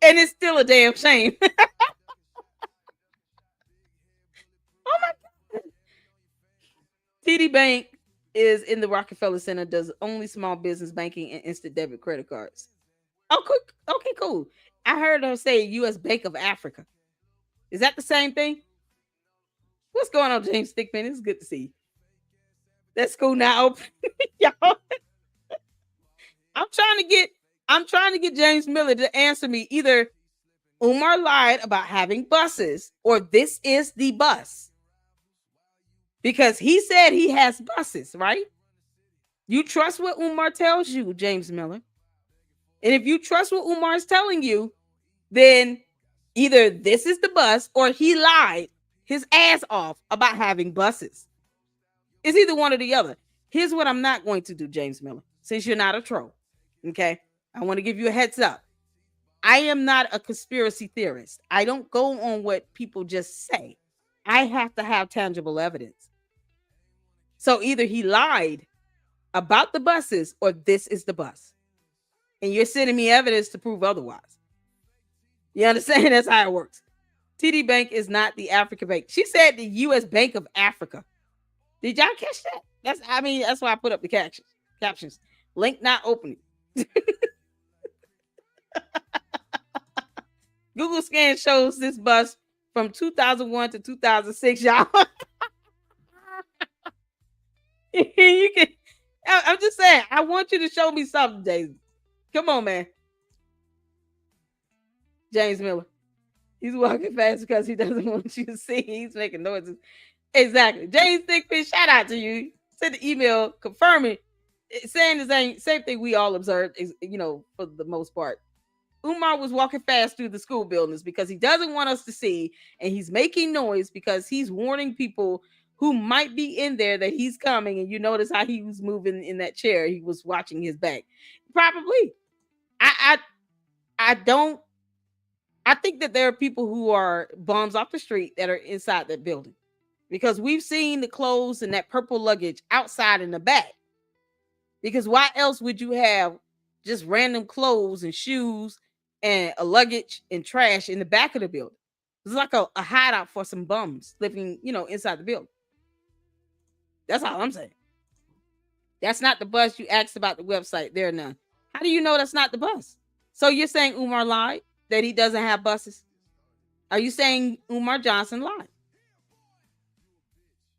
and it's still a damn shame. Oh my God. TD Bank is in the Rockefeller Center, does only small business banking and instant debit credit cards. Oh, cool. Okay, cool. I heard her say U.S. Bank of Africa. Is that the same thing? What's going on, James Stickman? It's good to see you. That school now open. Y'all. I'm trying to get James Miller to answer me. Either Umar lied about having buses, or this is the bus. Because he said he has buses, right? You trust what Umar tells you, James Miller. And if you trust what Umar is telling you, then either this is the bus or he lied his ass off about having buses. It's either one or the other. Here's what I'm not going to do, James Miller, since you're not a troll. Okay? I want to give you a heads up. I am not a conspiracy theorist. I don't go on what people just say. I have to have tangible evidence. So either he lied about the buses or this is the bus. And you're sending me evidence to prove otherwise. You understand? That's how it works. TD Bank is not the African bank. She said the U.S. Bank of Africa. Did y'all catch that? That's why I put up the captions. Link not opening. Google scan shows this bus from 2001 to 2006, y'all. I'm just saying, want you to show me something, James. Come on, man. James Miller. He's walking fast because he doesn't want you to see. He's making noises. Exactly. James Thickfish, shout out to you. Send the email confirming, saying the same thing we all observed, is, for the most part. Umar was walking fast through the school buildings because he doesn't want us to see, and he's making noise because he's warning people who might be in there that he's coming. And you notice how he was moving in that chair. He was watching his back. Probably. I think that there are people who are bums off the street that are inside that building, because we've seen the clothes and that purple luggage outside in the back. Because why else would you have just random clothes and shoes and a luggage and trash in the back of the building? It's like a hideout for some bums living, inside the building. That's all I'm saying. That's not the bus. You asked about the website. There are none. How do you know that's not the bus? So you're saying Umar lied, that he doesn't have buses? Are you saying Umar Johnson lied?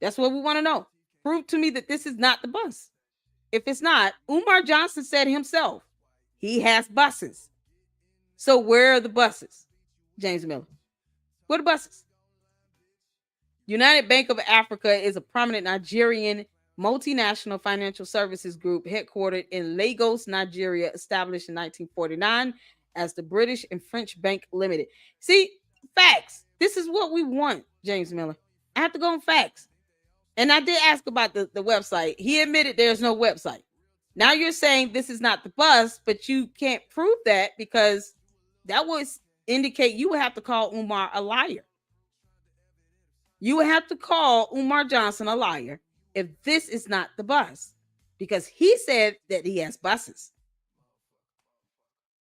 That's what we want to know. Prove to me that this is not the bus. If it's not, Umar Johnson said himself, he has buses. So where are the buses, James Miller? Where are the buses? United Bank of Africa is a prominent Nigerian multinational financial services group headquartered in Lagos, Nigeria, established in 1949 as the British and French Bank Limited. See, facts. This is what we want, James Miller. I have to go on facts. And I did ask about the website. He admitted there's no website. Now you're saying this is not the bus, but you can't prove that, because that would indicate you would have to call Umar a liar. You would have to call Umar Johnson a liar if this is not the bus, because he said that he has buses.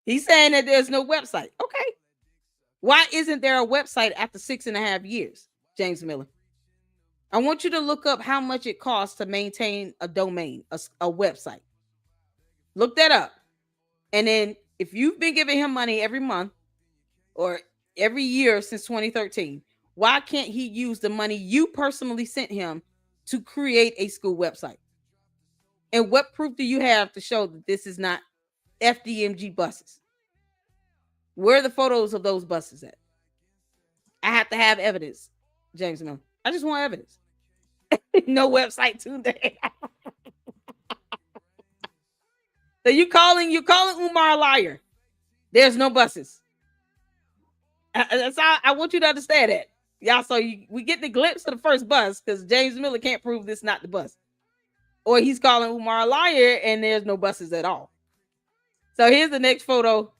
He's saying that there's no website. Okay. Why isn't there a website after 6.5 years, James Miller? I want you to look up how much it costs to maintain a domain, a website. Look that up. And then if you've been giving him money every month or every year since 2013, why can't he use the money you personally sent him to create a school website? And what proof do you have to show that this is not FDMG buses? Where are the photos of those buses at? I have to have evidence, James Miller. I just want evidence. No website today. So you're calling Umar a liar. There's no buses. That's how I want you to understand that. Y'all, so we get the glimpse of the first bus because James Miller can't prove this not the bus. Or he's calling Umar a liar and there's no buses at all. So here's the next photo.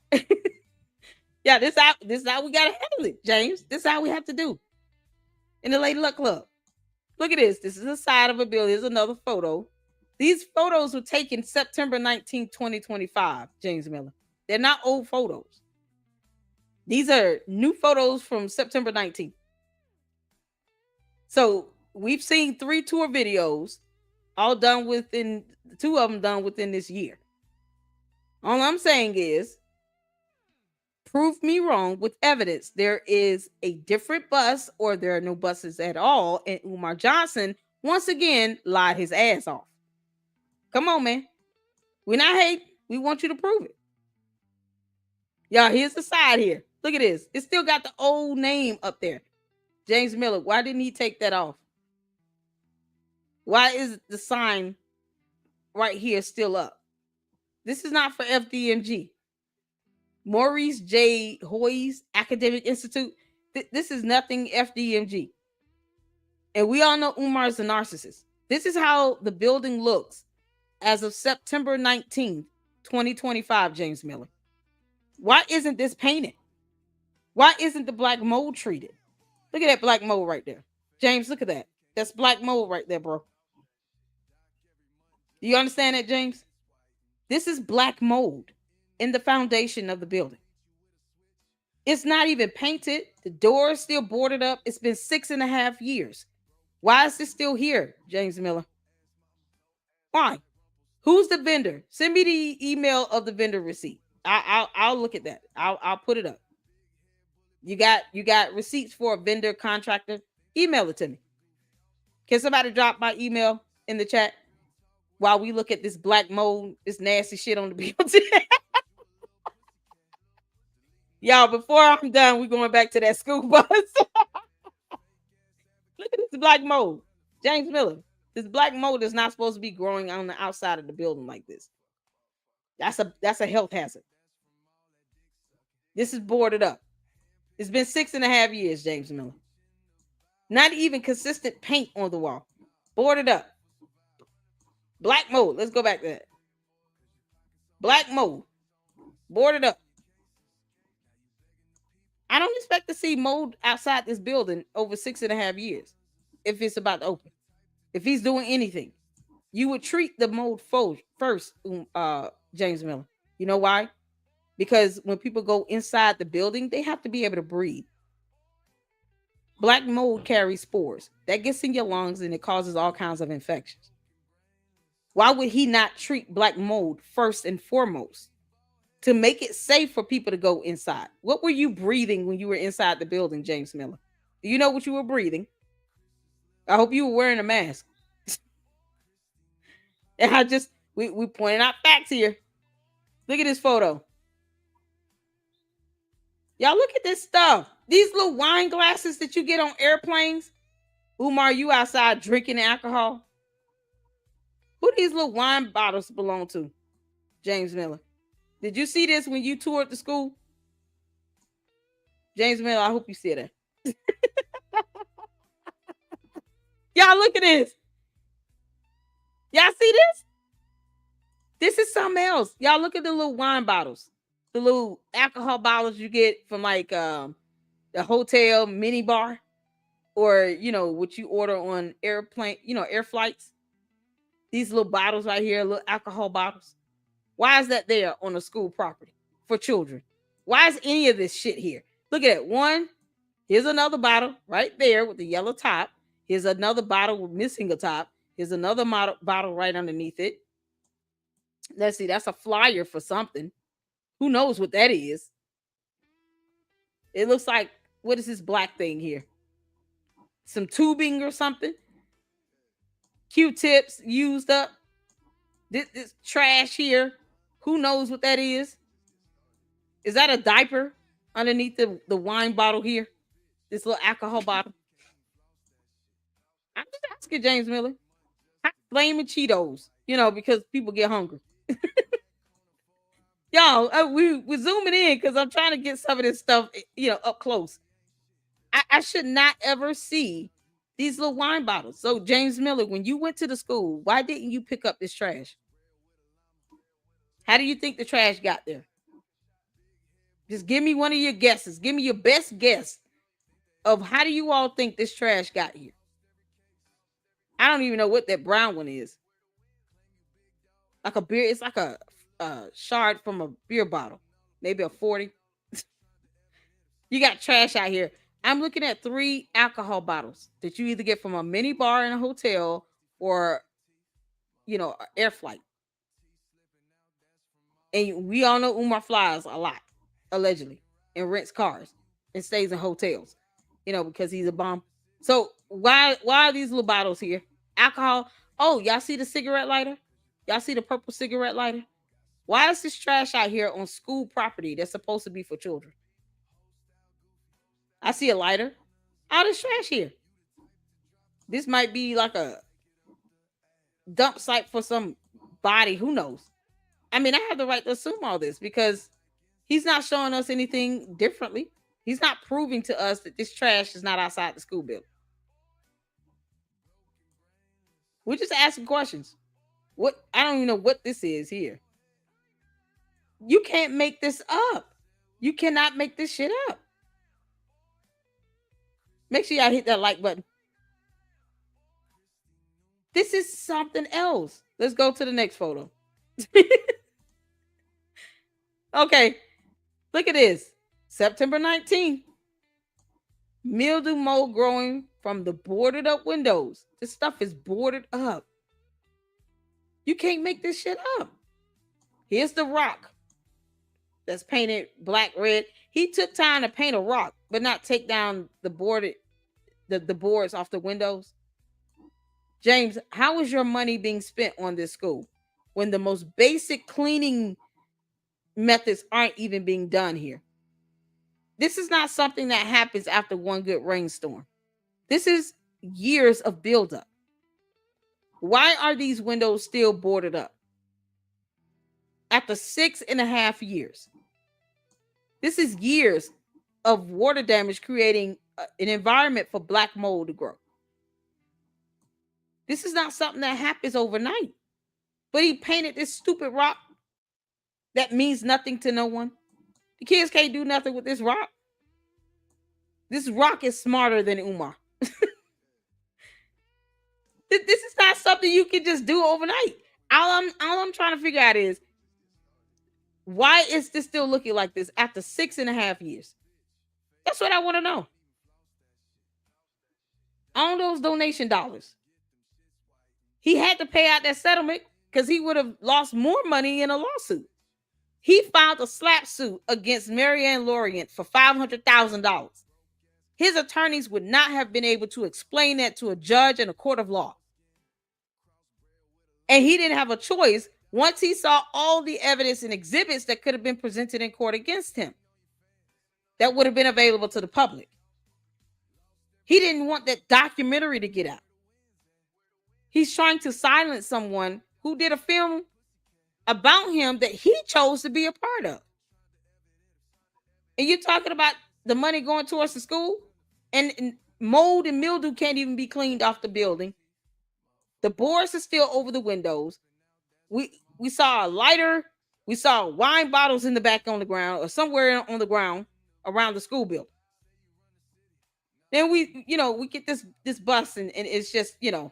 Yeah, this is how we gotta handle it, James. This is how we have to do in the Lady Luck Club. Look at this. This is the side of a building. Here's another photo. These photos were taken September 19, 2025, James Miller. They're not old photos. These are new photos from September 19th. So we've seen 3 tour videos, all done within, 2 of them done within this year. All I'm saying is, prove me wrong with evidence. There is a different bus or there are no buses at all. And Umar Johnson, once again, lied his ass off. Come on, man. We're not hating. We want you to prove it. Y'all, here's the side here. Look at this. It still got the old name up there. James Miller. Why didn't he take that off? Why is the sign right here still up? This is not for FDMG. Maurice J. Hoy's Academic Institute. This is nothing FDMG. And we all know Umar's a narcissist. This is how the building looks as of September 19th, 2025, James Miller. Why isn't this painted? Why isn't the black mold treated? Look at that black mold right there. James, look at that. That's black mold right there, bro. Do you understand that, James? This is black mold in the foundation of the building. It's not even painted. The door is still boarded up. It's been 6.5 years. Why is this still here, James Miller? Why? Who's the vendor? Send me the email of the vendor receipt. I'll look at that. I'll put it up. You got receipts for a vendor contractor? Email it to me. Can somebody drop my email in the chat? while we look at this black mold, this nasty shit on the building. Y'all, before I'm done, we're going back to that school bus. Look at this black mold. James Miller. This black mold is not supposed to be growing on the outside of the building like this. That's a health hazard. This is boarded up. It's been 6.5 years, James Miller. Not even consistent paint on the wall. Boarded up. Black mold. Let's go back to that. Black mold. Boarded up. I don't expect to see mold outside this building over 6.5 years if it's about to open. If he's doing anything, you would treat the mold first, James Miller. You know why? Because when people go inside the building, they have to be able to breathe. Black mold carries spores. That gets in your lungs and it causes all kinds of infections. Why would he not treat black mold first and foremost to make it safe for people to go inside? What were you breathing when you were inside the building, James Miller? Do you know what you were breathing? I hope you were wearing a mask. And we pointing out facts here. Look at this photo. Y'all look at this stuff. These little wine glasses that you get on airplanes. Umar, you outside drinking alcohol? Who these little wine bottles belong to? James Miller. Did you see this when you toured the school? James Miller, I hope you see that. Y'all look at this. Y'all see this? This is something else. Y'all look at the little wine bottles. The little alcohol bottles you get from like the hotel mini bar, or what you order on airplane, air flights. These little bottles right here, little alcohol bottles. Why is that there on a school property for children? Why is any of this shit here? Look at it. One, here's another bottle right there with the yellow top. Here's another bottle with missing a top. Here's another bottle right underneath it. Let's see, that's a flyer for something. Who knows what that is? It looks like, what is this black thing here? Some tubing or something? Q-tips used up. This trash here. Who knows what that is? Is that a diaper underneath the wine bottle here? This little alcohol bottle. I'm just asking, James Miller. Flaming Cheetos, because people get hungry. Y'all, we're zooming in because I'm trying to get some of this stuff, up close. I should not ever see these little wine bottles. So, James Miller, when you went to the school, why didn't you pick up this trash? How do you think the trash got there? Just give me one of your guesses. Give me your best guess of how do you all think this trash got here? I don't even know what that brown one is. Like a beer. It's like a shard from a beer bottle. Maybe a 40. You got trash out here. I'm looking at 3 alcohol bottles that you either get from a mini bar in a hotel or, an air flight. And we all know Umar flies a lot, allegedly, and rents cars and stays in hotels, because he's a bum. So why are these little bottles here? Alcohol. Oh, y'all see the cigarette lighter? Y'all see the purple cigarette lighter? Why is this trash out here on school property that's supposed to be for children? I see a lighter. All this trash here. This might be like a dump site for some body. Who knows? I mean, I have the right to assume all this because he's not showing us anything differently. He's not proving to us that this trash is not outside the school building. We're just asking questions. I don't even know what this is here. You can't make this up. You cannot make this shit up. Make sure y'all hit that like button. This is something else. Let's go to the next photo. Okay. Look at this. September 19th. Mildew mold growing from the boarded up windows. This stuff is boarded up. You can't make this shit up. Here's the rock that's painted black, red. He took time to paint a rock, but not take down the boards off the windows. James, how is your money being spent on this school when the most basic cleaning methods aren't even being done here? This is not something that happens after one good rainstorm. This is years of buildup. Why are these windows still boarded up? After 6.5 years. This is years of water damage creating an environment for black mold to grow. This is not something that happens overnight. But he painted this stupid rock that means nothing to no one. The kids can't do nothing with this rock. This rock is smarter than Umar. This is not something you can just do overnight. All I'm trying to figure out is, why is this still looking like this after 6.5 years? That's what I want to know. On those donation dollars, he had to pay out that settlement because he would have lost more money in a lawsuit. He filed a slap suit against Marianne Lorient for $500,000. His attorneys would not have been able to explain that to a judge in a court of law. And he didn't have a choice once he saw all the evidence and exhibits that could have been presented in court against him that would have been available to the public. He didn't want that documentary to get out. He's trying to silence someone who did a film about him that he chose to be a part of. And you're talking about the money going towards the school, and mold and mildew can't even be cleaned off the building. The boards are still over the windows. We saw a lighter. We saw wine bottles in the back on the ground or somewhere on the ground around the school building. Then we get this bus and it's just, you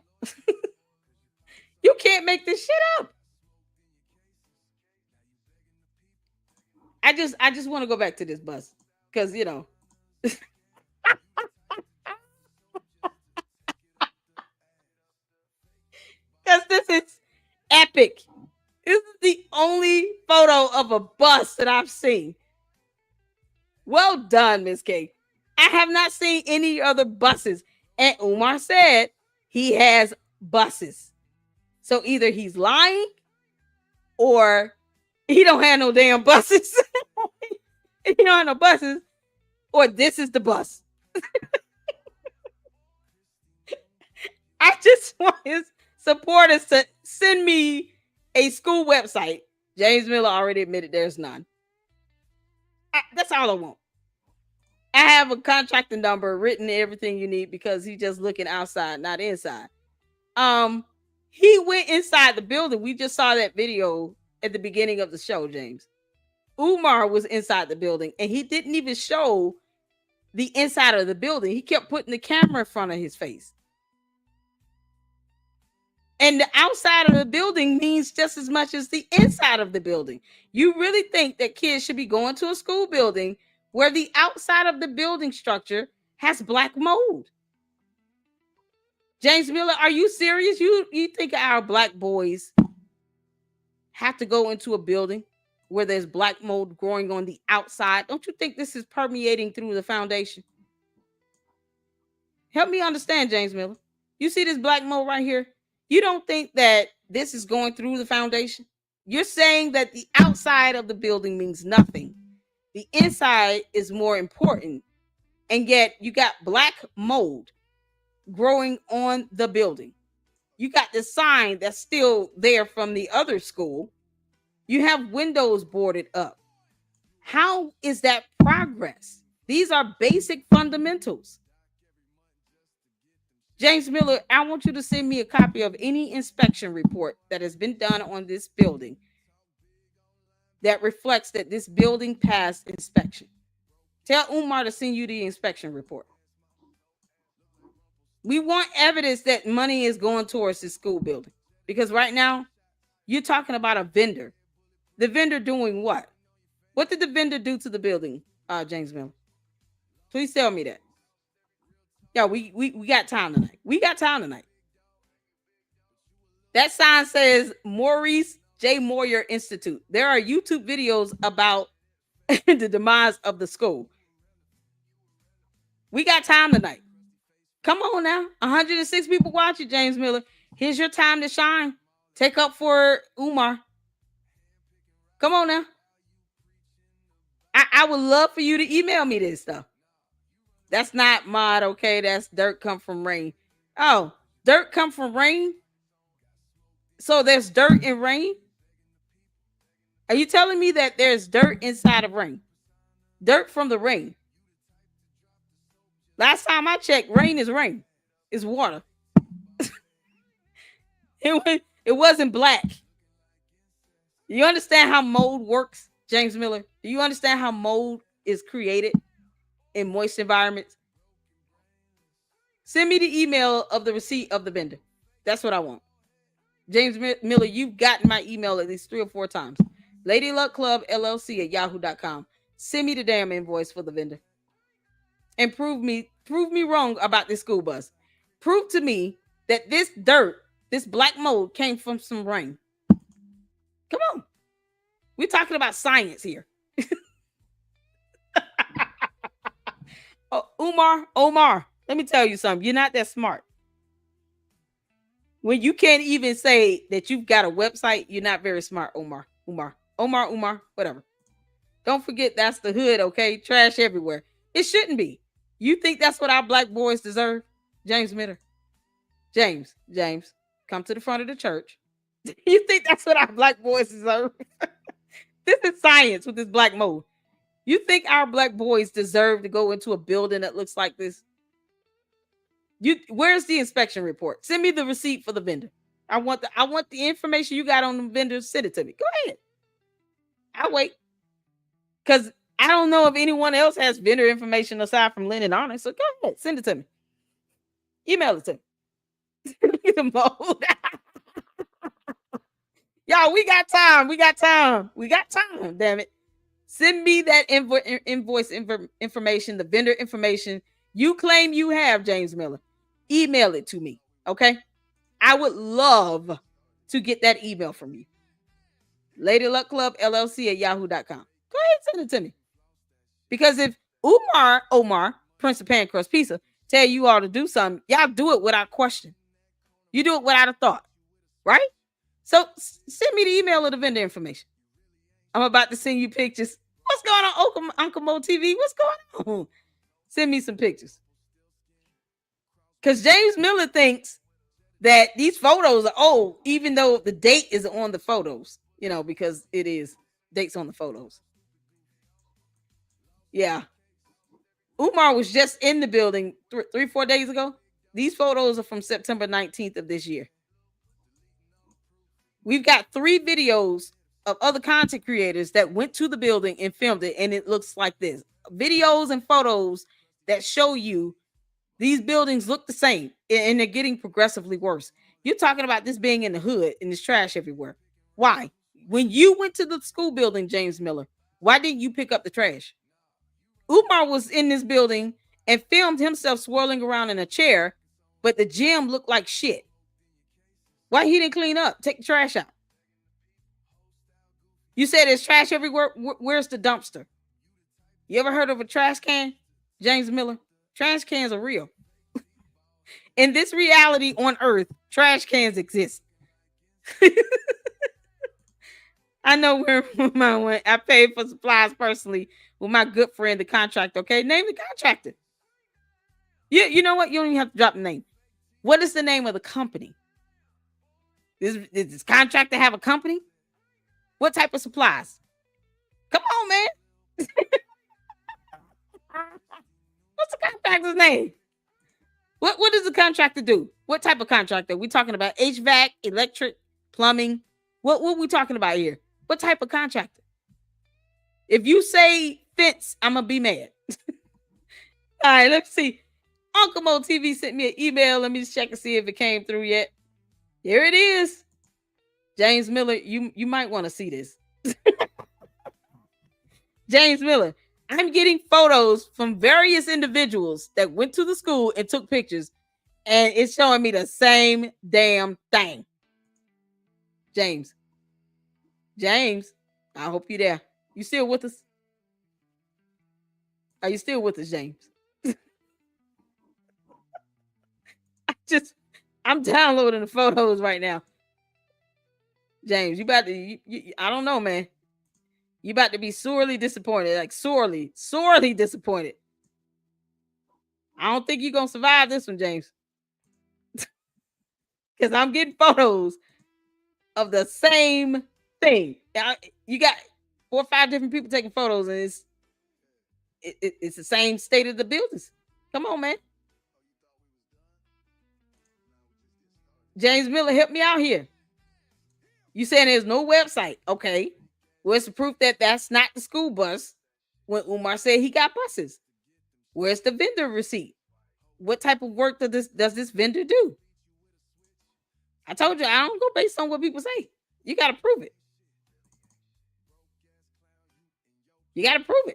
can't make this shit up. I just want to go back to this bus because, because this is epic. This is the only photo of a bus that I've seen. Well done, Miss K. I have not seen any other buses. And Umar said he has buses. So either he's lying or he don't have no damn buses. He don't have no buses, or this is the bus. I just want his supporters to send me a school website. James Miller already admitted there's none. That's all I want. I have a contracting number written, everything you need, because he's just looking outside, not inside. He went inside the building. We just saw that video at the beginning of the show, James. Umar was inside the building and he didn't even show the inside of the building. He kept putting the camera in front of his face. And the outside of the building means just as much as the inside of the building. You really think that kids should be going to a school building where the outside of the building structure has black mold? James Miller, are you serious? You think our black boys have to go into a building where there's black mold growing on the outside? Don't you think this is permeating through the foundation? Help me understand, James Miller. You see this black mold right here? You don't think that this is going through the foundation? You're saying that the outside of the building means nothing. The inside is more important. And yet you got black mold growing on the building. You got the sign that's still there from the other school. You have windows boarded up. How is that progress? These are basic fundamentals. James Miller, I want you to send me a copy of any inspection report that has been done on this building that reflects that this building passed inspection. Tell Umar to send you the inspection report. We want evidence that money is going towards this school building, because right now you're talking about a vendor. The vendor doing what? What did the vendor do to the building, James Miller? Please tell me that. Yeah, we got time tonight. We got time tonight. That sign says Maurice J. Moyer Institute. There are YouTube videos about the demise of the school. We got time tonight. Come on now. 106 people watching, James Miller. Here's your time to shine. Take up for Umar. Come on now. I would love for you to email me this stuff. That's not mod, okay? That's dirt come from rain. Oh, dirt come from rain? So there's dirt in rain? Are you telling me that there's dirt inside of rain? Dirt from the rain. Last time I checked, rain is rain. It's water. It wasn't black. You understand how mold works, James Miller? Do you understand how mold is created in moist environments? Send me the email of the receipt of the vendor. That's what I want. James Miller, you've gotten my email at least 3 or 4 times. LadyLuckClubLLC at yahoo.com. Send me the damn invoice for the vendor. And prove me wrong about this school bus. Prove to me that this dirt, this black mold came from some rain. Come on. We're talking about science here. Oh, Omar, let me tell you something. You're not that smart. When you can't even say that you've got a website, you're not very smart, Umar, whatever. Don't forget that's the hood, okay? Trash everywhere. It shouldn't be. You think that's what our black boys deserve? James Miller. James, come to the front of the church. You think that's what our black boys deserve? This is science with this black mold. You think our black boys deserve to go into a building that looks like this? Where's the inspection report? Send me the receipt for the vendor. I want the information you got on the vendor. Send it to me. Go ahead. I'll wait. Because I don't know if anyone else has vendor information aside from Lynn and Honor. So go ahead. Send it to me. Email it to me. The mold. Y'all, we got time. Damn it. Send me that invoice information, the vendor information you claim you have, James Miller. Email it to me, okay? I would love to get that email from you. LadyLuckClubLLC at yahoo.com. Go ahead, send it to me. Because if Umar, Prince of Pan Crust Pizza, tell you all to do something, y'all do it without question. You do it without a thought, right? So send me the email of the vendor information. I'm about to send you pictures. What's going on, Uncle Mo TV? What's going on? Send me some pictures. Because James Miller thinks that these photos are old, even though the date is on the photos, because it is dates on the photos. Yeah. Umar was just in the building 3-4 days ago. These photos are from September 19th of this year. We've got 3 videos of other content creators that went to the building and filmed it, and it looks like this. Videos and photos that show you these buildings look the same, and they're getting progressively worse. You're talking about this being in the hood, and there's trash everywhere. Why? When you went to the school building, James Miller, why didn't you pick up the trash? Umar was in this building and filmed himself swirling around in a chair, but the gym looked like shit. Why he didn't clean up? Take the trash out. You said there's trash everywhere. Where's the dumpster? You ever heard of a trash can, James Miller? Trash cans are real. In this reality on Earth, trash cans exist. I know where mine went. I paid for supplies personally with my good friend, the contractor. Okay, name the contractor. You know what? You don't even have to drop the name. What is the name of the company? Does this contractor have a company? What type of supplies? Come on, man. What's the contractor's name? What does the contractor do? What type of contractor? We talking about HVAC, electric, plumbing? What we talking about here? What type of contractor? If you say fence, I'm gonna be mad. All right, let's see. Uncle Mo TV sent me an email. Let me just check and see if it came through yet. Here it is. James Miller, you might want to see this. James Miller, I'm getting photos from various individuals that went to the school and took pictures, and it's showing me the same damn thing. James, I hope you're there. You still with us? Are you still with us, James? I'm downloading the photos right now. James, you about to, I don't know, man. You about to be sorely disappointed, like sorely disappointed. I don't think you're going to survive this one, James. Because I'm getting photos of the same thing. You got 4 or 5 different people taking photos, and it's the same state of the buildings. Come on, man. James Miller, help me out here. You saying there's no website. Okay. Where's the proof that that's not the school bus when Umar said he got buses? Where's the vendor receipt? What type of work does this vendor do? I told you, I don't go based on what people say. You got to prove it. You got to prove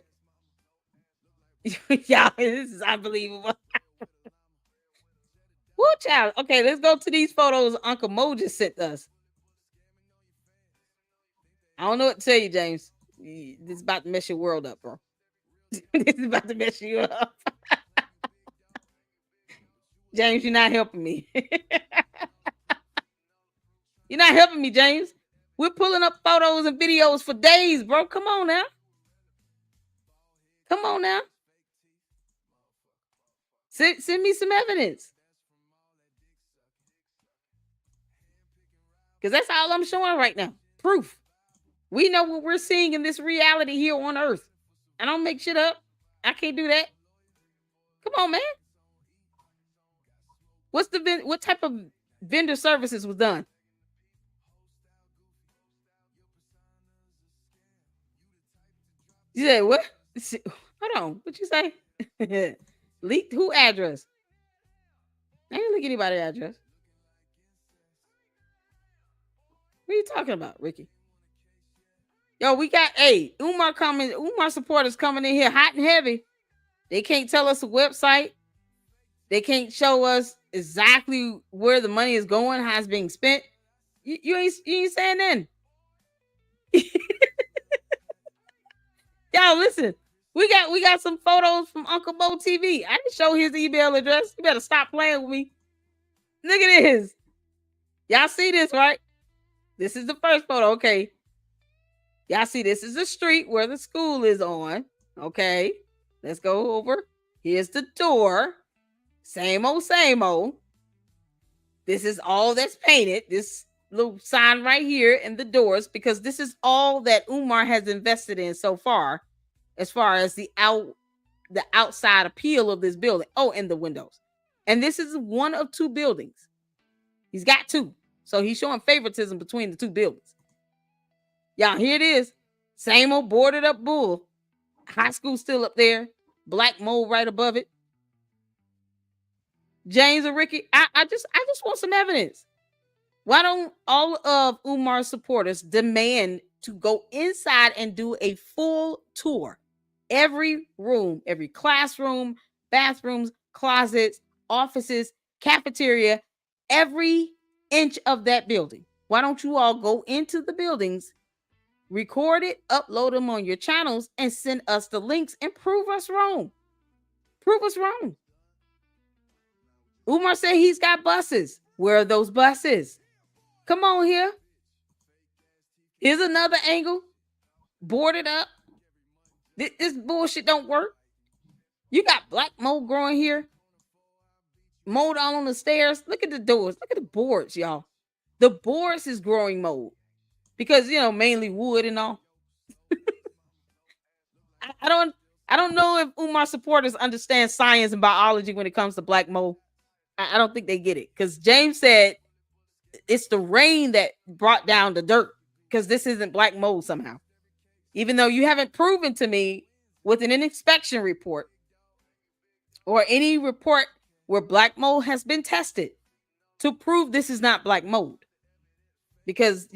it. Y'all, this is unbelievable. Woo, child. Okay, let's go to these photos Uncle Mo just sent us. I don't know what to tell you, James. This is about to mess your world up, bro. This is about to mess you up. James, you're not helping me. You're not helping me, James. We're pulling up photos and videos for days, bro. Come on now. Come on now. Send me some evidence. Because that's all I'm showing right now. Proof. We know what we're seeing in this reality here on Earth. I don't make shit up. I can't do that. Come on, man. What type of vendor services was done? You said what? Hold on. What you say? Leaked who address? I ain't leak anybody's address. What are you talking about, Ricky? Yo, we got Umar coming. Umar supporters coming in here hot and heavy. They can't tell us a website. They can't show us exactly where the money is going, how it's being spent. You ain't saying nothing. Y'all, listen. We got some photos from Uncle Mo TV. I didn't show his email address. You better stop playing with me. Look at this. Y'all see this, right? This is the first photo. Okay. Y'all see this is the street where the school is on. Okay. Let's go over. Here's the door. Same old, same old. This is all that's painted. This little sign right here and the doors, because this is all that Umar has invested in so far as the outside appeal of this building. Oh, and the windows. And this is one of 2 buildings. He's got 2. So he's showing favoritism between the 2 buildings. Y'all, here it is. Same old boarded up bull. High school still up there. Black mold right above it. James and Ricky, I just want some evidence. Why don't all of Umar's supporters demand to go inside and do a full tour? Every room, every classroom, bathrooms, closets, offices, cafeteria, every inch of that building. Why don't you all go into the buildings, record it, upload them on your channels, and send us the links and prove us wrong? Prove us wrong. Umar said he's got buses. Where are those buses? Come on here. Here's another angle. Boarded up. This bullshit don't work. You got black mold growing here. Mold all on the stairs. Look at the doors. Look at the boards, y'all. The boards is growing mold. Because, mainly wood and all. I don't know if Umar supporters understand science and biology when it comes to black mold. I don't think they get it. Because James said it's the rain that brought down the dirt. Because this isn't black mold somehow. Even though you haven't proven to me with an inspection report or any report where black mold has been tested to prove this is not black mold. Because,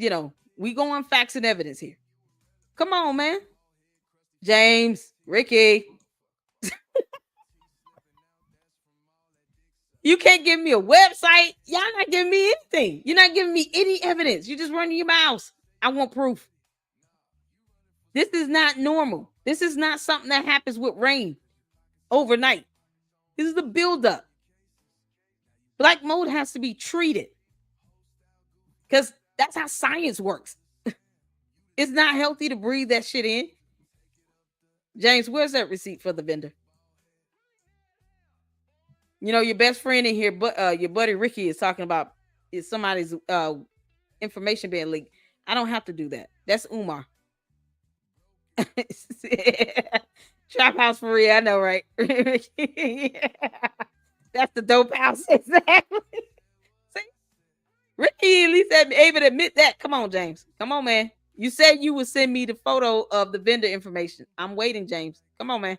we go on facts and evidence here. Come on, man. James, Ricky. You can't give me a website. Y'all not giving me anything. You're not giving me any evidence. You're just running your mouth. I want proof. This is not normal. This is not something that happens with rain overnight. This is the buildup. Black mold has to be treated because that's how science works. It's not healthy to breathe that shit in. James, where's that receipt for the vendor? You know, your best friend in here, but your buddy Ricky is talking about is somebody's information being leaked. I don't have to do that. That's Umar. Trap house for real. I know, right? That's the dope house. Exactly. See? Ricky at least able to admit that. Come on, James. Come on, man. You said you would send me the photo of the vendor information. I'm waiting, James. Come on, man.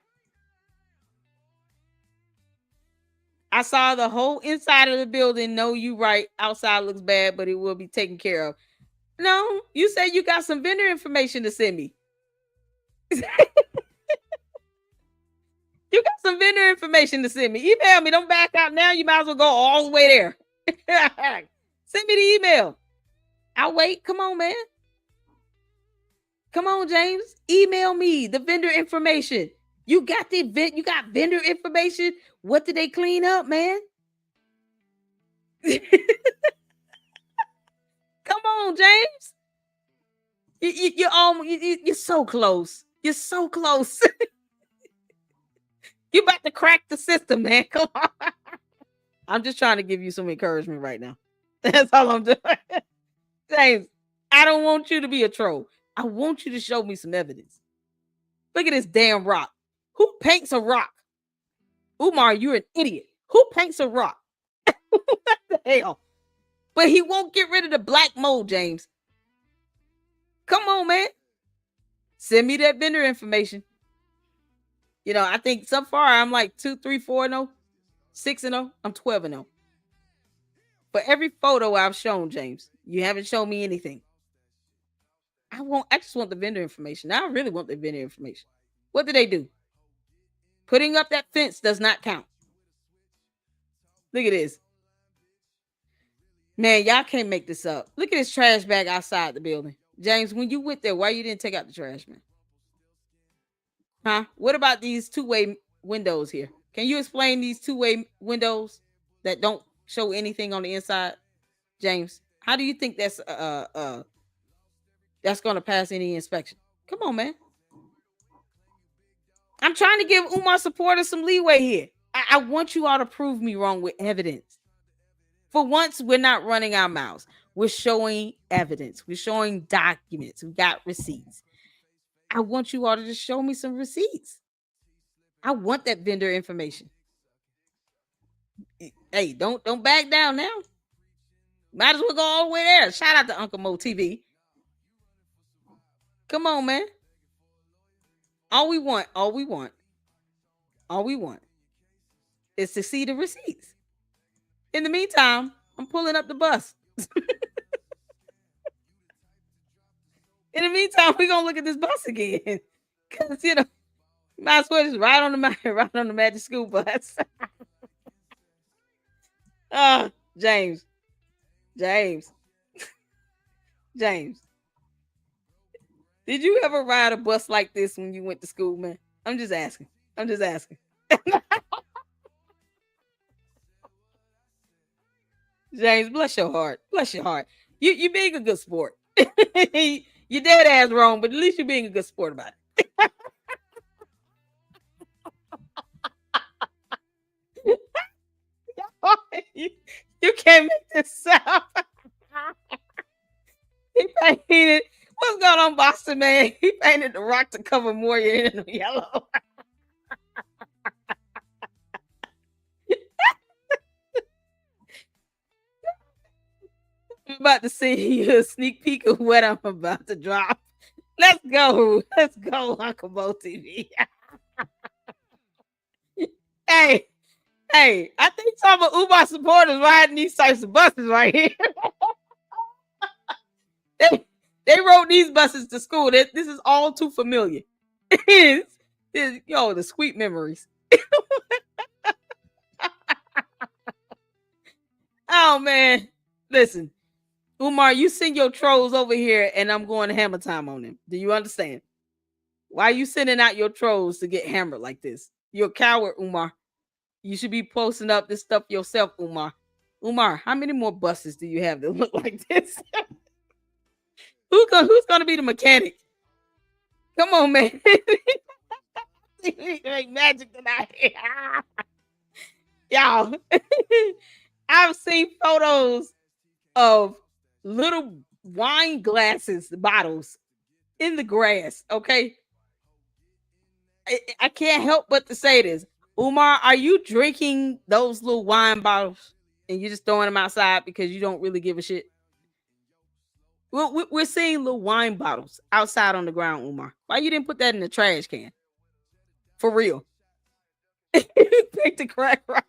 I saw the whole inside of the building. No, you right. Outside looks bad, but it will be taken care of. No, you said you got some vendor information to send me. You got some vendor information to send me. Email me. Don't back out now. You might as well go all the way there. Send me the email. I'll wait. Come on, man. Come on, James. Email me the vendor information. You got the event. You got vendor information. What did they clean up, man? Come on, James. You're so close. You're so close. You about to crack the system, man. Come on. I'm just trying to give you some encouragement right now. That's all I'm doing. James, I don't want you to be a troll. I want you to show me some evidence. Look at this damn rock. Who paints a rock? Umar, you're an idiot. Who paints a rock? What the hell? But he won't get rid of the black mold, James. Come on, man. Send me that vendor information. You know, I think so far I'm like 2, 3, 4-0, 6-0. I'm 12-0. For every photo I've shown, James, you haven't shown me anything. I just want the vendor information. I really want the vendor information. What do they do? Putting up that fence does not count. Look at this. Man, y'all can't make this up. Look at this trash bag outside the building. James, when you went there, why you didn't take out the trash, man? Huh? What about these two-way windows here? Can you explain these two-way windows that don't show anything on the inside? James, how do you think that's going to pass any inspection? Come on, man. I'm trying to give Umar supporters some leeway here. I want you all to prove me wrong with evidence. For once, we're not running our mouths. We're showing evidence. We're showing documents. We got receipts. I want you all to just show me some receipts. I want that vendor information. Hey, don't back down now. Might as well go all the way there. Shout out to Uncle Mo TV. Come on, man. All we want is to see the receipts. In the meantime, I'm pulling up the bus. In the meantime, we're gonna look at this bus again. Cause you know, might as well just ride on the magic school bus. James. Did you ever ride a bus like this when you went to school, man? I'm just asking. James, bless your heart. You being a good sport. You're dead ass wrong, but at least you're being a good sport about it. You can't make this up. He painted. What's going on, Boston, man? He painted the rock to cover Moria in yellow. I'm about to see you a sneak peek of what I'm about to drop. Let's go, Uncle Mo TV. Hey, I think some of Umar supporters riding these types of buses right here. They rode these buses to school. This is all too familiar. The sweet memories. Oh man, listen. Umar, you send your trolls over here and I'm going to hammer time on them. Do you understand? Why are you sending out your trolls to get hammered like this? You're a coward, Umar. You should be posting up this stuff yourself, Umar. Umar, how many more buses do you have that look like this? Who's gonna be the mechanic? Come on, man. Make magic tonight. Y'all. I've seen photos of little wine glasses, bottles in the grass. Okay. I can't help but to say this. Umar, are you drinking those little wine bottles and you're just throwing them outside because you don't really give a shit? We're seeing little wine bottles outside on the ground, Umar. Why you didn't put that in the trash can? For real. Pick the crack rock.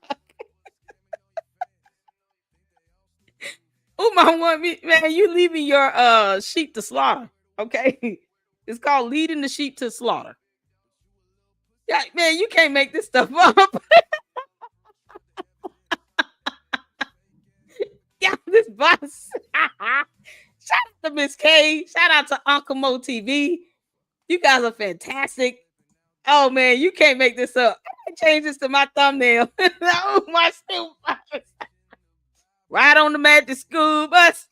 Umar want me, man, you leaving your sheep to slaughter. Okay. It's called leading the sheep to slaughter. Yeah, man, you can't make this stuff up. Yeah, this bus. Shout out to Miss K. Shout out to Uncle Mo TV. You guys are fantastic. Oh man, you can't make this up. I change this to my thumbnail. Oh my school bus. Right on the magic school bus.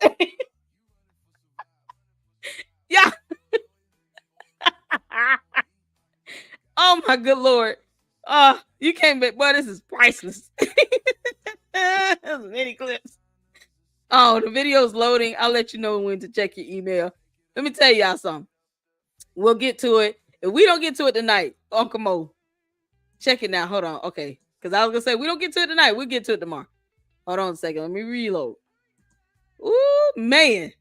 Yeah. Oh my good Lord. You can't make, boy, this is priceless. There's many clips. Oh, the video's loading. I'll let you know when to check your email. Let me tell y'all something. We'll get to it. If we don't get to it tonight, Uncle Mo, check it now. Hold on. Okay. Because I was going to say, we don't get to it tonight. We'll get to it tomorrow. Hold on a second. Let me reload. Ooh, man.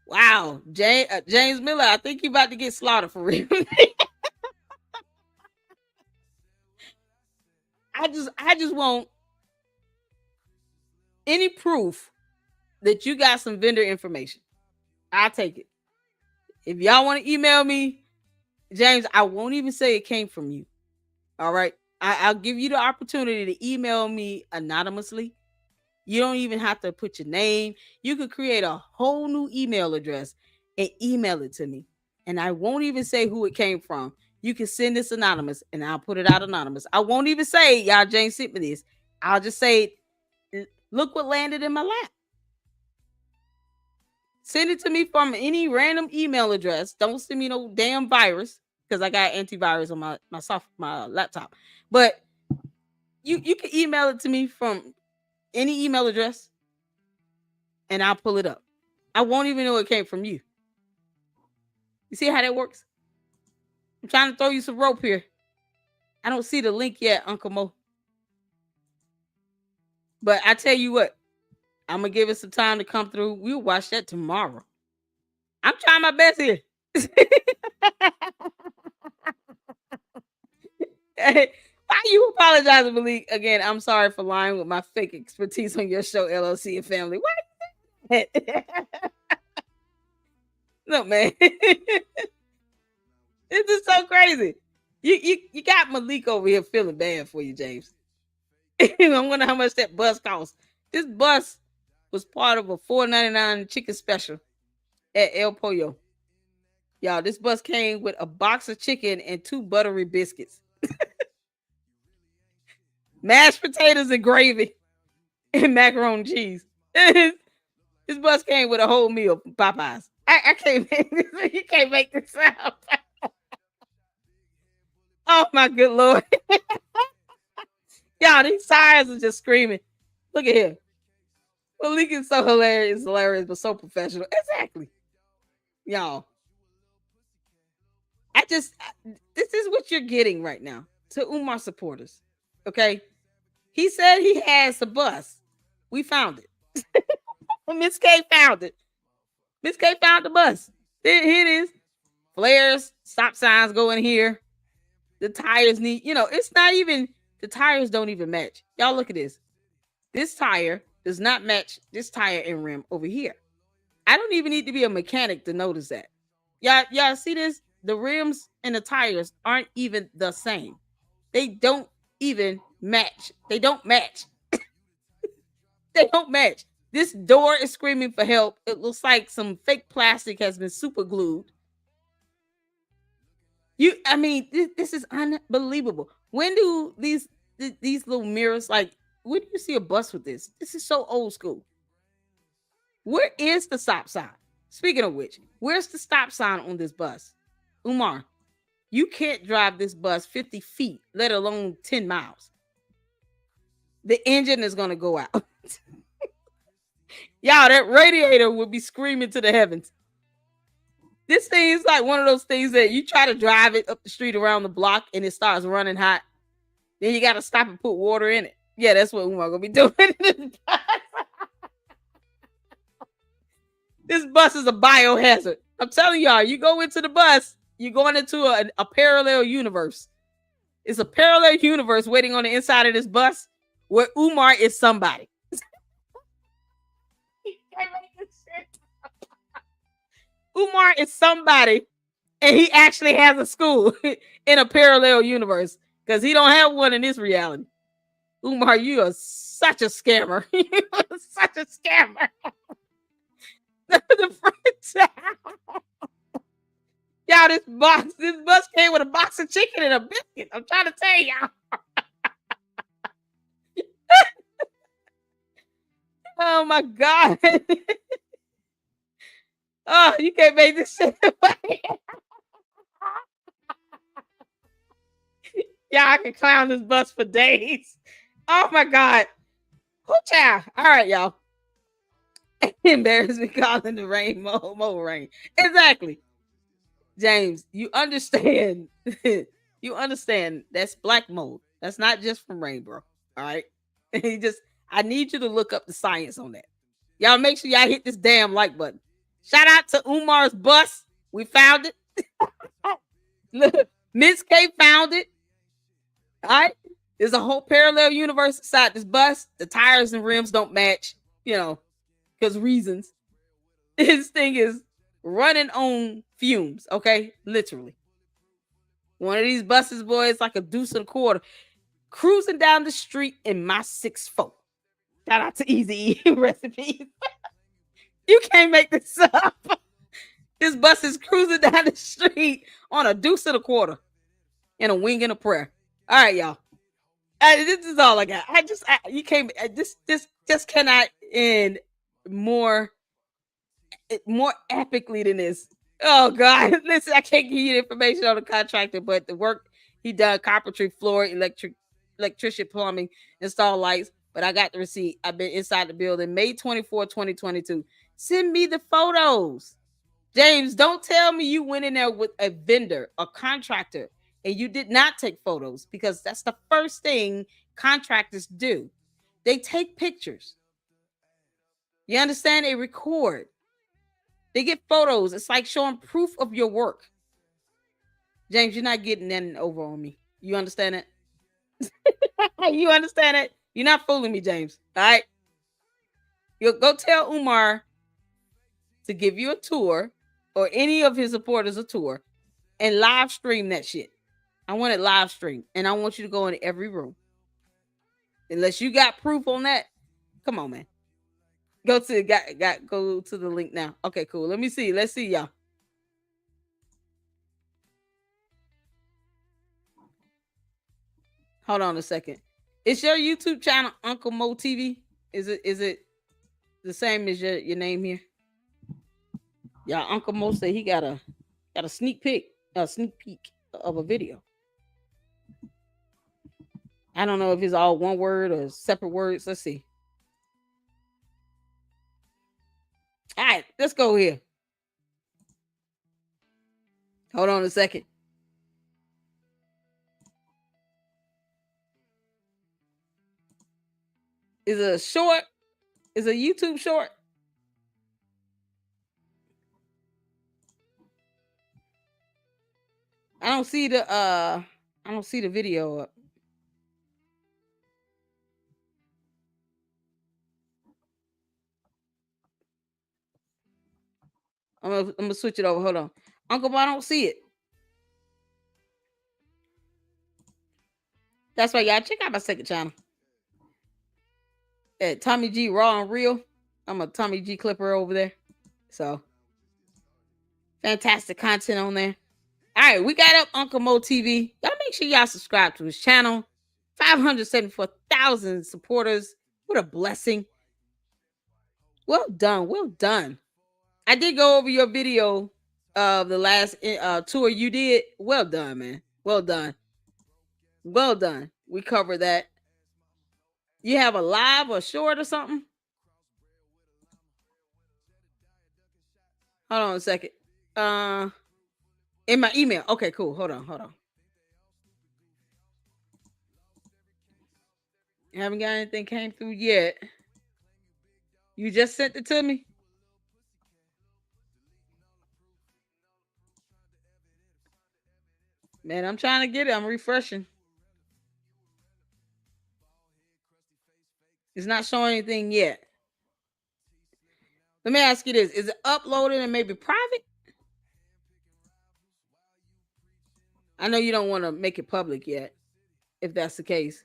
Wow. James Miller, I think you about to get slaughtered for real. I just want any proof that you got some vendor information. I'll take it. If y'all want to email me, James, I won't even say it came from you. All right. I'll give you the opportunity to email me anonymously. You don't even have to put your name. You could create a whole new email address and email it to me. And I won't even say who it came from. You can send this anonymous and I'll put it out anonymous. I won't even say, y'all, James sent me this. I'll just say, look what landed in my lap. Send it to me from any random email address. Don't send me no damn virus because I got antivirus on my laptop. But you can email it to me from any email address and I'll pull it up. I won't even know it came from you. You see how that works? I'm trying to throw you some rope here. I don't see the link yet, Uncle Mo. But I tell you what, I'm going to give it some time to come through. We'll watch that tomorrow. I'm trying my best here. Why you apologizing, Malik? Again, I'm sorry for lying with my fake expertise on your show, LLC and Family. What? Look, man. This is so crazy. You got Malik over here feeling bad for you, James. I wonder how much that bus costs. This bus was part of a $4.99 chicken special at El Pollo. Y'all, this bus came with a box of chicken and 2 buttery biscuits. Mashed potatoes and gravy and macaroni and cheese. This bus came with a whole meal from Popeyes. I can't make this. You can't make this up. Oh my good Lord. Y'all, these tires are just screaming. Look at him. Malik is so hilarious, but so professional. Exactly. Y'all. This is what you're getting right now to Umar supporters. Okay. He said he has a bus. We found it. Miss K found it. Miss K found the bus. Here it is. Flares, stop signs go in here. The tires need, it's not even, the tires don't even match. Y'all look at this. This tire does not match this tire and rim over here. I don't even need to be a mechanic to notice that. Y'all see this? The rims and the tires aren't even the same. They don't even match. They don't match. They don't match. This door is screaming for help. It looks like some fake plastic has been super glued. This is unbelievable. When do these little mirrors, like where do you see a bus with this? This is so old school. Where is the stop sign? Speaking of which, where's the stop sign on this bus? Umar, you can't drive this bus 50 feet, let alone 10 miles. The engine is going to go out. Y'all, that radiator would be screaming to the heavens. This thing is like one of those things that you try to drive it up the street around the block and it starts running hot. Then you got to stop and put water in it. Yeah, that's what Umar going to be doing. This bus is a biohazard. I'm telling y'all, you go into the bus, you're going into a parallel universe. It's a parallel universe waiting on the inside of this bus where Umar is somebody. Umar is somebody, and he actually has a school in a parallel universe because he don't have one in this reality. Umar, you are such a scammer. You are such a scammer. Y'all, this bus came with a box of chicken and a biscuit. I'm trying to tell y'all. Oh my God. Oh, you can't make this shit. Yeah, I can clown this bus for days. Oh my God. Oh, child. All right, y'all. Embarrassment calling the rain mo rain. Exactly. James, you understand. You understand that's black mode. That's not just from rain, bro. All right. I need you to look up the science on that. Y'all make sure y'all hit this damn like button. Shout out to Umar's bus. We found it. Look, Miss K found it. All right. There's a whole parallel universe inside this bus. The tires and rims don't match, because reasons. This thing is running on fumes, okay? Literally. One of these buses, boys, like a deuce and a quarter, cruising down the street in my 6'4". Shout out to Easy Recipes. You can't make this up. This bus is cruising down the street on a deuce and a quarter and a wing and a prayer. All right, y'all. This is all I got. You can't. This just cannot end more epically than this. Oh God! Listen, I can't give you the information on the contractor, but the work he done: carpentry, floor, electrician, plumbing, install lights. But I got the receipt. I've been inside the building. May 24, 2022. Send me the photos. James, don't tell me you went in there with a vendor, a contractor, and you did not take photos, because that's the first thing contractors do. They take pictures. You understand? They record. They get photos. It's like showing proof of your work. James, you're not getting that over on me. You understand it? You understand it? You're not fooling me, James. All right? You'll go tell Umar to give you a tour, or any of his supporters a tour, and live stream that shit. I want it live stream, and I want you to go in every room. Unless you got proof on that, come on, man. Go to the link now. Okay, cool. Let me see. Let's see, y'all. Hold on a second. Is your YouTube channel Uncle Mo TV? Is it the same as your name here? Yeah, Uncle Mo said he got a sneak peek of a video. I don't know if it's all one word or separate words. Let's see. All right, let's go here. Hold on a second. Is it a short? Is a YouTube short? I don't see the video up. I'm gonna switch it over. Hold on. Uncle Bo, I don't see it. That's why y'all check out my second channel. At Tommy G Raw and Real. I'm a Tommy G clipper over there. So fantastic content on there. All right, we got up Uncle Mo TV. Y'all make sure y'all subscribe to his channel. 574,000 supporters. What a blessing. Well done. Well done. I did go over your video of the last tour you did. Well done, man. Well done. Well done. We covered that. You have a live or short or something? Hold on a second. In my email. Okay, cool. Hold on. I haven't got anything came through yet. You just sent it to me? Man, I'm trying to get it. I'm refreshing. It's not showing anything yet. Let me ask you this. Is it uploaded and maybe private? I know you don't want to make it public yet, if that's the case.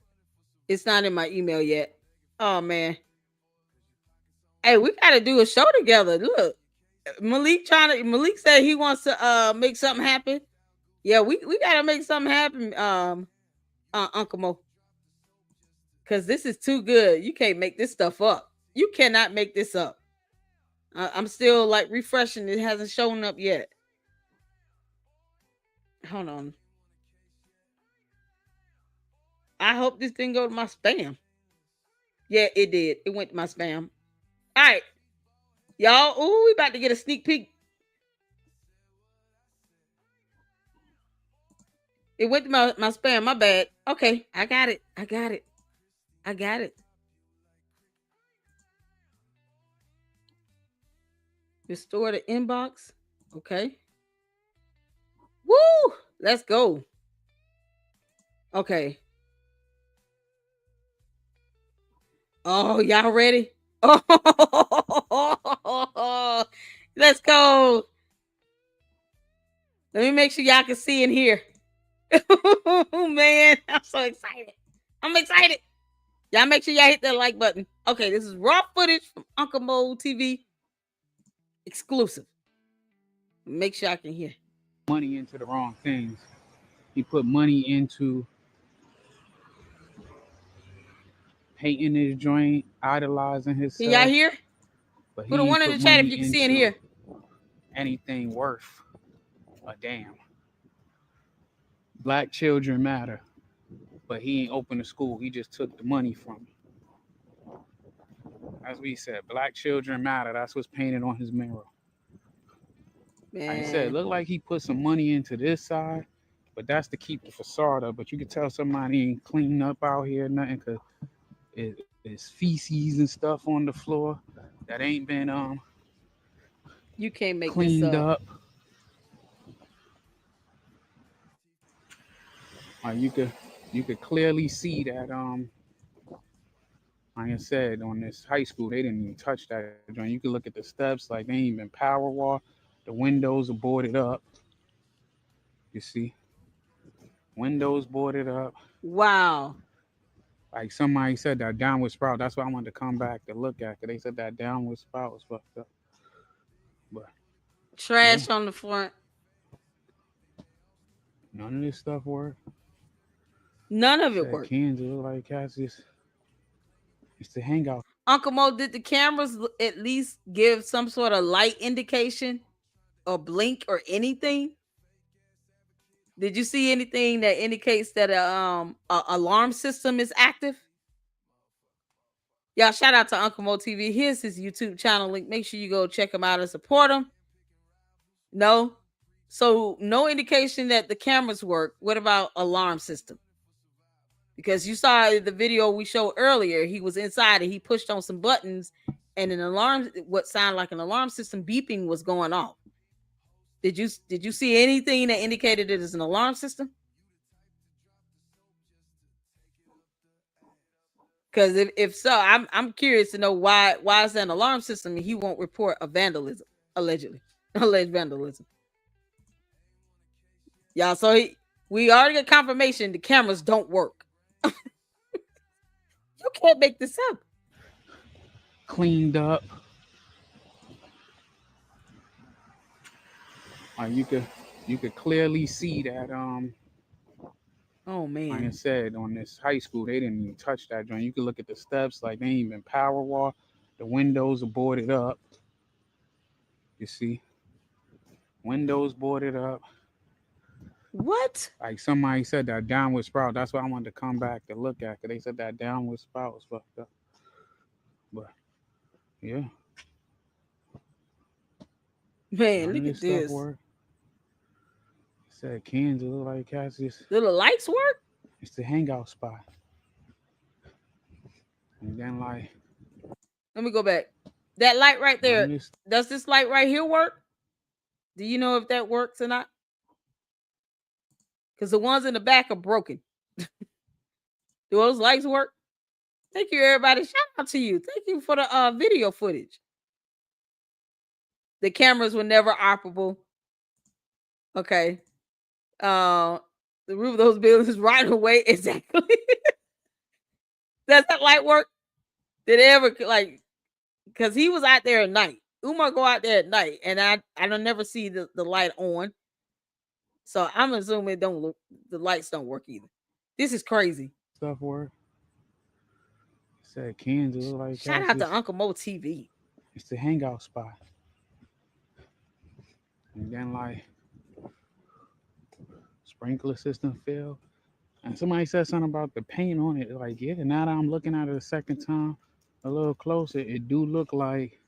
It's not in my email yet. Oh, man. Hey, we got to do a show together. Look, Malik said he wants to make something happen. Yeah, we got to make something happen, Uncle Mo. Because this is too good. You can't make this stuff up. You cannot make this up. I'm still like refreshing. It hasn't shown up yet. Hold on. I hope this didn't go to my spam. Yeah, it did. It went to my spam. All right. Y'all, ooh, we about to get a sneak peek. It went to my spam. My bad. Okay, I got it. Restore the inbox. Okay. Woo! Let's go. Okay. Oh, y'all ready? Oh, let's go. Let me make sure y'all can see and hear. Oh, man, I'm so excited. I'm excited. Y'all make sure y'all hit that like button. Okay, this is raw footage from Uncle Mo TV. Exclusive. Make sure I can hear. Money into the wrong things. He put money into painting his joint, idolizing himself. Can y'all hear? But put a one in the chat if you can see and hear. Anything worth a damn. Black children matter. But he ain't opened a school. He just took the money from it. As we said, black children matter. That's what's painted on his mirror. Man. Like I said, it looked like he put some money into this side, but that's to keep the facade up. But you can tell somebody ain't cleaned up out here, nothing, because it's feces and stuff on the floor that ain't been you can't make cleaned this up. You could clearly see that like I said, on this high school, they didn't even touch that joint. You can look at the steps, like they ain't been power wall. The windows are boarded up. You see? Windows boarded up. Wow. Like somebody said, that downward spout. That's why I wanted to come back to look at, because they said that downward spout was fucked up. But trash on the front. None of this stuff worked. None of it worked. Kansas look like cats used to hang out. Uncle Mo, did the cameras at least give some sort of light indication or blink or anything? Did you see anything that indicates that a alarm system is active? Y'all, shout out to Uncle Mo TV. Here's his YouTube channel link. Make sure you go check him out and support him. No? So no indication that the cameras work. What about alarm system? Because you saw the video we showed earlier, he was inside and he pushed on some buttons and an alarm, what sounded like an alarm system beeping, was going off. Did you see anything that indicated it is an alarm system? Because if so, I'm curious to know why is that an alarm system and he won't report a vandalism, alleged vandalism. Y'all, so we already got confirmation the cameras don't work. You can't make this up. Cleaned up. You could clearly see that Oh Like I man. said, on this high school, they didn't even touch that joint. You could look at the steps, like they ain't even power wall. The windows are boarded up. You see, windows boarded up. What? Like somebody said that downward spout. That's why I wanted to come back to look at, because they said that downward spout was fucked up. But yeah, Man, none of look this at stuff this. work. It said Kansas look like cats just. Do the lights work? It's the hangout spot. And then like, Let me go back. That light right none there. of this. Does this light right here work? Do you know if that works or not? Because the ones in the back are broken. Do those lights work? Thank you, everybody. Shout out to you. Thank you for the video footage. The cameras were never operable. Okay. The roof of those buildings right away. Exactly. Does that light work? Did it ever like? Because he was out there at night. Umar go out there at night, and I don't never see the light on. So I'm assuming it don't look, the lights don't work either. This is crazy. Stuff work. It said Kansas look like Shout cats out to just. Uncle Mo TV. It's the hangout spot. And then like, sprinkler system failed. And somebody said something about the paint on it. Like, yeah, now that I'm looking at it a second time, a little closer, it do look like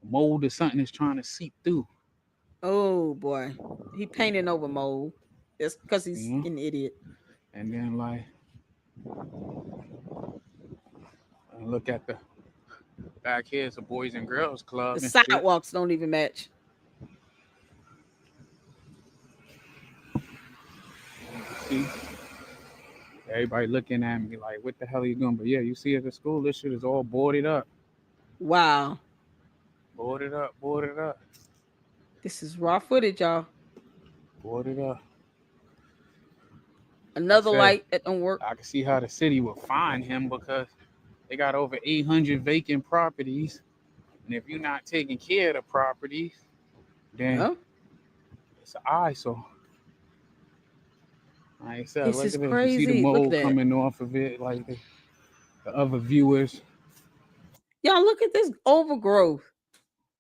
mold or something is trying to seep through. Oh boy, he painting over mold. That's because he's You know? an idiot. And then like, look at the back here. It's a Boys and Girls Club. The and shit. sidewalks don't even match. See? Everybody looking at me like, what the hell are you doing? But yeah, you see at the school, this shit is all boarded up. Wow. Boarded up, boarded up. This is raw footage, y'all. Boarded up. Another said, light that don't work. I can see how the city will find him because they got over 800 vacant properties. And if you're not taking care of the properties, then it's an eyesore. Like I said, This look is at this. crazy. You see the Look mold at that. coming off of it, like the other viewers. Y'all look at this overgrowth.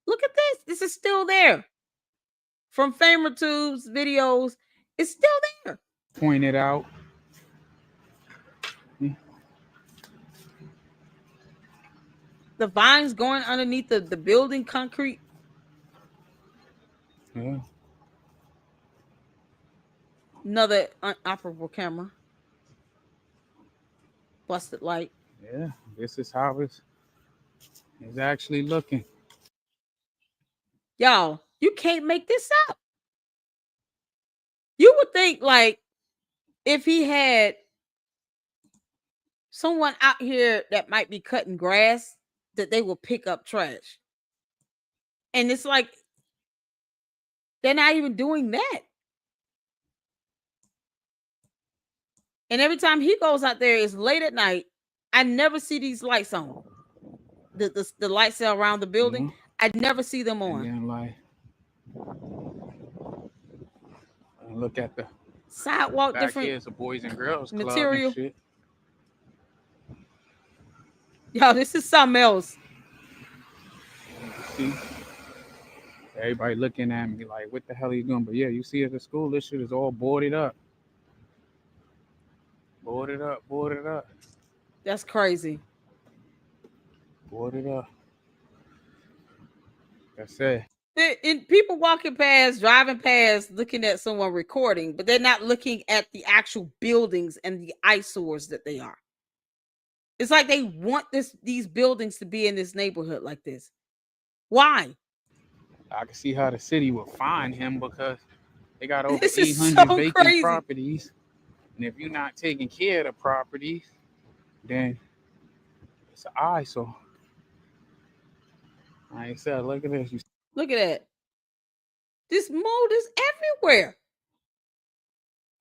Look at this. This is still there. From Famer Tube's videos, it's still there. Pointed out. The vines going underneath the building concrete. Yeah. Another unoperable camera. Busted light. Yeah, this is how it's actually looking. Y'all, you can't make this up. You would think like if he had someone out here that might be cutting grass, that they will pick up trash. And it's like they're not even doing that. And every time he goes out there, it's late at night. I never see these lights on. The lights around the building. Mm-hmm. I never see them on. And then like, look at the sidewalk. Back Different here, it's a Boys and Girls Club material. and shit. Yo, this is something else. See? Everybody looking at me like, what the hell are you doing? But yeah, you see at the school, this shit is all boarded up. Boarded up, boarded up. That's crazy. Boarded up. That's it. And people walking past, driving past, looking at someone recording, but they're not looking at the actual buildings and the eyesores that they are. It's like they want these buildings to be in this neighborhood like this. Why? I can see how the city will find him because they got over This is 800 so vacant crazy. properties. And if you're not taking care of the properties, then it's an eyesore. Like I said, look at this. Look at that. This mold is everywhere.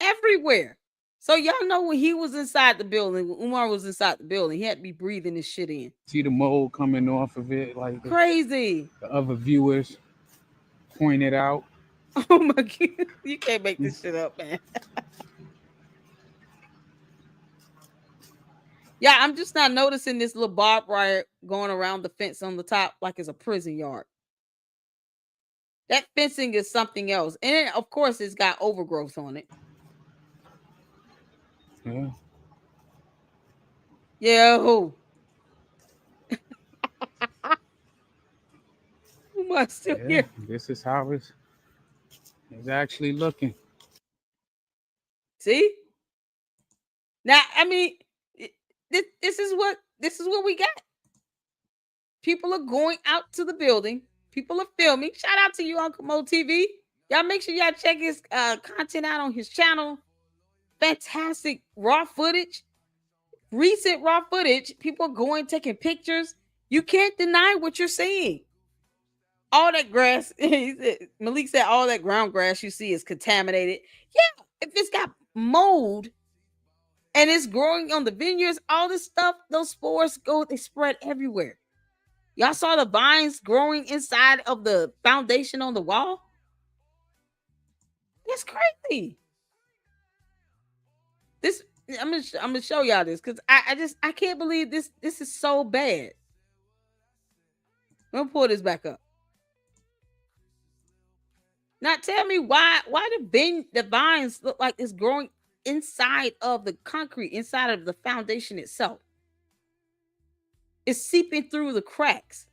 Everywhere. So y'all know when he was inside the building, when Umar was inside the building, he had to be breathing this shit in. See the mold coming off of it, like crazy. The other viewers pointed out. Oh my God. You can't make this shit up, man. Yeah, I'm just not noticing this little barbed wire going around the fence on the top like it's a prison yard. That fencing is something else. And then, of course, it's got overgrowth on it. Yeah. Yo. Umar's still here. This is how it's actually looking. See? Now, I mean, this is what we got. People are going out to the building. People are filming. Shout out to you, Uncle Mo TV. Y'all make sure y'all check his content out on his channel. Fantastic raw footage. Recent raw footage. People are going, taking pictures. You can't deny what you're seeing. All that grass, Malik said all that ground grass you see is contaminated. Yeah, if it's got mold and it's growing on the vineyards, all this stuff, those spores they spread everywhere. Y'all saw the vines growing inside of the foundation on the wall? That's crazy. This, I'm gonna show y'all this because I can't believe this is so bad. I'm gonna pull this back up. Now tell me why the vines look like it's growing inside of the concrete, inside of the foundation itself. It's seeping through the cracks.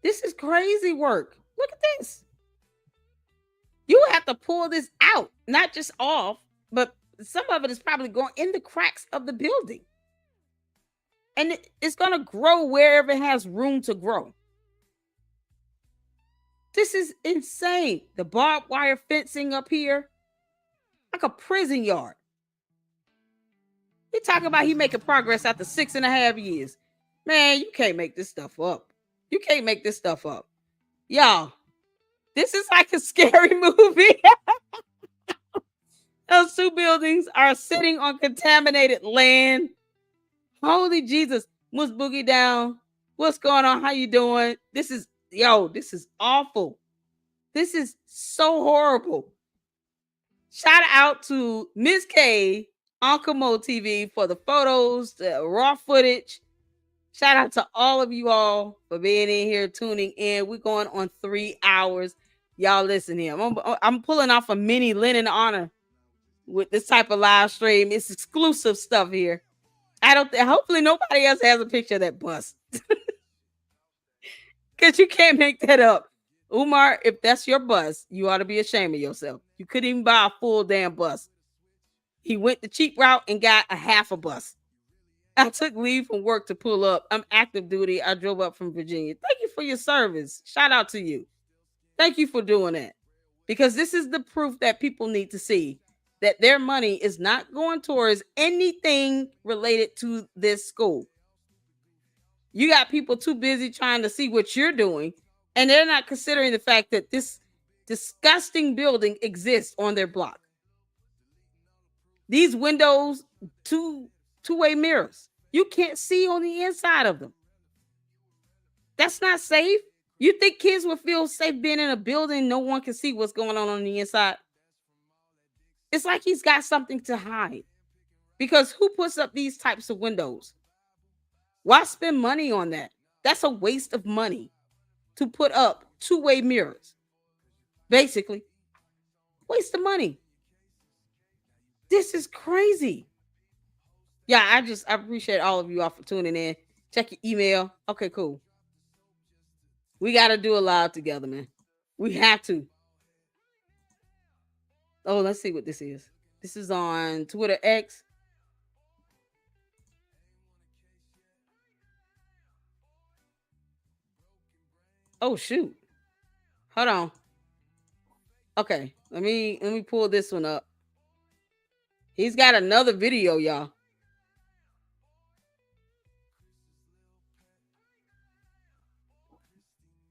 This is crazy work. Look at this. You have to pull this out, not just off, but some of it is probably going in the cracks of the building. And it's going to grow wherever it has room to grow. This is insane. The barbed wire fencing up here, like a prison yard. He talking about he making progress after 6.5 years. Man, you can't make this stuff up. You can't make this stuff up. Y'all, this is like a scary movie. Those two buildings are sitting on contaminated land. Holy Jesus. What's Boogie down? What's going on? How you doing? This is awful. This is so horrible. Shout out to Miss K, Uncle Mo TV for the photos, the raw footage. Shout out to all of you all for being in here, tuning in. We're going on 3 hours. Y'all listen here. I'm pulling off a mini Lennon honor with this type of live stream. It's exclusive stuff here. Hopefully nobody else has a picture of that bus. Because you can't make that up. Umar, if that's your bus, you ought to be ashamed of yourself. You couldn't even buy a full damn bus. He went the cheap route and got a half a bus. I took leave from work to pull up. I'm active duty. I drove up from Virginia. Thank you for your service. Shout out to you. Thank you for doing that. Because this is the proof that people need to see that their money is not going towards anything related to this school. You got people too busy trying to see what you're doing, and they're not considering the fact that this disgusting building exists on their block. These windows, two-way mirrors. You can't see on the inside of them. That's not safe. You think kids would feel safe being in a building no one can see what's going on the inside? It's like he's got something to hide. Because who puts up these types of windows? Why spend money on that? That's a waste of money to put up two-way mirrors. Basically, waste of money. This is crazy. Yeah, I appreciate all of you all for tuning in. Check your email. Okay, cool. We got to do a live together, man. We have to. Oh, let's see what this is. This is on Twitter X. Oh, shoot. Hold on. Okay, let me pull this one up. He's got another video, y'all.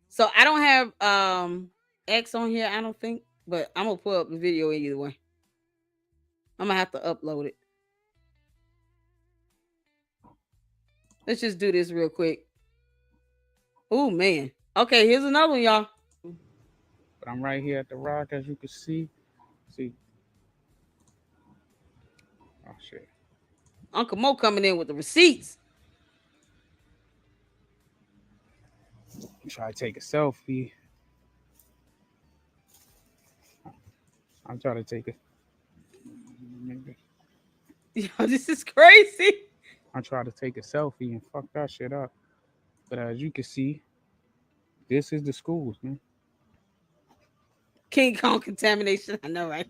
So I don't have X on here, I don't think, but I'm gonna pull up the video either way. I'm gonna have to upload it. Let's just do this real quick. Oh man. Okay, here's another one, y'all. But I'm right here at the rock, as you can see. See. Oh shit. Uncle Mo coming in with the receipts. Try to take a selfie. I'm trying to take a. Yo, this is crazy. I tried to take a selfie and fuck that shit up. But as you can see, this is the schools, man. King Kong contamination. I know, right?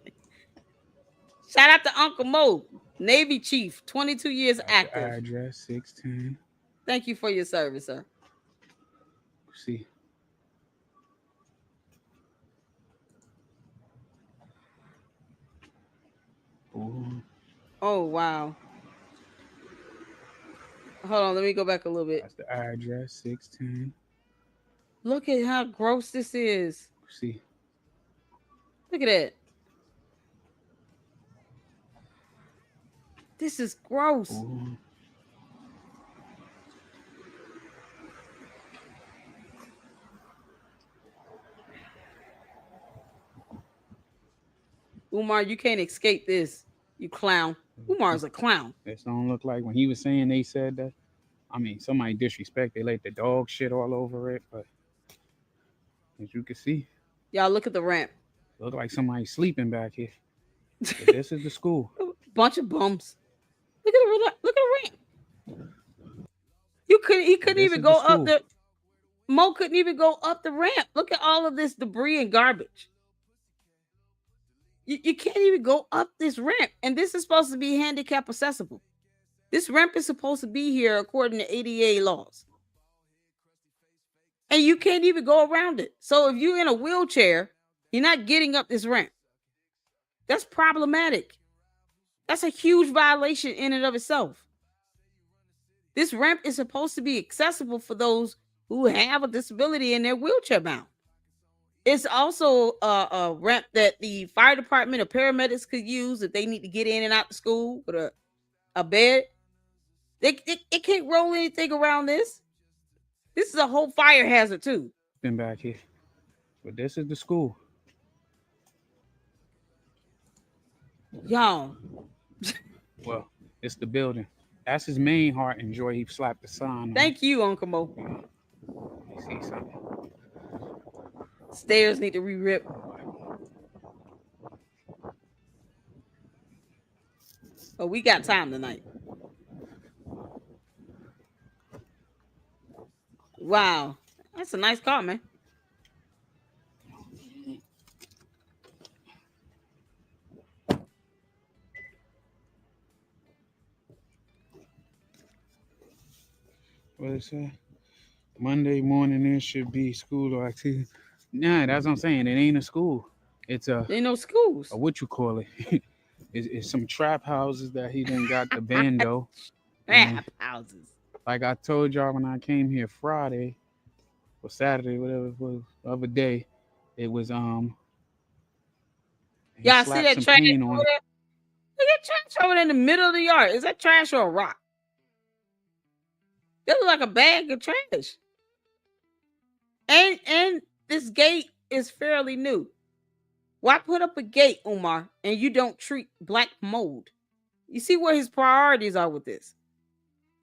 Shout out to Uncle Mo, Navy Chief, 22 years That's active. the address 610. Thank you for your service, sir. See. Ooh. Oh, wow. Hold on, let me go back a little bit. That's the address 610. Look at how gross this is. See. Look at that. This is gross. Ooh. Umar, you can't escape this, you clown. Umar's a clown. This don't look like when he was saying they said that. I mean, somebody disrespect. They let the dog shit all over it, but as you can see, y'all look at the ramp. Look like somebody sleeping back here. But this is the school. Bunch of bums. Look at the ramp. He couldn't even go up the. Mo couldn't even go up the ramp. Look at all of this debris and garbage. You can't even go up this ramp, and this is supposed to be handicap accessible. This ramp is supposed to be here according to ADA laws. And you can't even go around it. So if you're in a wheelchair, you're not getting up this ramp. That's problematic. That's a huge violation in and of itself. This ramp is supposed to be accessible for those who have a disability and they're wheelchair bound. It's also a ramp that the fire department or paramedics could use if they need to get in and out the school with a bed. It can't roll anything around this. This is a whole fire hazard too. Been back here. But this is the school. Y'all. Well, it's the building. That's his main heart and joy. He slapped the sign on. Thank you, Uncle Mo. You see something? Stairs need to re-rip. Oh, we got time tonight. Wow. That's a nice car, man. What is that? Monday morning there should be school or activity. Nah, that's what I'm saying. It ain't a school. It's a. There ain't no schools. What you call it? it's some trap houses that he done got the bando. Trap houses. Like I told y'all when I came here Friday or Saturday, whatever it was, the other day, it was y'all see that trash over there? Look at trash over there in the middle of the yard. Is that trash or a rock? That looks like a bag of trash. And this gate is fairly new. Why put up a gate, Umar, and you don't treat black mold? You see where his priorities are with this.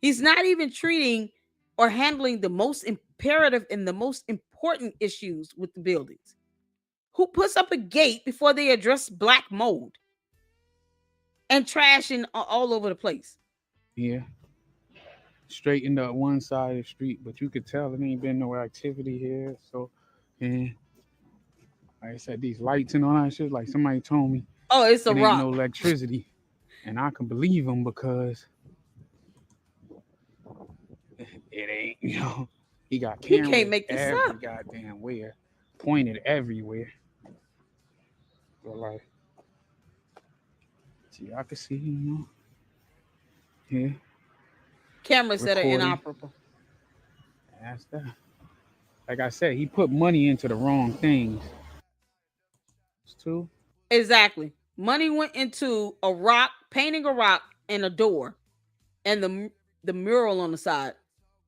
He's not even treating or handling the most imperative and the most important issues with the buildings. Who puts up a gate before they address black mold and trashing all over the place? Yeah. Straightened up one side of the street, but you could tell it ain't been no activity here. So, and like I said, these lights and all that shit, like somebody told me, oh, it's a rock. Ain't no electricity, and I can believe them because it ain't. You know, he got cameras. You can't make this every up. Goddamn where, pointed everywhere. But like, see, I can see, you know, here. Cameras that are inoperable. That's that. Like I said, he put money into the wrong things. Too. Exactly. Money went into a rock, painting a rock and a door, and the mural on the side,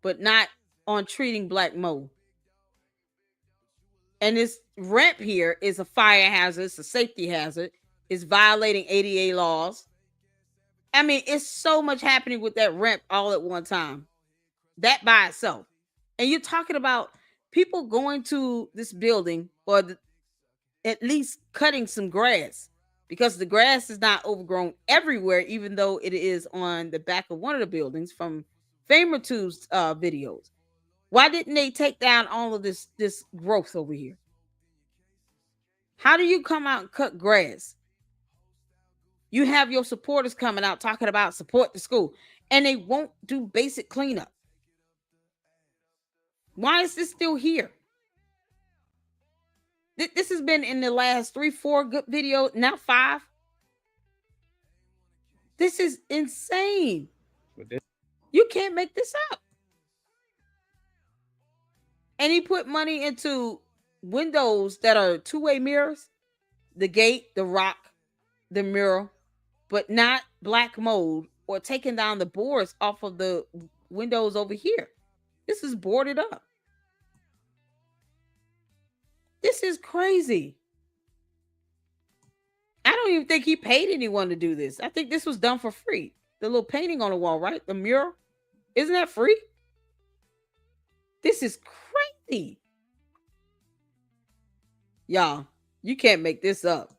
but not on treating black mold. And this ramp here is a fire hazard, it's a safety hazard, it's violating ADA laws. I mean, it's so much happening with that rent all at one time. That by itself. And you're talking about people going to this building or at least cutting some grass because the grass is not overgrown everywhere, even though it is on the back of one of the buildings from FDMG's videos. Why didn't they take down all of this growth over here? How do you come out and cut grass? You have your supporters coming out talking about support the school, and they won't do basic cleanup. Why is this still here? This has been in the last 3-4 good videos, now 5. This is insane. You can't make this up. And he put money into windows that are two-way mirrors, the gate, the rock, the mural, but not black mold or taking down the boards off of the windows over here. This is boarded up. This is crazy. I don't even think he paid anyone to do this. I think this was done for free. The little painting on the wall, right? The mural. Isn't that free? This is crazy. Y'all, you can't make this up.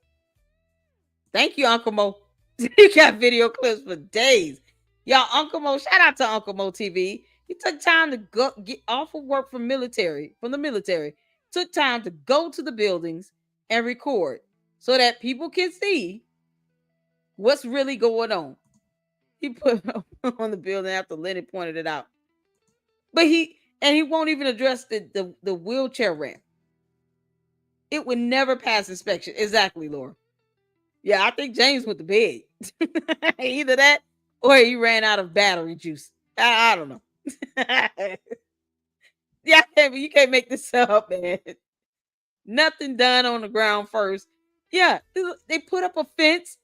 Thank you, Uncle Mo. You got video clips for days. Y'all, Uncle Mo, shout out to Uncle Mo TV. He took time to go get off of work from the military. Took time to go to the buildings and record so that people can see what's really going on. He put on the building after Lenny pointed it out. But he won't even address the wheelchair ramp. It would never pass inspection. Exactly, Laura. Yeah, I think James went to bed. Either that or he ran out of battery juice. I don't know. Yeah, you can't make this up, man. Nothing done on the ground first. Yeah, they put up a fence,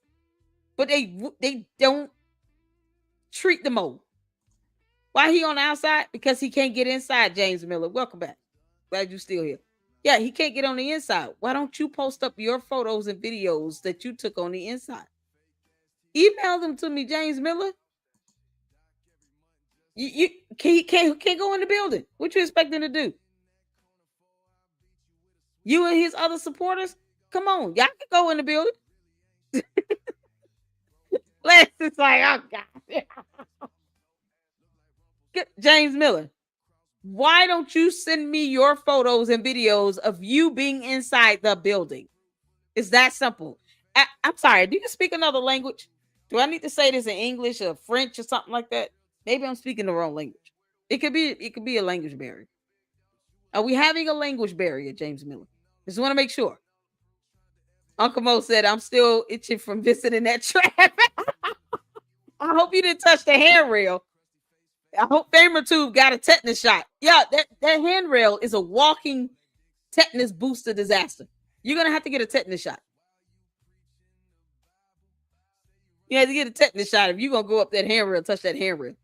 but they don't treat the mold. Why he on the outside? Because he can't get inside, James Miller. Welcome back. Glad you're still here. Yeah, he can't get on the inside. Why don't you post up your photos and videos that you took on the inside? Email them to me, James Miller. You can't go in the building. What you expecting to do? You and his other supporters? Come on, y'all can go in the building. Lance is like, oh God. James Miller, why don't you send me your photos and videos of you being inside the building? It's that simple. I'm sorry, do you speak another language? Do I need to say this in English or French or something like that? Maybe I'm speaking the wrong language. It could be a language barrier. Are we having a language barrier, James Miller? Just want to make sure. Uncle Mo said, I'm still itching from visiting that trap. I hope you didn't touch the handrail. I hope FDMG got a tetanus shot. Yeah, that handrail is a walking tetanus booster disaster. You're going to have to get a tetanus shot. You have to get a tetanus shot if you're going to go up that handrail, touch that handrail.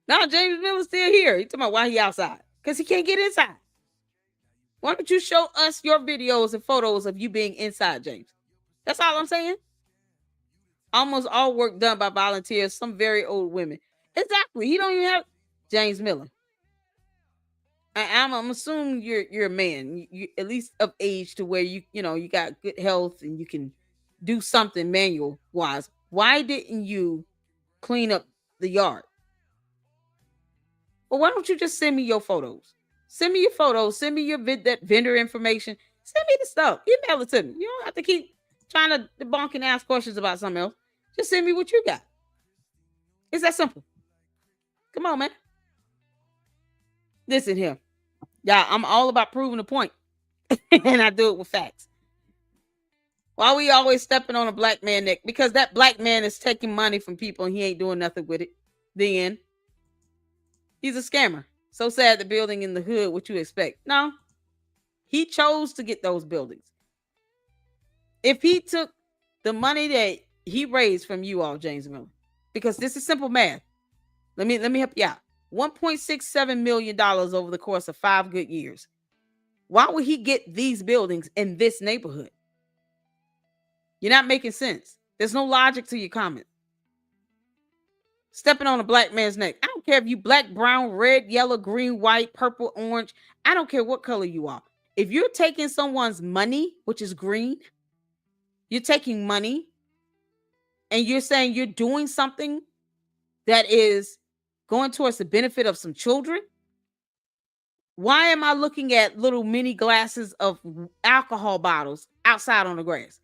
Now, James Miller's still here. He's talking about why he outside. Because he can't get inside. Why don't you show us your videos and photos of you being inside, James? That's all I'm saying. Almost all work done by volunteers, some very old women. Exactly. He don't even have James Miller. I'm assuming you're a man, you at least of age to where you got good health and you can do something manual wise. Why didn't you clean up the yard? Well, why don't you just send me your photos? Send me your photos. Send me that vendor information. Send me the stuff. Email it to me. You don't have to keep trying to debunk and ask questions about something else. Just send me what you got. It's that simple. Come on, man. Listen here. Yeah, I'm all about proving a point. And I do it with facts. Why we always stepping on a black man neck? Because that black man is taking money from people and he ain't doing nothing with it. The end. He's a scammer. So sad the building in the hood, what you expect? No. He chose to get those buildings. If he took the money that he raised from you all, James Miller, because this is simple math. Let me help you out. $1.67 million over the course of 5 good years. Why would he get these buildings in this neighborhood? You're not making sense. There's no logic to your comment. Stepping on a black man's neck. I don't care if you black, brown, red, yellow, green, white, purple, orange. I don't care what color you are. If you're taking someone's money, which is green, you're taking money and you're saying you're doing something that is going towards the benefit of some children. Why am I looking at little mini glasses of alcohol bottles outside on the grass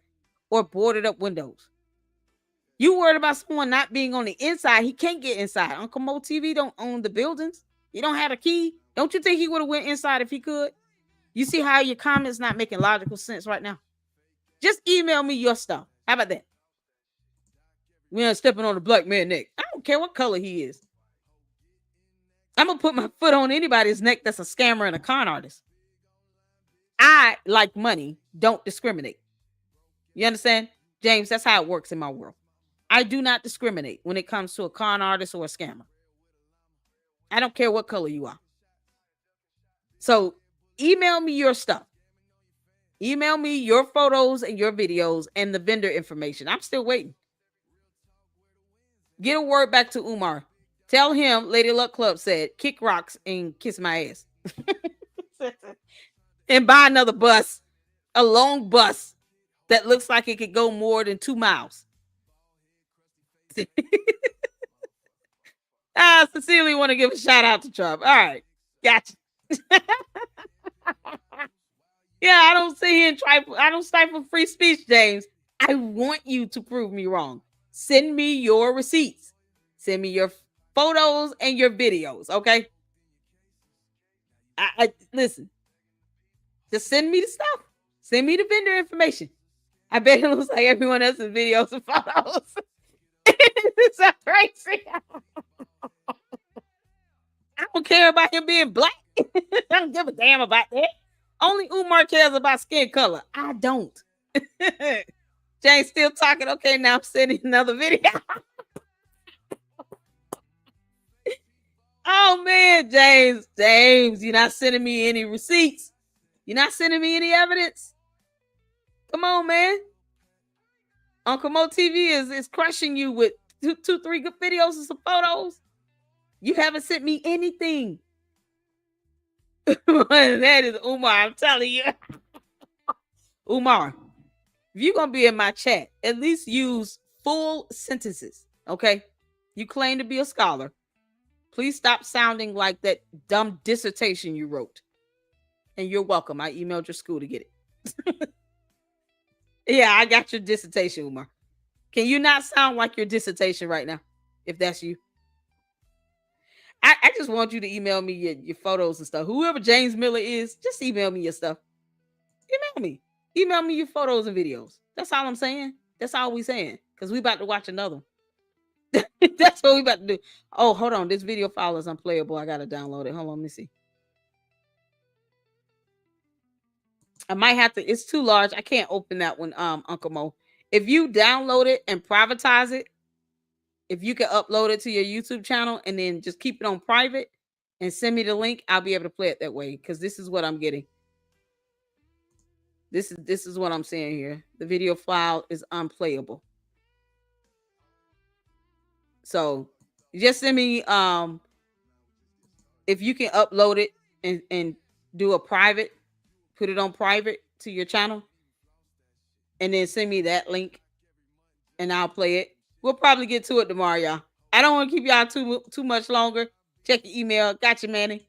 or boarded up windows? You worried about someone not being on the inside. He can't get inside. Uncle Mo TV don't own the buildings. He don't have a key. Don't you think he would have went inside if he could? You see how your comments not making logical sense right now? Just email me your stuff. How about that? We ain't stepping on the black man neck. I don't care what color he is. I'm going to put my foot on anybody's neck that's a scammer and a con artist. I, like money, don't discriminate. You understand? James, that's how it works in my world. I do not discriminate when it comes to a con artist or a scammer. I don't care what color you are. So email me your stuff. Email me your photos and your videos and the vendor information. I'm still waiting. Get a word back to Umar. Tell him Lady Luck Club said, kick rocks and kiss my ass. And buy another bus, a long bus that looks like it could go more than 2 miles. I sincerely want to give a shout out to Trump. All right. Gotcha. Yeah, I don't sit here and I don't stifle free speech, James. I want you to prove me wrong. Send me your receipts. Send me your photos and your videos, okay? I listen. Just send me the stuff. Send me the vendor information. I bet it looks like everyone else's videos and photos. It's so crazy. I don't care about him being black. I don't give a damn about that. Only Umar cares about skin color. I don't. James still talking. Okay, now I'm sending another video. Oh man, James, you're not sending me any receipts. You're not sending me any evidence. Come on, man. Uncle Mo TV is crushing you with two, 3 good videos and some photos. You haven't sent me anything. That is Umar. I'm telling you. Umar, if you're going to be in my chat, at least use full sentences. Okay. You claim to be a scholar. Please stop sounding like that dumb dissertation you wrote. And you're welcome. I emailed your school to get it. Yeah, I got your dissertation, Umar. Can you not sound like your dissertation right now? If that's you. I just want you to email me your photos and stuff. Whoever James Miller is, just email me your stuff. Email me. Email me your photos and videos. That's all I'm saying. That's all we saying. Because we about to watch another one. That's what we about to do. Oh, hold on. This video file is unplayable. I got to download it. Hold on. Let me see. I might have to. It's too large. I can't open that one, Uncle Mo. If you download it and privatize it, if you can upload it to your YouTube channel and then just keep it on private and send me the link, I'll be able to play it that way. Because this is what I'm getting. This is what I'm saying here. The video file is unplayable. So just send me if you can upload it and do a private, put it on private to your channel, and then send me that link and I'll play it. We'll probably get to it tomorrow, y'all. I don't want to keep y'all too much longer. Check your email. Gotcha, Manny.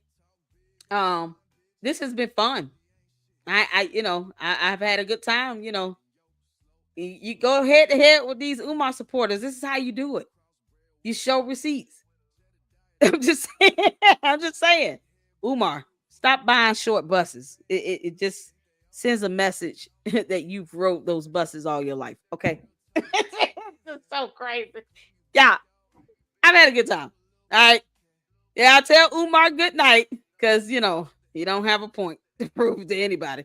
This has been fun. I've had a good time. You go head to head with these Umar supporters. This is how you do it. You show receipts. I'm just saying. Umar, stop buying short buses. It just sends a message that you've rode those buses all your life. Okay. It's so crazy. Yeah. I've had a good time. All right. Yeah, I'll tell Umar good night because, he don't have a point to prove to anybody.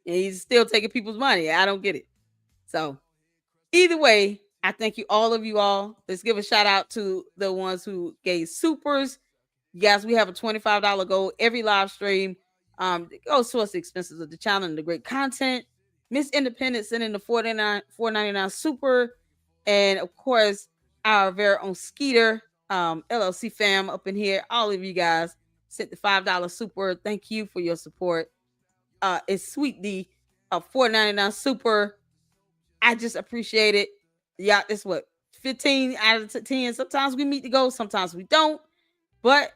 And he's still taking people's money. I don't get it. So either way, I thank all of you all. Let's give a shout out to the ones who gave supers. You guys, we have a $25 goal every live stream. It goes towards the expenses of the channel and the great content. Miss Independent sending the $4.99 super. And of course, our very own Skeeter, LLC fam up in here. All of you guys sent the $5 super. Thank you for your support. It's Sweet D, $4.99 super. I just appreciate it. Yeah, it's what 15 out of 10. Sometimes we meet the goal, sometimes we don't, but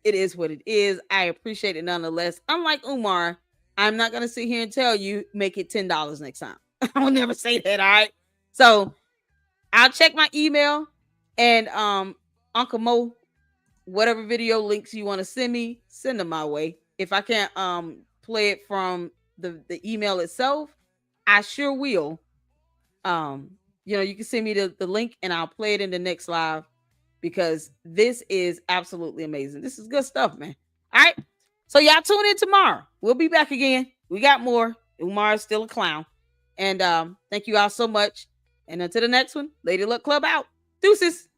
it is what it is. I appreciate it nonetheless. Unlike Umar, I'm not gonna sit here and tell you make it $10 next time. I will never say that. All right. So I'll check my email and Uncle Mo, whatever video links you want to send me, send them my way. If I can't play it from the email itself, I sure will. You can send me the link and I'll play it in the next live because this is absolutely amazing. This is good stuff, man. All right. So y'all tune in tomorrow. We'll be back again. We got more. Umar is still a clown. And thank you all so much. And until the next one, Lady Luck Club out. Deuces.